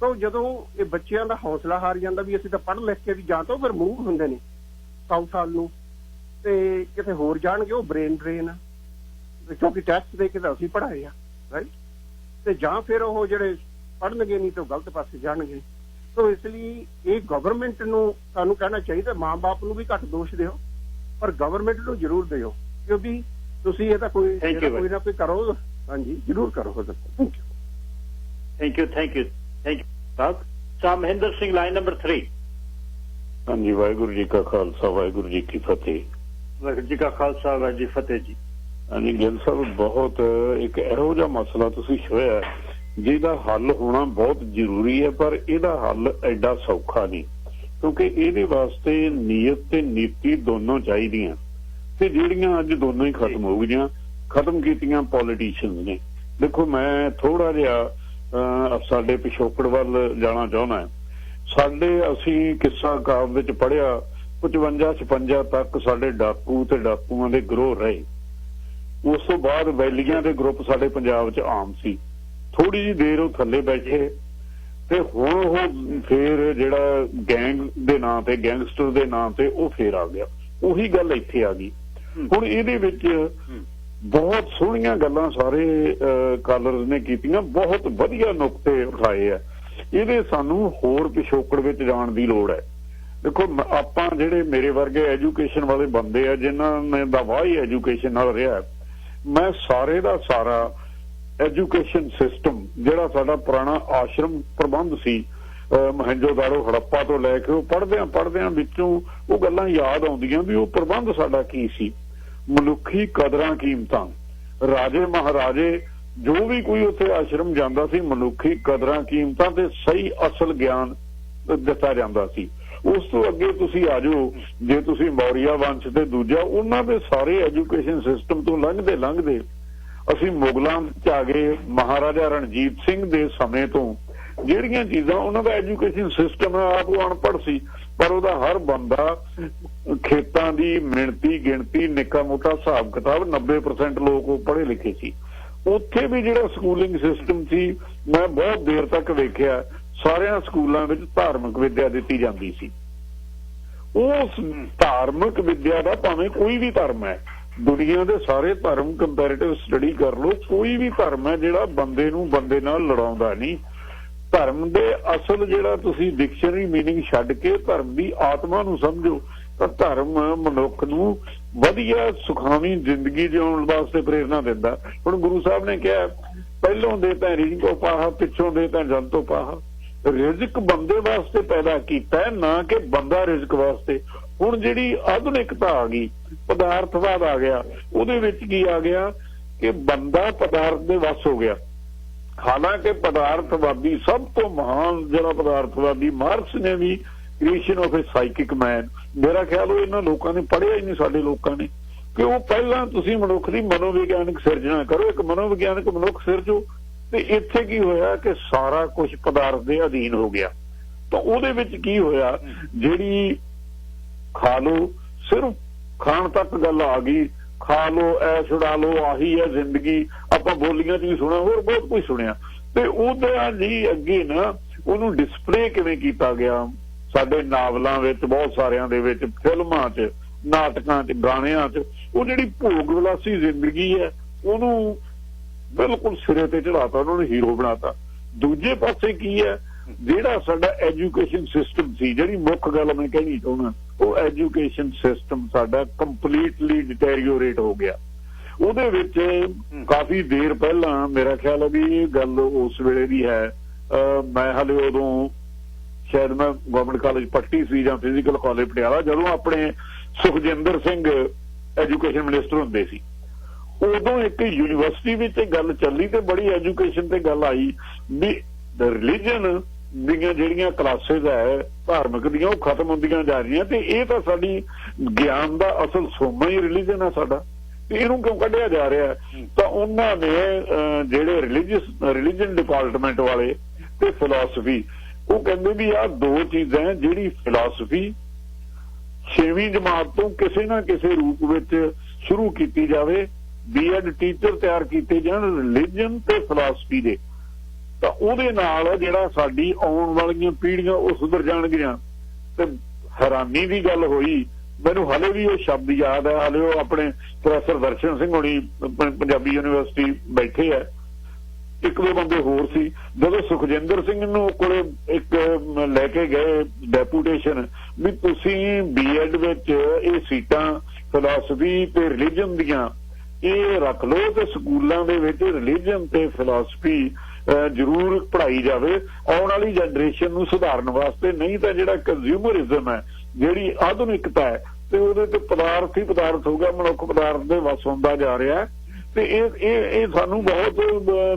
ਤਾਂ ਜਦੋਂ ਇਹ ਬੱਚਿਆਂ ਦਾ ਹੌਸਲਾ ਹਾਰ ਜਾਂਦਾ ਵੀ ਅਸੀਂ ਤਾਂ ਪੜ੍ਹ ਲਿਖ ਕੇ ਵੀ ਜਾਂ ਤਾਂ ਫਿਰ ਮੂਵ ਹੁੰਦੇ ਨੇ ਸਾਊਥ ਹਾਲ ਨੂੰ ਤੇ ਕਿਤੇ ਹੋਰ ਜਾਣਗੇ, ਉਹ ਬ੍ਰੇਨ ਡਰੇਨ ਆ, ਕਿਉਂਕਿ ਟੈਸਟ ਦੇ ਕੇ ਤਾਂ ਅਸੀਂ ਪੜ੍ਹਾਏ ਆ, ਰਾਈਟ। ਤੇ ਜਾਂ ਫਿਰ ਉਹ ਜਿਹੜੇ ਪੜ੍ਹਨਗੇ ਨਹੀਂ ਤਾਂ ਗਲਤ ਪਾਸੇ ਜਾਣਗੇ। ਸੋ ਇਸ ਲਈ ਇਹ ਗਵਰਨਮੈਂਟ ਨੂੰ ਸਾਨੂੰ ਕਹਿਣਾ ਚਾਹੀਦਾ, ਮਾਂ-ਬਾਪ ਨੂੰ ਵੀ ਘੱਟ ਦੋਸ਼ ਦਿਓ, ਪਰ ਗਵਰਨਮੈਂਟ ਨੂੰ ਜ਼ਰੂਰ ਦਿਓ, ਕਿਉਂਕਿ ਤੁਸੀਂ ਇਹ ਤਾਂ ਕੋਈ ਨਾ ਕੋਈ ਕਰੋ। ਹਾਂਜੀ ਜ਼ਰੂਰ ਕਰੋ। Thank you sahib. Mahinder Singh line number 3। ਹਾਂਜੀ, ਵਾਹਿਗੁਰੂ ਜੀ ਕਾ ਖਾਲਸਾ, ਵਾਹਿਗੁਰੂ ਜੀ ਕੀ ਫਤਿਹ। ਵਾਹਿਗੁਰੂ ਜੀ ਕਾ ਖਾਲਸਾ, ਵਾਹਿਗੁਰੂ ਜੀ ਫਤਿਹ ਜੀ। ਹਾਂਜੀ ਗਿੱਲ ਸਾਹਿਬ, ਬਹੁਤ ਇੱਕ ਇਹੋ ਜਿਹਾ ਮਸਲਾ ਤੁਸੀਂ ਛੋਇਆ ਜਿਹਦਾ ਹੱਲ ਹੋਣਾ ਬਹੁਤ ਜ਼ਰੂਰੀ ਹੈ, ਪਰ ਇਹਦਾ ਹੱਲ ਐਡਾ ਸੌਖਾ ਨਹੀਂ, ਕਿਉਂਕਿ ਇਹਦੇ ਵਾਸਤੇ ਨੀਅਤ ਤੇ ਨੀਤੀ ਦੋਨੋਂ ਚਾਹੀਦੀਆਂ, ਤੇ ਜਿਹੜੀਆਂ ਅੱਜ ਦੋਨੋਂ ਹੀ ਖਤਮ ਹੋ ਗਈਆਂ, ਖਤਮ ਕੀਤੀਆਂ ਪੋਲੀਟੀਸ਼ੀਅਨਸ ਨੇ। ਦੇਖੋ ਮੈਂ ਥੋੜਾ ਜਿਹਾ ਸਾਡੇ ਪਿਛੋਕੜ ਵੱਲ ਜਾਣਾ ਚਾਹੁੰਦਾ। ਅਸੀਂ ਕਿੱਸਾ ਕਾਵ ਵਿੱਚ ਪੜ੍ਹਿਆ 55-56 ਤੱਕ ਸਾਡੇ ਡਾਕੂ ਤੇ ਡਾਕੂਆਂ ਦੇ ਗਰੋਹ ਰਹੇ। ਉਸ ਤੋਂ ਬਾਅਦ ਵੈਲੀਆਂ ਦੇ ਗਰੁੱਪ ਸਾਡੇ ਪੰਜਾਬ 'ਚ ਆਮ ਸੀ। ਥੋੜੀ ਜਿਹੀ ਦੇਰ ਉਹ ਥੱਲੇ ਬੈਠੇ ਤੇ ਹੁਣ ਉਹ ਫੇਰ ਜਿਹੜਾ ਗੈਂਗ ਦੇ ਨਾਂ ਤੇ, ਗੈਂਗਸਟਰ ਦੇ ਨਾਂ ਤੇ ਉਹ ਫੇਰ ਆ ਗਿਆ। ਉਹੀ ਗੱਲ ਇੱਥੇ ਆ ਗਈ। ਹੁਣ ਇਹਦੇ ਵਿੱਚ ਬਹੁਤ ਸੋਹਣੀਆਂ ਗੱਲਾਂ ਸਾਰੇ ਕਾਲਰਸ ਨੇ ਕੀਤੀਆਂ, ਬਹੁਤ ਵਧੀਆ ਨੁਕਤੇ ਉਠਾਏ ਆ। ਇਹਦੇ ਸਾਨੂੰ ਹੋਰ ਪਿਛੋਕੜ ਵਿੱਚ ਜਾਣ ਦੀ ਲੋੜ ਹੈ। ਦੇਖੋ ਆਪਾਂ ਜਿਹੜੇ ਮੇਰੇ ਵਰਗੇ ਐਜੂਕੇਸ਼ਨ ਵਾਲੇ ਬੰਦੇ ਆ, ਜਿਨ੍ਹਾਂ ਨੇ ਦਾ ਵਾਹ ਹੀ ਐਜੂਕੇਸ਼ਨ ਨਾਲ ਰਿਹਾ, ਮੈਂ ਸਾਰੇ ਦਾ ਸਾਰਾ ਐਜੂਕੇਸ਼ਨ ਸਿਸਟਮ ਜਿਹੜਾ ਸਾਡਾ ਪੁਰਾਣਾ ਆਸ਼ਰਮ ਪ੍ਰਬੰਧ ਸੀ, ਮੋਹਨਜੋਦਾੜੋ ਹੜੱਪਾ ਤੋਂ ਲੈ ਕੇ, ਉਹ ਪੜ੍ਹਦਿਆਂ ਵਿੱਚੋਂ ਉਹ ਗੱਲਾਂ ਯਾਦ ਆਉਂਦੀਆਂ ਵੀ ਉਹ ਪ੍ਰਬੰਧ ਸਾਡਾ ਕੀ ਸੀ। ਮਨੁੱਖੀ ਕਦਰਾਂ ਕੀਮਤਾਂ, ਰਾਜੇ ਮਹਾਰਾਜੇ ਜੋ ਵੀ ਕੋਈ ਉੱਥੇ ਆਸ਼ਰਮ ਜਾਂਦਾ ਸੀ, ਮਨੁੱਖੀ ਕਦਰਾਂ ਕੀਮਤਾਂ ਤੇ ਸਹੀ ਅਸਲ ਗਿਆਨ ਦਿੱਤਾ ਜਾਂਦਾ ਸੀ। ਉਸ ਤੋਂ ਅੱਗੇ ਤੁਸੀਂ ਆ ਜਾਓ, ਜੇ ਤੁਸੀਂ ਮੌਰੀਆ ਵੰਸ਼ ਤੇ ਦੂਜਾ, ਉਹਨਾਂ ਦੇ ਸਾਰੇ ਐਜੂਕੇਸ਼ਨ ਸਿਸਟਮ ਤੋਂ ਲੰਘਦੇ ਅਸੀਂ ਮੁਗਲਾਂ ਚ ਆ ਗਏ। ਮਹਾਰਾਜਾ ਰਣਜੀਤ ਸਿੰਘ ਦੇ ਸਮੇਂ ਤੋਂ ਜਿਹੜੀਆਂ ਚੀਜ਼ਾਂ, ਉਹਨਾਂ ਦਾ ਐਜੂਕੇਸ਼ਨ ਸਿਸਟਮ ਆਪ ਉਹ ਅਨਪੜ੍ਹ ਸੀ, ਪਰ ਉਹਦਾ ਹਰ ਬੰਦਾ ਖੇਤਾਂ ਦੀ ਮਿਣਤੀ ਗਿਣਤੀ, ਨਿੱਕਾ ਮੋਟਾ ਹਿਸਾਬ ਕਿਤਾਬ, 90% ਲੋਕ ਉਹ ਪੜ੍ਹੇ ਲਿਖੇ ਸੀ। ਉੱਥੇ ਵੀ ਜਿਹੜਾ ਸਕੂਲਿੰਗ ਸਿਸਟਮ ਸੀ, ਮੈਂ ਬਹੁਤ ਦੇਰ ਤੱਕ ਵੇਖਿਆ ਸਾਰਿਆਂ ਸਕੂਲਾਂ ਵਿੱਚ ਧਾਰਮਿਕ ਵਿੱਦਿਆ ਦਿੱਤੀ ਜਾਂਦੀ ਸੀ। ਉਸ ਧਾਰਮਿਕ ਵਿੱਦਿਆ ਦਾ, ਭਾਵੇਂ ਕੋਈ ਵੀ ਧਰਮ ਹੈ, ਦੁਨੀਆ ਦੇ ਸਾਰੇ ਧਰਮ ਕੰਪੈਰੀਟਿਵ ਸਟੱਡੀ ਕਰ ਲਓ, ਕੋਈ ਵੀ ਧਰਮ ਹੈ ਜਿਹੜਾ ਬੰਦੇ ਨੂੰ ਬੰਦੇ ਨਾਲ ਲੜਾਉਂਦਾ ਨਹੀਂ। ਧਰਮ ਦੇ ਅਸਲ ਜਿਹੜਾ ਤੁਸੀਂ ਡਿਕਸ਼ਨਰੀ ਮੀਨਿੰਗ ਛੱਡ ਕੇ ਧਰਮ ਦੀ ਆਤਮਾ ਨੂੰ ਸਮਝੋ, ਤਾਂ ਧਰਮ ਮਨੁੱਖ ਨੂੰ ਵਧੀਆ ਸੁਖਾਵੀਂ ਜ਼ਿੰਦਗੀ ਜਿਉਣ ਵਾਸਤੇ ਪ੍ਰੇਰਨਾ ਦਿੰਦਾ। ਹੁਣ ਗੁਰੂ ਸਾਹਿਬ ਨੇ ਕਿਹਾ, ਪਹਿਲੋਂ ਦੇ ਤਾਂ ਰਿਜ਼ਕੋ ਪਾਹਾ, ਪਿੱਛੋਂ ਦੇ ਤਾਂ ਜਲ ਤੋਂ ਪਾਹਾ। ਰਿਜ਼ਕ ਬੰਦੇ ਵਾਸਤੇ ਪੈਦਾ ਕੀਤਾ, ਨਾ ਕਿ ਬੰਦਾ ਰਿਜ਼ਕ ਵਾਸਤੇ। ਹੁਣ ਜਿਹੜੀ ਆਧੁਨਿਕਤਾ ਆ ਗਈ, ਪਦਾਰਥਵਾਦ ਆ ਗਿਆ, ਉਹਦੇ ਵਿੱਚ ਕੀ ਆ ਗਿਆ ਕਿ ਬੰਦਾ ਪਦਾਰਥ ਦੇ ਵੱਸ ਹੋ ਗਿਆ। ਹਾਲਾਂਕਿ ਪਦਾਰਥਵਾਦੀ, ਸਭ ਤੋਂ ਮਹਾਨ ਜਿਹੜਾ ਪਦਾਰਥਵਾਦੀ, ਮਾਰਕਸ ਨੇ ਵੀ ਕ੍ਰੀਏਸ਼ਨ ਆਫ ਏ ਸਾਈਕਿਕ ਮੈਨ। ਮੇਰਾ ਖਿਆਲ ਉਹ ਇਹਨਾਂ ਲੋਕਾਂ ਨੇ ਪੜ੍ਹਿਆ ਹੀ ਨਹੀਂ ਸਾਡੇ ਲੋਕਾਂ ਨੇ, ਕਿ ਉਹ ਪਹਿਲਾਂ ਤੁਸੀਂ ਮਨੁੱਖ ਦੀ ਮਨੋਵਿਗਿਆਨਕ ਸਿਰਜਣਾ ਕਰੋ, ਇੱਕ ਮਨੋਵਿਗਿਆਨਕ ਮਨੁੱਖ ਸਿਰਜੋ। ਤੇ ਇੱਥੇ ਕੀ ਹੋਇਆ ਕਿ ਸਾਰਾ ਕੁਝ ਪਦਾਰਥ ਦੇ ਅਧੀਨ ਹੋ ਗਿਆ। ਤਾਂ ਉਹਦੇ ਵਿੱਚ ਕੀ ਹੋਇਆ, ਜਿਹੜੀ ਖਾ ਲਓ, ਸਿਰਫ ਖਾਣ ਤੱਕ ਗੱਲ ਆ ਗਈ, ਖਾ ਲਓ, ਐਸ਼ ਉਡਾ ਲਓ, ਆਹੀ ਹੈ ਜ਼ਿੰਦਗੀ। ਆਪਾਂ ਬੋਲੀਆਂ 'ਚ ਵੀ ਸੁਣਿਆ, ਹੋਰ ਬਹੁਤ ਕੁਝ ਸੁਣਿਆ। ਤੇ ਉਹਦਾ ਜੀ ਅੱਗੇ ਨਾ ਉਹਨੂੰ ਡਿਸਪਲੇ ਕਿਵੇਂ ਕੀਤਾ ਗਿਆ ਸਾਡੇ ਨਾਵਲਾਂ ਵਿੱਚ, ਬਹੁਤ ਸਾਰਿਆਂ ਦੇ ਵਿੱਚ, ਫਿਲਮਾਂ 'ਚ, ਨਾਟਕਾਂ 'ਚ, ਗਾਣਿਆਂ 'ਚ। ਉਹ ਜਿਹੜੀ ਭੋਗ ਵਿਲਾਸੀ ਜ਼ਿੰਦਗੀ ਹੈ ਉਹਨੂੰ ਬਿਲਕੁਲ ਸਿਰੇ ਤੇ ਚੜਾਤਾ, ਉਹਨਾਂ ਨੂੰ ਹੀਰੋ ਬਣਾਤਾ। ਦੂਜੇ ਪਾਸੇ ਕੀ ਹੈ, ਜਿਹੜਾ ਸਾਡਾ ਐਜੂਕੇਸ਼ਨ ਸਿਸਟਮ ਸੀ, ਜਿਹੜੀ ਮੁੱਖ ਗੱਲ ਮੈਂ ਕਹਿਣੀ ਚਾਹੁੰਦਾ, ਉਹ ਐਜੂਕੇਸ਼ਨ ਸਿਸਟਮ ਸਾਡਾ ਕੰਪਲੀਟਲੀ ਡਿਟੈਰੀਓਰੇਟ ਹੋ ਗਿਆ। ਉਹਦੇ ਵਿੱਚ ਕਾਫੀ ਦੇਰ ਪਹਿਲਾਂ ਮੇਰਾ ਖਿਆਲ ਹੈ ਵੀ ਇਹ ਗੱਲ ਉਸ ਵੇਲੇ ਦੀ ਹੈ, ਮੈਂ ਹਾਲੇ ਉਦੋਂ ਸ਼ਾਇਦ ਮੈਂ ਗਵਰਨਮੈਂਟ ਕਾਲਜ ਪੱਟੀ ਸੀ ਜਾਂ ਫਿਜ਼ੀਕਲ ਕਾਲਜ ਪਟਿਆਲਾ, ਜਦੋਂ ਆਪਣੇ ਸੁਖਜਿੰਦਰ ਸਿੰਘ ਐਜੂਕੇਸ਼ਨ ਮਿਨਿਸਟਰ ਹੁੰਦੇ ਸੀ, ਉਦੋਂ ਇੱਕ ਯੂਨੀਵਰਸਿਟੀ ਵਿੱਚ ਗੱਲ ਚੱਲੀ ਤੇ ਬੜੀ ਐਜੂਕੇਸ਼ਨ ਤੇ ਗੱਲ ਆਈ ਵੀ ਰਿਲੀਜਨ ਦੀਆਂ ਜਿਹੜੀਆਂ ਕਲਾਸਿਸ ਹੈ ਧਾਰਮਿਕ ਦੀਆਂ, ਉਹ ਖਤਮ ਹੁੰਦੀਆਂ ਜਾ ਰਹੀਆਂ, ਤੇ ਇਹ ਤਾਂ ਸਾਡੀ ਗਿਆਨ ਦਾ ਅਸਲ ਸੋਮਾ ਹੀ ਰਿਲੀਜਨ ਹੈ ਸਾਡਾ, ਤੇ ਇਹਨੂੰ ਕਿਉਂ ਕੱਢਿਆ ਜਾ ਰਿਹਾ। ਤਾਂ ਉਹਨਾਂ ਨੇ ਜਿਹੜੇ ਰਿਲੀਜਨ ਡਿਪਾਰਟਮੈਂਟ ਵਾਲੇ ਤੇ ਫਿਲਾਸਫੀ, ਉਹ ਕਹਿੰਦੇ ਵੀ ਆਹ ਦੋ ਚੀਜ਼ਾਂ, ਜਿਹੜੀ ਫਿਲਾਸਫੀ 6ਵੀਂ ਜਮਾਤ ਤੋਂ ਕਿਸੇ ਨਾ ਕਿਸੇ ਰੂਪ ਵਿੱਚ ਸ਼ੁਰੂ ਕੀਤੀ ਜਾਵੇ, ਬੀਐਡ ਟੀਚਰ ਤਿਆਰ ਕੀਤੇ ਜਾਣ ਰਿਲੀਜਨ ਤੇ ਫਿਲਾਸਫੀ ਦੇ, ਤਾਂ ਉਹਦੇ ਨਾਲ ਜਿਹੜਾ ਸਾਡੀ ਆਉਣ ਵਾਲੀਆਂ ਪੀੜ੍ਹੀਆਂ ਉਹ ਸੁਧਰ ਜਾਣਗੀਆਂ। ਤੇ ਹੈਰਾਨੀ ਦੀ ਗੱਲ ਹੋਈ, ਮੈਨੂੰ ਹਾਲੇ ਵੀ ਉਹ ਸ਼ਬਦ ਯਾਦ ਹੈ, ਹਾਲੇ ਉਹ ਆਪਣੇ ਪ੍ਰੋਫੈਸਰ ਦਰਸ਼ਨ ਸਿੰਘ ਹੋਣੀ ਪੰਜਾਬੀ ਯੂਨੀਵਰਸਿਟੀ ਬੈਠੇ ਹੈ, ਇੱਕ ਦੋ ਬੰਦੇ ਹੋਰ ਸੀ, ਜਦੋਂ ਸੁਖਜਿੰਦਰ ਸਿੰਘ ਨੂੰ ਕੋਲੇ ਇੱਕ ਲੈ ਕੇ ਗਏ ਡੈਪੂਟੇਸ਼ਨ ਵੀ ਤੁਸੀਂ ਬੀਐਡ ਵਿੱਚ ਇਹ ਸੀਟਾਂ ਫਿਲਾਸਫੀ ਤੇ ਰਿਲੀਜਨ ਦੀਆਂ ਇਹ ਰੱਖ ਲਓ, ਤੇ ਸਕੂਲਾਂ ਦੇ ਵਿੱਚ ਰਿਲੀਜਨ ਤੇ ਫਿਲਾਸਫੀ ਜ਼ਰੂਰ ਪੜ੍ਹਾਈ ਜਾਵੇ ਆਉਣ ਵਾਲੀ ਜਨਰੇਸ਼ਨ ਨੂੰ ਸੁਧਾਰਨ ਵਾਸਤੇ। ਨਹੀਂ ਤਾਂ ਜਿਹੜਾ ਕੰਜ਼ਿਊਮਰਿਜ਼ਮ ਹੈ, ਜਿਹੜੀ ਆਧੁਨਿਕਤਾ ਹੈ, ਤੇ ਉਹਦੇ ਤੇ ਪਦਾਰਥ ਹੀ ਪਦਾਰਥ ਹੋਊਗਾ, ਮਨੁੱਖ ਪਦਾਰਥ ਦੇ ਵਸ ਹੁੰਦਾ ਜਾ ਰਿਹਾ, ਤੇ ਇਹ ਸਾਨੂੰ ਬਹੁਤ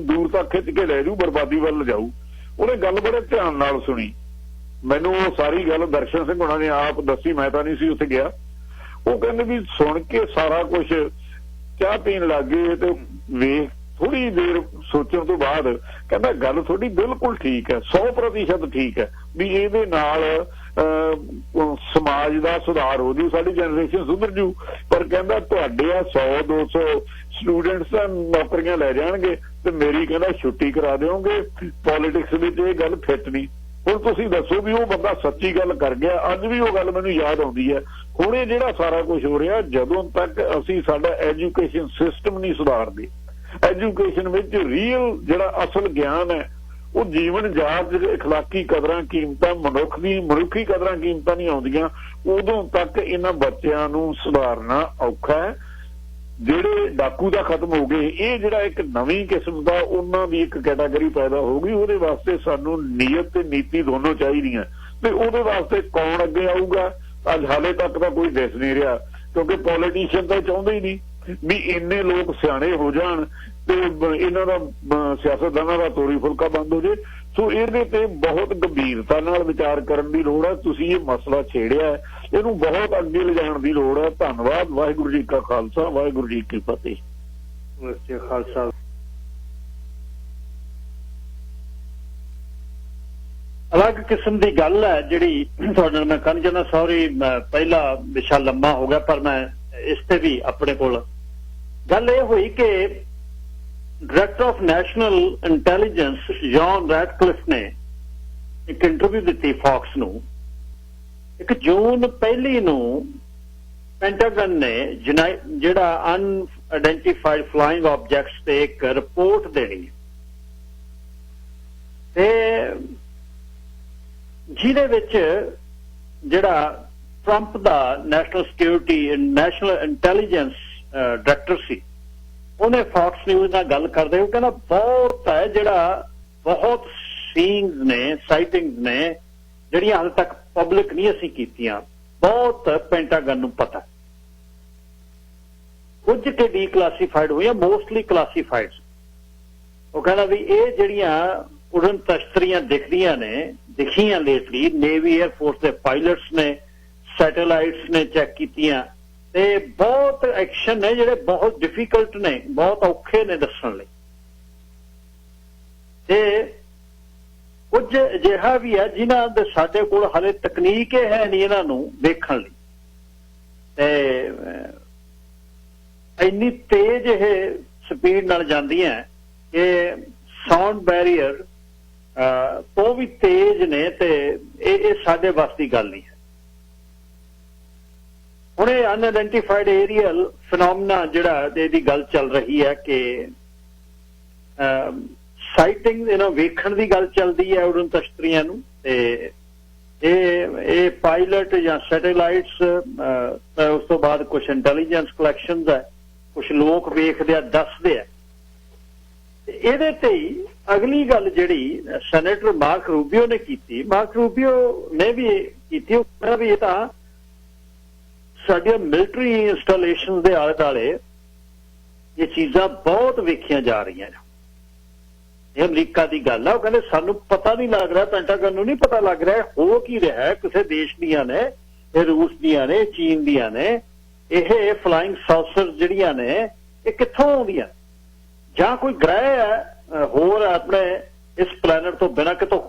ਦੂਰ ਤੱਕ ਖਿੱਚ ਕੇ ਲੈ ਜਾਊ, ਬਰਬਾਦੀ ਵੱਲ ਜਾਊ। ਉਹਨੇ ਗੱਲ ਬੜੇ ਧਿਆਨ ਨਾਲ ਸੁਣੀ, ਮੈਨੂੰ ਉਹ ਸਾਰੀ ਗੱਲ ਦਰਸ਼ਨ ਸਿੰਘ ਉਹਨਾਂ ਨੇ ਆਪ ਦੱਸੀ, ਮੈਂ ਤਾਂ ਨਹੀਂ ਸੀ ਉੱਥੇ ਗਿਆ। ਉਹ ਕਹਿੰਦੇ ਵੀ ਸੁਣ ਕੇ ਸਾਰਾ ਕੁਝ ਚਾਹ ਪੀਣ ਲੱਗ ਗਏ, ਤੇ ਵੇਖ ਥੋੜੀ ਦੇਰ ਸੋਚਣ ਤੋਂ ਬਾਅਦ ਕਹਿੰਦਾ ਗੱਲ ਤੁਹਾਡੀ ਬਿਲਕੁਲ ਠੀਕ ਹੈ, 100% ਠੀਕ ਹੈ, ਵੀ ਇਹਦੇ ਨਾਲ ਸਮਾਜ ਦਾ ਸੁਧਾਰ ਹੋ ਜੂ, ਸਾਡੀ ਜਨਰੇਸ਼ਨ ਸੁਧਰ ਜੂ। ਪਰ ਕਹਿੰਦਾ ਤੁਹਾਡੇ ਆ 100-200 ਸਟੂਡੈਂਟਸ ਤਾਂ ਨੌਕਰੀਆਂ ਲੈ ਜਾਣਗੇ ਤੇ ਮੇਰੀ ਕਹਿੰਦਾ ਛੁੱਟੀ ਕਰਾ ਦਿਓਗੇ, ਪੋਲਿਟਿਕਸ ਵਿੱਚ ਇਹ ਗੱਲ ਫਿੱਟ ਨਹੀਂ। ਹੁਣ ਤੁਸੀਂ ਦੱਸੋ ਵੀ ਉਹ ਬੰਦਾ ਸੱਚੀ ਗੱਲ ਕਰ ਗਿਆ। ਅੱਜ ਵੀ ਉਹ ਗੱਲ ਮੈਨੂੰ ਯਾਦ ਆਉਂਦੀ ਹੈ। ਹੁਣ ਇਹ ਜਿਹੜਾ ਸਾਰਾ ਕੁਝ ਹੋ ਰਿਹਾ, ਜਦੋਂ ਤੱਕ ਅਸੀਂ ਸਾਡਾ ਐਜੂਕੇਸ਼ਨ ਸਿਸਟਮ ਨਹੀਂ ਸੁਧਾਰਦੇ, ਐਜੂਕੇਸ਼ਨ ਵਿੱਚ ਰੀਅਲ ਜਿਹੜਾ ਅਸਲ ਗਿਆਨ ਹੈ, ਉਹ ਜੀਵਨ ਜਾਚ, ਅਖਲਾਕੀ ਕਦਰਾਂ ਕੀਮਤਾਂ, ਮਨੁੱਖੀ ਕਦਰਾਂ ਕੀਮਤਾਂ ਨਹੀਂ ਆਉਂਦੀਆਂ, ਉਦੋਂ ਤੱਕ ਇਹਨਾਂ ਬੱਚਿਆਂ ਨੂੰ ਸੁਧਾਰਨਾ ਔਖਾ ਹੈ। ਜਿਹੜੇ ਡਾਕੂ ਦਾ ਖਤਮ ਹੋ ਗਏ, ਇਹ ਜਿਹੜਾ ਇੱਕ ਨਵੀਂ ਕਿਸਮ ਦਾ ਉਹਨਾਂ ਦੀ ਇੱਕ ਕੈਟਾਗਰੀ ਪੈਦਾ ਹੋ ਗਈ। ਉਹਦੇ ਵਾਸਤੇ ਸਾਨੂੰ ਨੀਅਤ ਤੇ ਨੀਤੀ ਦੋਨੋਂ ਚਾਹੀਦੀਆਂ, ਤੇ ਉਹਦੇ ਵਾਸਤੇ ਕੌਣ ਅੱਗੇ ਆਊਗਾ ਅੱਜ ਹਾਲੇ ਤੱਕ ਤਾਂ ਕੋਈ ਦਿਸ ਨਹੀਂ ਰਿਹਾ, ਕਿਉਂਕਿ ਪੋਲੀਟੀਸ਼ੀਅਨ ਤਾਂ ਚਾਹੁੰਦੇ ਹੀ ਨਹੀਂ ਵੀ ਇੰਨੇ ਲੋਕ ਸਿਆਣੇ ਹੋ ਜਾਣ ਤੇ ਇਹਨਾਂ ਦਾ ਸਿਆਸਤਦਾਨਾਂ ਦਾ ਤੋਰੀ ਫੁਲਕਾ ਬੰਦ ਹੋ ਜੇ। ਸੋ ਇਹਦੇ ਤੇ ਬਹੁਤ ਗੰਭੀਰਤਾ ਨਾਲ ਵਿਚਾਰ ਕਰਨ ਦੀ ਲੋੜ ਹੈ। ਤੁਸੀਂ ਇਹ ਮਸਲਾ ਛੇੜਿਆ, ਇਹਨੂੰ ਬਹੁਤ ਅੱਗੇ ਲਿਜਾਣ ਦੀ ਲੋੜ ਹੈ। ਧੰਨਵਾਦ। ਵਾਹਿਗੁਰੂ ਜੀ ਕਾ ਖਾਲਸਾ, ਵਾਹਿਗੁਰੂ ਜੀ ਕੀ ਫਤਿਹ। ਖਾਲਸਾ। ਅਲੱਗ ਕਿਸਮ ਦੀ ਗੱਲ ਹੈ ਜਿਹੜੀ ਤੁਹਾਡੇ ਨਾਲ ਮੈਂ ਕਰਨ ਚਾਹੁੰਦਾ। ਸੌਰੀ, ਪਹਿਲਾ ਵਿਸ਼ਾ ਲੰਮਾ ਹੋ ਗਿਆ, ਪਰ ਮੈਂ ਇਸ ਤੇ ਵੀ ਆਪਣੇ ਕੋਲ ਗੱਲ ਇਹ ਹੋਈ ਕਿ director of national intelligence John Ratcliffe ਨੇ ਇੱਕ ਇੰਟਰਵਿਊ ਦਿੱਤੀ ਫੌਕਸ ਨੂੰ। 1 ਜੂਨ ਪਹਿਲੀ ਨੂੰ ਪੈਂਟਾਗਨ ਨੇ ਜਿਹੜਾ ਅਨਆਇਡੈਂਟੀਫਾਈਡ ਫਲਾਈਂਗ ਆਬਜੈਕਟਸ ਤੇ ਇੱਕ ਰਿਪੋਰਟ ਦੇਣੀ ਤੇ ਜਿਹਦੇ ਵਿੱਚ ਜਿਹੜਾ ਟਰੰਪ ਦਾ national security national intelligence director ਸੀ, ਉਹਨੇ ਫੌਕਸ ਨਿਊਜ਼ ਨਾਲ ਗੱਲ ਕਰਦੇ ਹੋਏ ਕਹਿੰਦਾ ਬਹੁਤ ਹੈ ਜਿਹੜਾ ਬਹੁਤ ਸੀਨਸ ਨੇ, ਸਾਈਟਿੰਗਸ ਨੇ ਜਿਹੜੀਆਂ ਹਾਲੇ ਤੱਕ ਪਬਲਿਕ ਨਹੀਂ ਅਸੀਂ ਕੀਤੀਆਂ, ਬਹੁਤ ਪੈਂਟਾਗਨ ਨੂੰ ਪਤਾ, ਕੁਝ ਕਿ ਡੀਕਲਾਸੀਫਾਈਡ ਹੋਈਆਂ, ਮੋਸਟਲੀ ਕਲਾਸੀਫਾਈਡ। ਉਹ ਕਹਿੰਦਾ ਵੀ ਇਹ ਜਿਹੜੀਆਂ ਉਡਨ ਤਸ਼ਤਰੀਆਂ ਦਿਖਦੀਆਂ ਨੇ दिखियां लेटली नेवी एयरफोर्स के पायलट्स ने सैटेलाइट्स ने चैक कीतियां ते बहुत एक्शन ने जिहड़े बहुत डिफिकल्ट ने बहुत औखे ने दस्सण लई ते कुछ अजिहा भी है जिन्हां दे साडे कोल हाले तकनीक है नहीं इन्हां नूं देखण लई ते इन्नी तेज ये स्पीड नाल जांदियां कि साउंड बैरियर तो भी तेज ने ते ये साडे वस दी गल नहीं है। हुण ये अनआइडेंटिफाइड एरियल फिनोमिना जिहड़ा इहदी गल चल रही है कि साइटिंग वेखण दी गल चलदी है उड़न तश्तरियां नूं ते ये पायलट या सैटेलाइट्स उस तो बाद कुछ इंटैलीजेंस कलैक्शंस है कुछ लोग वेखदे आ दसदे आ ਇਹਦੇ ਤੇ ਹੀ अगली गल जिहड़ी सैनेटर मार्क रूबियो ने की मार्क रूबियो ने भी की वो भी तो साडियां मिलिटरी इंस्टॉलेशन के आले दुआले ये चीज़ां बहुत वेखियां जा रही हैं। ये अमरीका की गल है, वो कहते सानू पता नहीं लग रहा, पेंटागन नूं नहीं पता लग रहा हो की रहा है, किसी देश दियां ने, ये रूस दियां ने, चीन दियां ने, ये फ्लाइंग सॉसर जिहड़ियां ने ये कित्थों आउंदियां जां कोई ग्रह है होर अपने इस प्लैनेट तो बिना कितों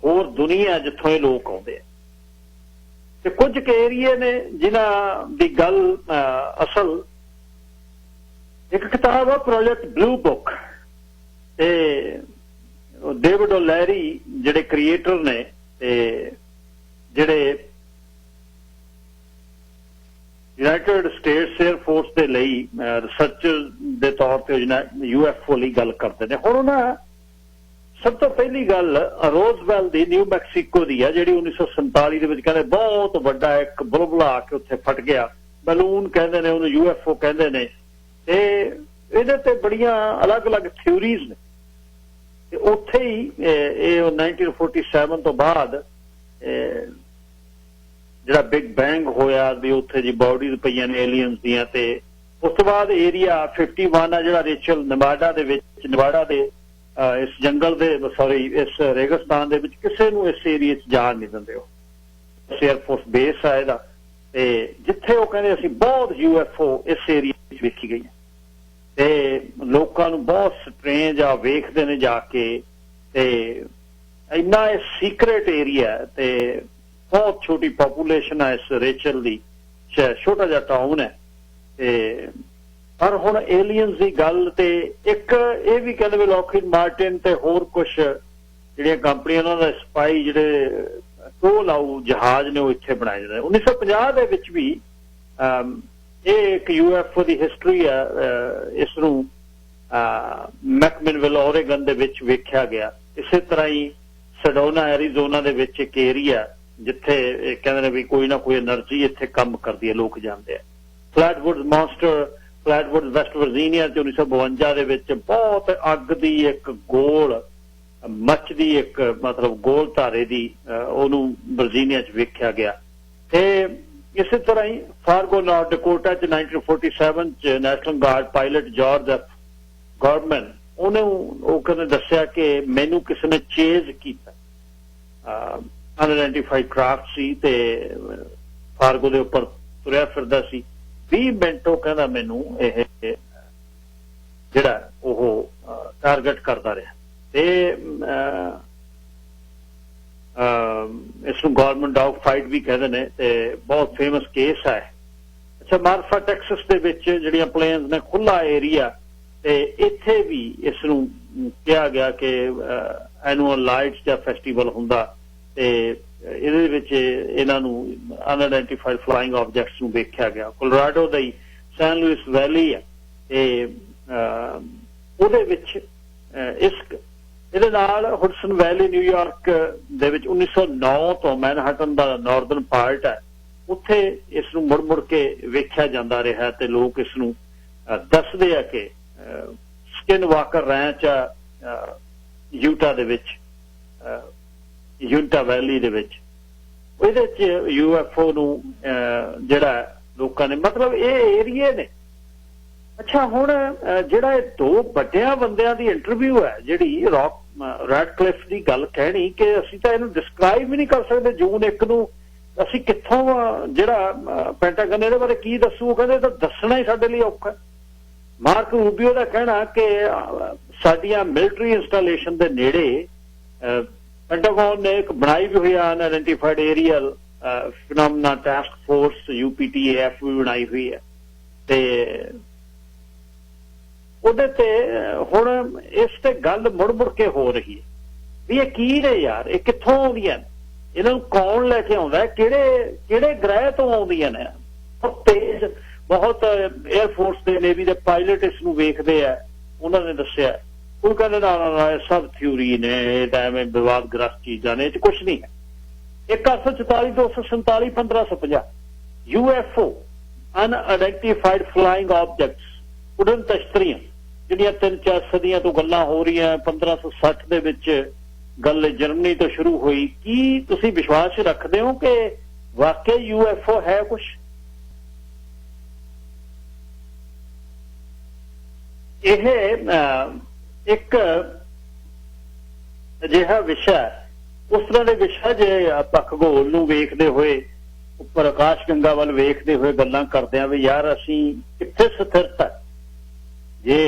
होर दुनिया जिथों ये लोग आउंदे ते कुछ एरिए ने जिन्हां दी गल असल एक किताब है प्रोजेक्ट ब्लू बुक ते डेविड ओलैरी जिहड़े क्रिएटर ने ते जिहड़े यूनाइटेड स्टेट्स एयरफोर्स के लिए रिसर्चर के तौर पर यूएफओ लिए गल करते हैं। हुण उन्हां सब तो पहली गल रोजवेल की न्यू मैक्सीको की है जिहड़ी 1947 के कहते बहुत बड़ा एक बुलबुला आके उत्थे फट गया, बैलून कहते हैं उन्होंने, यूएफओ कहते हैं ते इहदे ते बड़ियां अलग अलग थ्योरीज ने। उत्थे ही 1947 तो बाद जिहड़ा बिग बैंग होया भी उत्थे जी बॉडीज पईयां ने एलियंस दियां ते उस तो बाद एरिया 51 है जिहड़ा रेचल नवाडा दे विच नवाडा दे इस जंगल दे सॉरी इस रेगिस्तान दे विच किसे नूं इस एरिया च जाण नहीं दिंदे। हो एयरफोर्स बेस है इहदा ते जिथे वो कहंदे असीं बहुत यूएफओ इस एरिया विच वेखी गई ते लोकां नूं बहुत स्ट्रेंज आ वेखदे ने जाके ते इन्ना सीक्रेट एरिया ते बहुत छोटी पॉपूलेशन है इस रेचल दी, छोटा जा टाउन है ते पर हुण एलियंस की गल ते एक ये भी कहते भी लॉकहीड मार्टिन ते होर कुछ जिहड़ियां कंपनियां उन्हां दा स्पाई जिहड़े टोल आऊ जहाज ने वो इत्थे बनाए जांदे। 1950 दे विच भी ये एक यूएफओ की हिस्टरी है, इस नूं मैकमिनविल ओरेगन दे विच वेख्या गया। इसे तरह ही सेडोना एरीजोना दे विच एक एरिया जिथे कहते हैं भी कोई ना कोई एनर्जी इत्थे कम करती है, लोग जानते हैं। फ्लैटवुड मॉन्स्टर फ्लैटवुड वेस्ट वर्जीनिया 1952 दे विच बहुत अग दी एक गोल मच दी एक मतलब गोल धारे दी ओनू वर्जीनिया च वेख्या गया ते इस तरह ही फार्गो नॉर्थ डकोटा च 1947 च national guard pilot George F Gordman उन्हें दस्या कि मैनू किसी ने चेज किया अनआइडेंटिफाइड क्राफ्ट सी ते फार्गो दे उपर तुरया फिरदा सी 20 मिनट वो कहना मैनू जिहड़ा ओह टारगेट करता रहा ते इसनूं गवर्नमेंट डॉग फाइट भी कहते हैं ते बहुत फेमस केस है। अच्छा मार्फा टैक्सस दे विच जिहड़ियां प्लेन्स ने खुला एरिया ते इत्थे भी इसनूं कहा गया कि एनुअल लाइट्स दा फेस्टिवल हुंदा ते ਇਹਦੇ ਵਿੱਚ ਇਹਨਾਂ ਨੂੰ ਅਨਆਇਡੈਂਟੀਫਾਈਡ ਫਲਾਈਂਗ ਆਬਜੈਕਟਸ ਨੂੰ ਵੇਖਿਆ ਗਿਆ। ਕੋਲੋਰਾਡੋ ਦਾ ਹੀ ਸੈਨ ਲੂਇਸ ਵੈਲੀ ਹੈ ਤੇ ਉਹਦੇ ਵਿੱਚ ਇਹਦੇ ਨਾਲ ਹੁਡਸਨ ਵੈਲੀ ਨਿਊਯਾਰਕ ਦੇ ਵਿੱਚ 1909 ਤੋਂ ਮੈਨਹਟਨ ਦਾ ਨਾਰਦਰਨ ਪਾਰਟ ਹੈ ਉੱਥੇ ਇਸ ਨੂੰ ਮੁੜ ਮੁੜ ਕੇ ਵੇਖਿਆ ਜਾਂਦਾ ਰਿਹਾ ਤੇ ਲੋਕ ਇਸ ਨੂੰ ਦੱਸਦੇ ਆ ਕਿ ਸਕਿਨ ਵਾਕਰ ਰੈਂਚ ਯੂਟਾ ਦੇ ਵਿੱਚ यूटा वैली दे विच इहदे च यूएफओ नूं जिहड़ा लोकां ने मतलब ये एरिए ने। अच्छा हुण जिहड़ा दो वड्डियां बंदियां दी इंटरव्यू है जिहड़ी ਰੈਡਕਲਿਫ ਦੀ ਗੱਲ ਕਹਿਣੀ ਕਿ ਅਸੀਂ ਤਾਂ ਇਹਨੂੰ ਡਿਸਕ੍ਰਾਈਬ ਵੀ ਨਹੀਂ ਕਰ ਸਕਦੇ। ਜੂਨ 1 ਨੂੰ ਅਸੀਂ ਕਿੱਥੋਂ ਜਿਹੜਾ ਪੈਂਟਾਗਨ ਇਹਦੇ ਬਾਰੇ ਕੀ ਦੱਸੂ, ਉਹ ਕਹਿੰਦੇ ਤਾਂ ਦੱਸਣਾ ਹੀ ਸਾਡੇ ਲਈ ਔਖਾ। ਮਾਰਕ ਰੂਬੀਓ ਦਾ ਕਹਿਣਾ ਕਿ ਸਾਡੀਆਂ ਮਿਲਟਰੀ ਇੰਸਟਾਲੇਸ਼ਨ ਦੇ ਨੇੜੇ ਪੈਂਟਾਗਨ ਨੇ ਇੱਕ ਬਣਾਈ ਵੀ ਹੋਈ unidentified aerial phenomena task force UPTAF ਵੀ ਬਣਾਈ ਹੋਈ ਹੈ, ਤੇ ਉਹਦੇ ਤੇ ਹੁਣ ਇਸ ਤੇ ਗੱਲ ਮੁੜ ਕੇ ਹੋ ਰਹੀ ਹੈ ਵੀ ਇਹ ਕੀ ਨੇ ਯਾਰ, ਇਹ ਕਿੱਥੋਂ ਆਉਂਦੀਆਂ ਨੇ, ਇਹਨਾਂ ਨੂੰ ਕੌਣ ਲੈ ਕੇ ਆਉਂਦਾ, ਕਿਹੜੇ ਗ੍ਰਹਿ ਤੋਂ ਆਉਂਦੀਆਂ ਨੇ। ਬਹੁਤ ਤੇਜ਼, ਬਹੁਤ 에ਅਰ ਫੋਰਸ ਦੇ ਨੇਵੀ ਦੇ ਪਾਇਲਟ ਇਸ ਨੂੰ ਵੇਖਦੇ ਆ। ਉਹਨਾਂ ਨੇ ਦੱਸਿਆ, ਉਹ ਕਹਿੰਦੇ ਨਾ ਇਹ ਸਭ ਥਿਊਰੀ ਨੇ, ਇਹ ਤਾਂ ਐਵੇਂ ਵਿਵਾਦਗ੍ਰਸਤ ਚੀਜ਼ਾਂ ਨੇ, ਇਹ 'ਚ ਕੁਛ ਨਹੀਂ ਹੈ। 1844 247 1550 UFO ਅਨਆਇਡੈਂਟੀਫਾਈਡ ਫਲਾਈਂਗ ਆਬਜੈਕਟਸ, ਉਡਨ ਤਸ਼ਤਰੀਆਂ ਜਿਹੜੀਆਂ 3-4 ਸਦੀਆਂ ਤੋਂ ਗੱਲਾਂ ਹੋ ਰਹੀਆਂ। 1560 ਦੇ ਵਿੱਚ ਗੱਲ ਜਰਮਨੀ ਤੋਂ ਸ਼ੁਰੂ ਹੋਈ। ਕੀ ਤੁਸੀਂ ਵਿਸ਼ਵਾਸ ਰੱਖਦੇ ਹੋ ਕਿ ਵਾਕਈ UFO ਹੈ ਕੁਛ? ਇਹ ਇੱਕ ਅਜਿਹਾ ਵਿਸ਼ਾ, ਉਸ ਤਰ੍ਹਾਂ ਦੇ ਵਿਸ਼ਾ ਜੇ ਆਪਾਂ ਖਗੋਲ ਨੂੰ ਵੇਖਦੇ ਹੋਏ, ਉੱਪਰ ਆਕਾਸ਼ ਗੰਗਾ ਵੱਲ ਵੇਖਦੇ ਹੋਏ ਗੱਲਾਂ ਕਰਦੇ ਆ ਵੀ ਯਾਰ ਅਸੀਂ ਕਿੱਥੇ ਸਥਿਰਤਾ। ਜੇ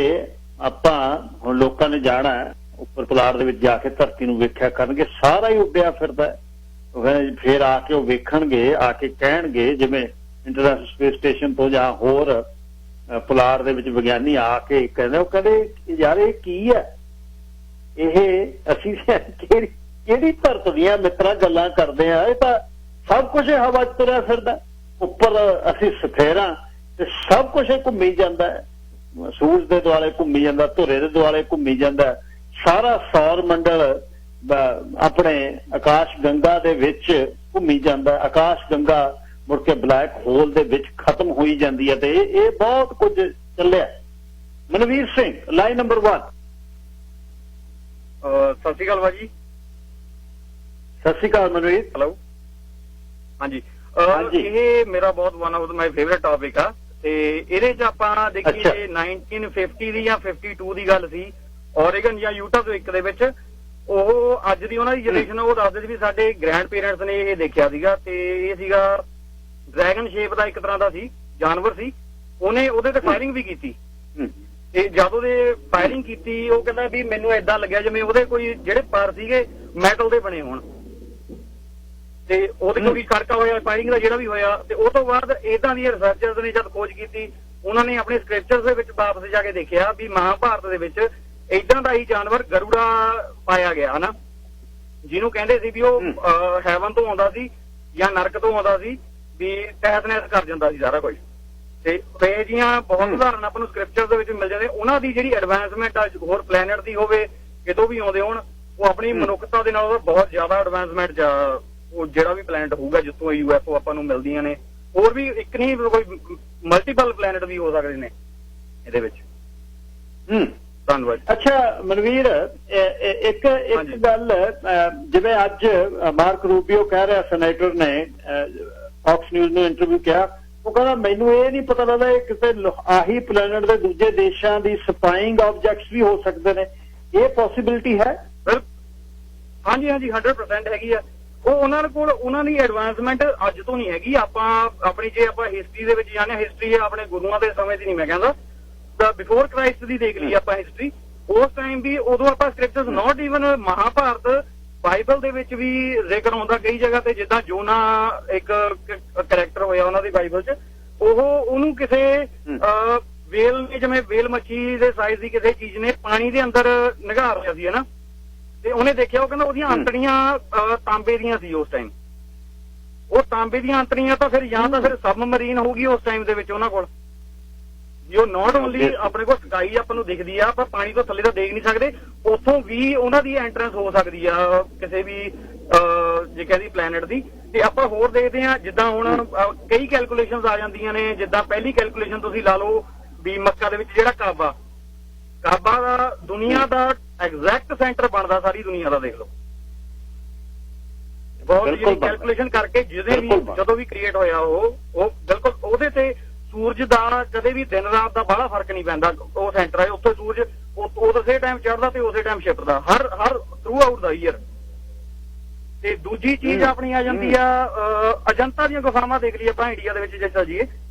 ਆਪਾਂ ਹੁਣ ਲੋਕਾਂ ਨੇ ਜਾਣਾ ਉੱਪਰ ਪੁਲਾੜ ਦੇ ਵਿੱਚ ਜਾ ਕੇ ਧਰਤੀ ਨੂੰ ਵੇਖਿਆ ਕਰਨਗੇ, ਸਾਰਾ ਹੀ ਉੱਡਿਆ ਫਿਰਦਾ। ਫਿਰ ਆ ਕੇ ਉਹ ਵੇਖਣਗੇ, ਆ ਕੇ ਕਹਿਣਗੇ, ਜਿਵੇਂ ਇੰਟਰਨੈਸ਼ਨਲ ਸਪੇਸ ਸਟੇਸ਼ਨ ਤੋਂ ਜਾਂ ਹੋਰ ਪੁਲਾੜ ਦੇ ਵਿੱਚ ਵਿਗਿਆਨੀ ਆ ਕੇ ਕਹਿੰਦੇ, ਉਹ ਕਹਿੰਦੇ ਯਾਰ ਇਹ ਕੀ ਹੈ, ਇਹ ਅਸੀਂ ਕਿਹੜੀ ਧਰਤ ਦੀਆਂ ਮਿੱਤਰਾਂ ਗੱਲਾਂ ਕਰਦੇ ਆ, ਇਹ ਤਾਂ ਸਭ ਕੁਝ ਹਵਾ 'ਚ ਤੁਰਿਆ ਫਿਰਦਾ। ਉੱਪਰ ਅਸੀਂ ਸਥਿਰਾਂ ਤੇ ਸਭ ਕੁਝ ਘੁੰਮੀ ਜਾਂਦਾ ਹੈ, ਸੂਰਜ ਦੇ ਦੁਆਲੇ ਘੁੰਮੀ ਜਾਂਦਾ, ਧੁਰੇ ਦੇ ਦੁਆਲੇ ਘੁੰਮੀ ਜਾਂਦਾ, ਸਾਰਾ ਸੌਰ ਮੰਡਲ ਆਪਣੇ ਆਕਾਸ਼ ਗੰਗਾ ਦੇ ਵਿੱਚ ਘੁੰਮੀ ਜਾਂਦਾ। ਆਕਾਸ਼ ਗੰਗਾ ਮੁੜ ਕੇ ਬਲੈਕ ਹੋਲ ਦੇ ਵਿੱਚ ਖਤਮ ਹੋਈ ਜਾਂਦੀ ਹੈ, ਤੇ ਇਹ ਬਹੁਤ ਕੁਝ ਚੱਲਿਆ। Manveer Singh, line number 1। ਸਤਿ ਸ਼੍ਰੀ ਅਕਾਲ ਭਾਜੀ। ਸਤਿ ਸ਼੍ਰੀ ਅਕਾਲ ਮਨਵੀਰ। ਹੈਲੋ, ਹਾਂਜੀ। ਇਹ ਮੇਰਾ ਬਹੁਤ one of my favourite topic ਆ, ਤੇ ਇਹਦੇ 'ਚ ਆਪਾਂ ਦੇਖੀਏ 1950 ਦੀ ਜਾਂ 52 ਦੀ ਗੱਲ ਸੀ, ਔਰੇਗਨ ਜਾਂ ਯੂਟਾ ਤੋਂ ਇੱਕ ਦੇ ਵਿੱਚ। ਉਹ ਅੱਜ ਦੀ ਉਹਨਾਂ ਦੀ ਜਨਰੇਸ਼ਨ ਉਹ ਦੱਸਦੇ ਸੀ ਵੀ ਸਾਡੇ ਗ੍ਰੈਂਡ ਪੇਰੈਂਟਸ ਨੇ ਇਹ ਦੇਖਿਆ ਸੀਗਾ, ਤੇ ਇਹ ਸੀਗਾ ਡਰੈਗਨ ਸ਼ੇਪ ਦਾ ਇੱਕ ਤਰ੍ਹਾਂ ਦਾ ਸੀ, ਜਾਨਵਰ ਸੀ। ਉਹਨੇ ਉਹਦੇ ਤੇ ਫਾਇਰਿੰਗ ਵੀ ਕੀਤੀ, ਤੇ ਜਦੋਂ ਦੇ ਫਾਇਰਿੰਗ ਕੀਤੀ ਉਹ ਕਹਿੰਦਾ ਵੀ ਮੈਨੂੰ ਏਦਾਂ ਲੱਗਿਆ ਜਿਵੇਂ ਉਹਦੇ ਕੋਈ ਜਿਹੜੇ ਪਰ ਸੀਗੇ ਮੈਟਲ ਦੇ ਬਣੇ ਹੋਣ, ਤੇ ਉਹਦੇ ਕੋਲ ਵੀ ਖੜਕਾ ਹੋਇਆ ਫਾਇਰਿੰਗ ਦਾ ਜਿਹੜਾ ਵੀ ਹੋਇਆ। ਤੇ ਉਹ ਤੋਂ ਬਾਅਦ ਏਦਾਂ ਦੀਆਂ ਰਿਸਰਚਰਸ ਨੇ ਜਦ ਖੋਜ ਕੀਤੀ, ਉਹਨਾਂ ਨੇ ਆਪਣੇ ਸਕ੍ਰਿਪਚਰਸ ਦੇ ਵਿੱਚ ਵਾਪਸ ਜਾ ਕੇ ਦੇਖਿਆ ਵੀ ਮਹਾਭਾਰਤ ਦੇ ਵਿੱਚ ਏਦਾਂ ਦਾ ਹੀ ਜਾਨਵਰ ਗਰੂੜਾ ਪਾਇਆ ਗਿਆ ਹਨਾ, ਜਿਹਨੂੰ ਕਹਿੰਦੇ ਸੀ ਵੀ ਉਹ ਹੈਵਨ ਤੋਂ ਆਉਂਦਾ ਸੀ ਜਾਂ ਨਰਕ ਤੋਂ ਆਉਂਦਾ ਸੀ, ਵੀ ਤਹਿਸ ਨਹਿਸ ਕਰ ਜਾਂਦਾ ਸੀ ਸਾਰਾ ਕੁਝ। ਤੇ ਇਹ ਜੀਆਂ ਬਹੁਤ ਉਦਾਹਰਨ ਆਪਾਂ ਨੂੰ ਸਕ੍ਰਿਪਚਰ ਦੇ ਵਿੱਚ ਮਿਲ ਜਾਂਦੇ। ਉਹਨਾਂ ਦੀ ਜਿਹੜੀ ਐਡਵਾਂਸਮੈਂਟ ਆ, ਹੋਰ ਪਲੈਨਟ ਦੀ ਹੋਵੇ, ਕਿਤੋਂ ਵੀ ਆਉਂਦੇ ਹੋਣ, ਉਹ ਆਪਣੀ ਮਨੁੱਖਤਾ ਦੇ ਨਾਲ ਬਹੁਤ ਜ਼ਿਆਦਾ ਐਡਵਾਂਸਮੈਂਟ ਉਹ ਜਿਹੜਾ ਵੀ ਪਲੈਨਟ ਹੋਊਗਾ ਜਿੱਥੋਂ UFO ਆਪਾਂ ਨੂੰ ਮਿਲਦੀਆਂ ਨੇ। ਹੋਰ ਵੀ ਇੱਕ ਨਹੀਂ, ਕੋਈ ਮਲਟੀਪਲ ਪਲੈਨਟ ਵੀ ਹੋ ਸਕਦੇ ਨੇ ਇਹਦੇ ਵਿੱਚ। ਧੰਨਵਾਦ। ਅੱਛਾ ਮਨਵੀਰ, ਇੱਕ ਗੱਲ, ਜਿਵੇਂ ਅੱਜ ਮਾਰਕ ਰੂਬੀਓ ਕਹਿ ਰਿਹਾ, ਸੈਨੇਟਰ ਨੇ ਫੌਕਸ ਨਿਊਜ਼ ਨੂੰ ਇੰਟਰਵਿਊ ਕਿਹਾ, ਉਹ ਕਹਿੰਦਾ ਮੈਨੂੰ ਇਹ ਨਹੀਂ ਪਤਾ ਲੱਗਦਾ ਇਹ ਕਿਤੇ ਆਹੀ ਪਲੈਨਟ ਦੇ ਦੂਜੇ ਦੇਸ਼ਾਂ ਦੀ ਸਪਾਈਂਗ ਆਬਜੈਕਟਸ ਵੀ ਹੋ ਸਕਦੇ ਨੇ, ਇਹ ਪੋਸੀਬਿਲਿਟੀ ਹੈ? ਹਾਂਜੀ ਹਾਂਜੀ, 100% ਹੈਗੀ ਆ। ਉਹ ਉਹਨਾਂ ਕੋਲ ਉਹਨਾਂ ਦੀ ਐਡਵਾਂਸਮੈਂਟ ਅੱਜ ਤੋਂ ਨਹੀਂ ਹੈਗੀ। ਆਪਾਂ ਆਪਣੀ ਜੇ ਆਪਾਂ ਹਿਸਟਰੀ ਦੇ ਵਿੱਚ ਜਾਂਦੇ, ਹਿਸਟਰੀ ਆਪਣੇ ਗੁਰੂਆਂ ਦੇ ਸਮੇਂ ਦੀ ਨਹੀਂ ਮੈਂ ਕਹਿੰਦਾ, ਤਾਂ ਬਿਫੋਰ ਕ੍ਰਾਈਸਟ ਦੀ ਦੇਖ ਲਈ ਆਪਾਂ ਹਿਸਟਰੀ, ਉਸ ਟਾਈਮ ਵੀ ਉਦੋਂ ਆਪਾਂ scriptures not even Mahabharata, Bible ਦੇ ਵਿੱਚ ਵੀ ਜ਼ਿਕਰ ਆਉਂਦਾ ਕਈ ਜਗ੍ਹਾ ਤੇ, ਜਿੱਦਾਂ ਜੋਨਾ ਇੱਕ ਕਰੈਕਟਰ ਹੋਇਆ ਉਹਨਾਂ ਦੀ ਬਾਈਬਲ 'ਚ, ਉਹਨੂੰ ਕਿਸੇ ਵੇਲ ਨੇ, ਜਿਵੇਂ ਵੇਲ ਮੱਛੀ ਦੇ ਸਾਈਜ਼ ਦੀ ਕਿਸੇ ਚੀਜ਼ ਨੇ ਪਾਣੀ ਦੇ ਅੰਦਰ ਨਿਗਾਰ ਹੋਇਆ ਸੀ ਹਨਾ, ਤੇ ਉਹਨੇ ਦੇਖਿਆ, ਉਹ ਕਹਿੰਦਾ ਉਹਦੀਆਂ ਅੰਤੜੀਆਂ ਤਾਂਬੇ ਦੀਆਂ ਸੀ ਉਸ ਟਾਈਮ। ਉਹ ਤਾਂਬੇ ਦੀਆਂ ਅੰਤੜੀਆਂ ਤਾਂ ਫਿਰ ਜਾਂ ਤਾਂ ਫਿਰ ਸਬਮਰੀਨ ਹੋਊਗੀ ਉਸ ਟਾਈਮ ਦੇ ਵਿੱਚ ਉਹਨਾਂ ਕੋਲ, ਜੀ ਉਹ ਨਾਟ ਓਨਲੀ ਆਪਣੇ ਕੋਲ ਸਕਾਈ ਆਪਾਂ ਨੂੰ ਦਿਖਦੀ ਆ, ਆਪਾਂ ਪਾਣੀ ਤੋਂ ਥੱਲੇ ਤਾਂ ਦੇਖ ਨਹੀਂ ਸਕਦੇ, ਉੱਥੋਂ ਵੀ ਉਹਨਾਂ ਦੀ ਐਂਟਰੈਂਸ ਹੋ ਸਕਦੀ ਆ ਕਿਸੇ ਵੀ ਜੇ ਕਹਿੰਦੀ ਪਲੈਨਟ ਦੀ। ਤੇ ਆਪਾਂ ਹੋਰ ਦੇਖਦੇ ਹਾਂ, ਜਿੱਦਾਂ ਹੁਣ ਕਈ ਕੈਲਕੂਲੇਸ਼ਨਸ ਆ ਜਾਂਦੀਆਂ ਨੇ, ਜਿੱਦਾਂ ਪਹਿਲੀ ਕੈਲਕੂਲੇਸ਼ਨ ਤੁਸੀਂ ਲਾ ਲਓ ਵੀ ਮੱਕਾ ਦੇ ਵਿੱਚ ਜਿਹੜਾ ਕਾਬਾ ਦਾ ਦੁਨੀਆ ਦਾ ਐਗਜ਼ੈਕਟ ਸੈਂਟਰ ਬਣਦਾ ਸਾਰੀ ਦੁਨੀਆ ਦਾ, ਦੇਖ ਲਓ। ਬਹੁਤ ਜਿਹੜੀ ਕੈਲਕੂਲੇਸ਼ਨ ਕਰਕੇ ਜਦੋਂ ਵੀ ਕ੍ਰੀਏਟ ਹੋਇਆ ਉਹ ਬਿਲਕੁਲ ਉਹਦੇ ਤੇ ਸੂਰਜ ਦਾ ਕਦੇ ਵੀ ਦਿਨ ਰਾਤ ਦਾ ਬੜਾ ਫਰਕ ਨਹੀਂ ਪੈਂਦਾ। ਉਹ ਸੈਂਟਰ ਹੈ, ਉੱਥੇ ਸੂਰਜ ਉਹ ਉਸੇ ਟਾਈਮ ਚੜ੍ਹਦਾ ਤੇ ਉਸੇ ਟਾਈਮ ਛਿਪਦਾ, ਹਰ ਥਰੂ ਆਊਟ ਦਾ ਈਅਰ। ਤੇ ਦੂਜੀ ਚੀਜ਼ ਆਪਣੀ ਆ ਜਾਂਦੀ ਆ ਅਜੰਤਾ ਦੀਆਂ ਗੁਫਾਵਾਂ ਦੇਖ ਲਈ ਆਪਾਂ ਇੰਡੀਆ ਦੇ ਵਿੱਚ ਜਿੱਦਾਂ ਜੀ,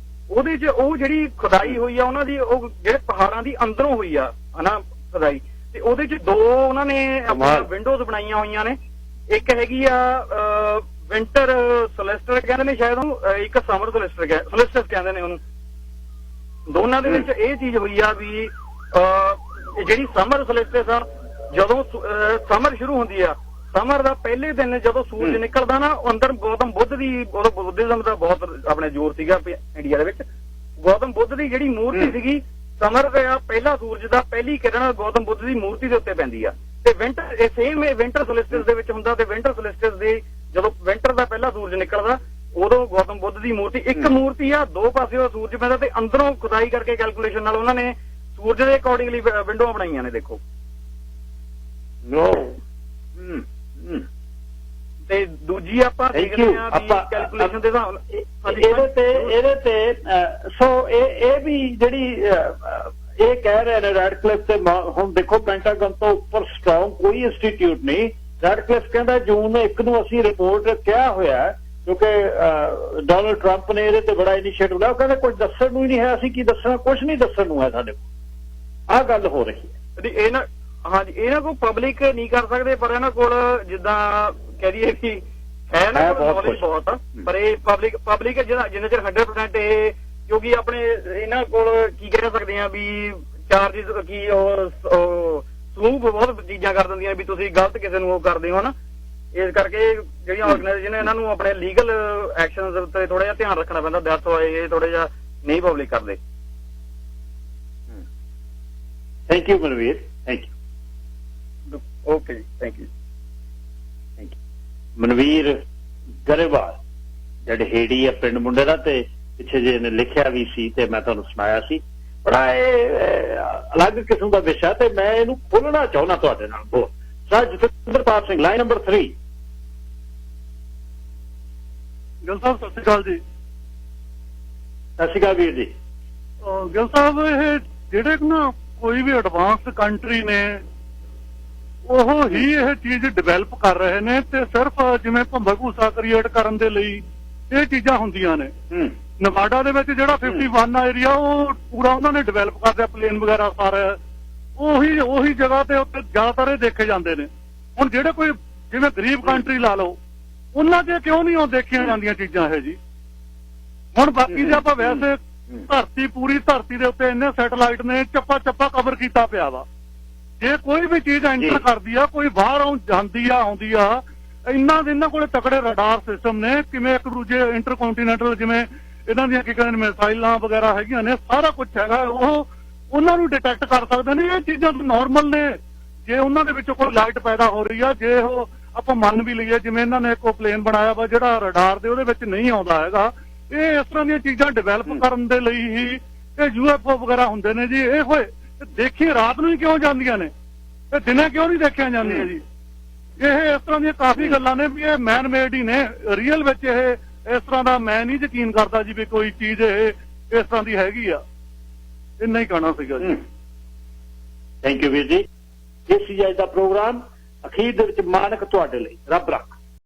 ਉਹਦੇ 'ਚ ਉਹ ਜਿਹੜੀ ਖੁਦਾਈ ਹੋਈ ਆ ਉਹਨਾਂ ਦੀ, ਉਹ ਜਿਹੜੇ ਪਹਾੜਾਂ ਦੀ ਅੰਦਰੋਂ ਹੋਈ ਆ ਹਨਾ ਖੁਦਾਈ, ਤੇ ਉਹਦੇ 'ਚ 2 ਉਹਨਾਂ ਨੇ ਆਪਣੀਆਂ ਵਿੰਡੋਜ਼ ਬਣਾਈਆਂ ਹੋਈਆਂ ਨੇ। ਇੱਕ ਹੈਗੀ ਆ ਵਿੰਟਰ ਸੋਲਿਸਟਰ ਕਹਿੰਦੇ ਨੇ ਸ਼ਾਇਦ ਉਹਨੂੰ, ਇੱਕ ਸਮਰ ਸੋਲਿਸਟਰ ਕਹਿੰਦੇ ਨੇ ਉਹਨੂੰ। ਦੋਨਾਂ ਦੇ ਵਿੱਚ ਇਹ ਚੀਜ਼ ਹੋਈ ਆ ਵੀ ਜਿਹੜੀ ਸਮਰ ਸੋਲਿਸਟਰ ਆ, ਜਦੋਂ ਸਮਰ ਸ਼ੁਰੂ ਹੁੰਦੀ ਆ, ਸਮਰ ਦਾ ਪਹਿਲੇ ਦਿਨ ਜਦੋਂ ਸੂਰਜ ਨਿਕਲਦਾ ਨਾ, ਅੰਦਰ ਗੌਤਮ ਬੁੱਧ ਦੀ, ਉਦੋਂ ਬੁੱਧਿਜ਼ਮ ਦਾ ਬਹੁਤ ਆਪਣੇ ਜ਼ੋਰ ਸੀਗਾ ਇੰਡੀਆ ਦੇ ਵਿੱਚ। ਗੌਤਮ ਬੁੱਧ ਦੀ ਜਿਹੜੀ ਮੂਰਤੀ ਸੀਗੀ, ਸਮਰ ਦਾ ਪਹਿਲਾ ਸੂਰਜ ਦਾ ਪਹਿਲੀ ਕਿਰਨ ਗੌਤਮ ਬੁੱਧ ਦੀ ਮੂਰਤੀ ਦੇ ਉੱਤੇ ਪੈਂਦੀ ਆ। ਤੇ ਵਿੰਟਰ ਸੇਮ ਵਿੰਟਰ ਸੋਲਿਸਟਿਸ ਦੇ ਵਿੱਚ ਹੁੰਦਾ, ਤੇ ਵਿੰਟਰ ਸੋਲਿਸਟਿਸ ਦੇ ਜਦੋਂ ਵਿੰਟਰ ਦਾ ਪਹਿਲਾ ਸੂਰਜ ਨਿਕਲਦਾ, ਉਦੋਂ ਗੌਤਮ ਬੁੱਧ ਦੀ ਮੂਰਤੀ, ਇੱਕ ਮੂਰਤੀ ਆ, 2 ਪਾਸਿਓਂ ਸੂਰਜ ਪੈਂਦਾ, ਤੇ ਅੰਦਰੋਂ ਖੁਦਾਈ ਕਰਕੇ ਕੈਲਕੂਲੇਸ਼ਨ ਨਾਲ ਉਹਨਾਂ ਨੇ ਸੂਰਜ ਦੇ ਅਕੋਰਡਿੰਗਲੀ ਵਿੰਡੋਆਂ ਬਣਾਈਆਂ ਨੇ, ਦੇਖੋ। ਤੇ ਦੂਜੀ ਆਪਾਂ ਦੇਖਦੇ ਆ ਵੀ ਕੈਲਕੂਲੇਸ਼ਨ ਦੇ ਹਿਸਾਬ ਇਹਦੇ ਤੇ ਸੋ ਇਹ ਵੀ ਜਿਹੜੀ ਇਹ ਕਹਿ ਰਹੇ ਨੇ ਰੈਡਕਲਿਫ ਤੇ, ਹੁਣ ਦੇਖੋ ਪੈਂਟਾਗਨ ਤੋਂ ਉੱਪਰ ਸਟਰੋਂਗ ਕੋਈ ਇੰਸਟੀਟਿਊਟ ਨਹੀਂ। ਰੈਡਕਲਿਫ ਕਹਿੰਦਾ ਜੂਨ 1 ਨੂੰ ਅਸੀਂ ਰਿਪੋਰਟ ਕਿਹਾ ਹੋਇਆ, ਕਿਉਂਕਿ ਡੋਨਲਡ ਟਰੰਪ ਨੇ ਇਹਦੇ ਤੇ ਬੜਾ ਇਨੀਸ਼ੀਏਟਿਵ ਲਿਆ। ਉਹ ਕਹਿੰਦੇ ਕੁਝ ਦੱਸਣ ਨੂੰ ਹੀ ਨਹੀਂ ਹੈ, ਅਸੀਂ ਕੀ ਦੱਸਣਾ, ਕੁਝ ਨਹੀਂ ਦੱਸਣ ਨੂੰ ਹੈ ਸਾਡੇ ਕੋਲ। ਆਹ ਗੱਲ ਹੋ ਰਹੀ ਹੈ। ਇਹ ਨਾ, ਹਾਂਜੀ, ਇਹਨਾਂ ਕੋਲ ਪਬਲਿਕ ਨਹੀਂ ਕਰ ਸਕਦੇ, ਪਰ ਇਹਨਾਂ ਕੋਲ ਜਿੱਦਾਂ ਕਹਿ ਦਈਏ ਵੀ ਹੈ ਨਾ ਨੌਲੇਜ ਬਹੁਤ ਆ, ਪਰ ਇਹ ਪਬਲਿਕ ਜਿੰਨਾ ਚਿਰ 100% ਇਹ, ਕਿਉਂਕਿ ਆਪਣੇ ਇਹਨਾਂ ਕੋਲ ਕੀ ਕਹਿ ਸਕਦੇ ਆ ਵੀ ਚਾਰਜਿਸ ਕੀ ਸਲੂਕ ਬਹੁਤ ਚੀਜ਼ਾਂ ਕਰ ਦਿੰਦੀਆਂ ਵੀ ਤੁਸੀਂ ਗਲਤ ਕਿਸੇ ਨੂੰ ਉਹ ਕਰਦੇ ਹੋ ਨਾ। ਇਸ ਕਰਕੇ ਜਿਹੜੀਆਂ ਆਰਗੇਨਾਈਜੇਸ਼ਨ ਇਹਨਾਂ ਨੂੰ ਆਪਣੇ ਲੀਗਲ ਐਕਸ਼ਨਸ ਤੇ ਥੋੜਾ ਜਿਹਾ ਧਿਆਨ ਰੱਖਣਾ ਪੈਂਦਾ। ਦੈਟਸ ਵਾਈ ਇਹ ਥੋੜਾ ਜਿਹਾ ਨਹੀਂ ਪਬਲਿਕ ਕਰਦੇ। Thank you Manveer, thank you. Okay, thank you. Manveer Grewal ਜਿਹੜੇ ਹੇੜੀ ਆ ਪਿੰਡ ਮੁੰਡੇ ਦਾ, ਤੇ ਪਿੱਛੇ ਜੇ ਨੇ ਲਿਖਿਆ ਵੀ ਸੀ ਤੇ ਮੈਂ ਤੁਹਾਨੂੰ ਸੁਣਾਇਆ ਸੀ। ਬੜਾ ਇਹ ਅਲੱਗ ਕਿਸਮ ਦਾ ਵਿਸ਼ਾ, ਤੇ ਮੈਂ ਇਹਨੂੰ ਖੋਲਣਾ ਚਾਹੁੰਦਾ ਤੁਹਾਡੇ ਨਾਲ। ਬਹੁਤ sir Jatinderpal Singh, line number 3। Gill ਸਾਹਿਬ ਸਤਿ ਸ਼੍ਰੀ ਅਕਾਲ ਜੀ। ਸਤਿ ਸ਼੍ਰੀ ਅਕਾਲ ਵੀਰ ਜੀ। ਗਿੱਲ ਸਾਹਿਬ, ਇਹ ਜਿਹੜੇ ਨਾ ਕੋਈ ਵੀ ਐਡਵਾਂਸਡ ਕੰਟਰੀ ਨੇ, ਉਹ ਹੀ ਇਹ ਚੀਜ਼ ਡਿਵੈਲਪ ਕਰ ਰਹੇ ਨੇ, ਤੇ ਸਿਰਫ ਜਿਵੇਂ ਭੰਬਾ ਭੂਸਾ ਕ੍ਰੀਏਟ ਕਰਨ ਦੇ ਲਈ ਇਹ ਚੀਜ਼ਾਂ ਹੁੰਦੀਆਂ ਨੇ। ਨਵਾਡਾ ਦੇ ਵਿੱਚ ਜਿਹੜਾ 51 ਏਰੀਆ, ਉਹ ਪੂਰਾ ਉਹਨਾਂ ਨੇ ਡਿਵੈਲਪ ਕਰ ਦਿਆ, ਪਲੇਨ ਵਗੈਰਾ ਸਾਰਾ ਉਹੀ ਜਗ੍ਹਾ ਤੇ ਉੱਤੇ ਜ਼ਿਆਦਾਤਰ ਇਹ ਦੇਖੇ ਜਾਂਦੇ ਨੇ। ਹੁਣ ਜਿਹੜੇ ਕੋਈ ਜਿਵੇਂ ਗਰੀਬ ਕੰਟਰੀ ਲਾ ਲਓ, ਉਹਨਾਂ 'ਚ ਕਿਉਂ ਨਹੀਂ ਉਹ ਦੇਖੀਆਂ ਜਾਂਦੀਆਂ ਚੀਜ਼ਾਂ ਇਹ ਜੀ। ਹੁਣ ਬਾਕੀ ਜੇ ਆਪਾਂ ਵੈਸੇ ਪੂਰੀ ਧਰਤੀ ਦੇ ਉੱਤੇ ਇੰਨੇ ਸੈਟੇਲਾਈਟ ਨੇ, ਚੱਪਾ ਕਵਰ ਕੀਤਾ ਪਿਆ ਵਾ। ਜੇ ਕੋਈ ਵੀ ਚੀਜ਼ ਐਂਟਰ ਕਰਦੀ ਆ, ਕੋਈ ਬਾਹਰ ਜਾਂਦੀ ਆ ਆਉਂਦੀ ਆ, ਇਹਨਾਂ ਕੋਲੇ ਤਕੜੇ ਰਡਾਰ ਸਿਸਟਮ ਨੇ, ਕਿਵੇਂ ਇੱਕ ਦੂਜੇ ਇੰਟਰਕੌਂਟੀਨੈਂਟਲ ਜਿਵੇਂ ਇਹਨਾਂ ਦੀਆਂ ਕੀ ਕਹਿੰਦੇ ਮਿਸਾਈਲਾਂ ਵਗੈਰਾ ਹੈਗੀਆਂ ਨੇ, ਸਾਰਾ ਕੁਝ ਹੈਗਾ, ਉਹ ਉਹਨਾਂ ਨੂੰ ਡਿਟੈਕਟ ਕਰ ਸਕਦੇ ਨੇ। ਇਹ ਚੀਜ਼ਾਂ ਨਾਰਮਲ ਨੇ। ਜੇ ਉਹਨਾਂ ਦੇ ਵਿੱਚੋਂ ਕੋਈ ਲਾਈਟ ਪੈਦਾ ਹੋ ਰਹੀ ਆ, ਜੇ ਉਹ ਆਪਾਂ ਮੰਨ ਵੀ ਲਈਏ ਜਿਵੇਂ ਇਹਨਾਂ ਨੇ ਇੱਕ ਪਲੇਨ ਬਣਾਇਆ ਵਾ ਜਿਹੜਾ ਰਡਾਰ ਦੇ ਉਹਦੇ ਵਿੱਚ ਨਹੀਂ ਆਉਂਦਾ ਹੈਗਾ, ਇਹ ਇਸ ਤਰ੍ਹਾਂ ਦੀਆਂ ਚੀਜ਼ਾਂ ਡਿਵੈਲਪ ਕਰਨ ਦੇ ਲਈ ਹੀ ਇਹ UFO ਵਗੈਰਾ ਹੁੰਦੇ ਨੇ ਜੀ। ਇਹ ਹੋਏ ਦੇਖੀ ਰਾਤ ਨੂੰ ਹੀ ਕਿਉਂ ਜਾਂਦੀਆਂ ਨੇ, ਇਹ ਦਿਨੇ ਕਿਉਂ ਨਹੀਂ ਦੇਖੀਆਂ ਜਾਂਦੀਆਂ ਜੀ। ਇਹ ਇਸ ਤਰ੍ਹਾਂ ਦੀਆਂ ਕਾਫੀ ਗੱਲਾਂ ਨੇ ਵੀ ਇਹ ਮੈਨ ਮੇਡ ਹੀ ਨੇ। ਰੀਅਲ ਵਿੱਚ ਇਹ ਇਸ ਤਰ੍ਹਾਂ ਦਾ ਮੈਂ ਨਹੀਂ ਯਕੀਨ ਕਰਦਾ ਜੀ ਵੀ ਕੋਈ ਚੀਜ਼ ਇਹ ਇਸ ਤਰ੍ਹਾਂ ਦੀ ਹੈਗੀ ਆ। ਇੰਨਾ ਹੀ ਕਹਿਣਾ ਸੀਗਾ ਜੀ। ਥੈਂਕ ਯੂ ਵੀਰ ਜੀ। ਇਹ ਸੀ ਅੱਜ ਦਾ ਪ੍ਰੋਗਰਾਮ। ਅਖੀਰ ਦੇ ਵਿੱਚ ਮਾਨਕ ਤੁਹਾਡੇ ਲਈ। ਰੱਬ ਰੱਖ।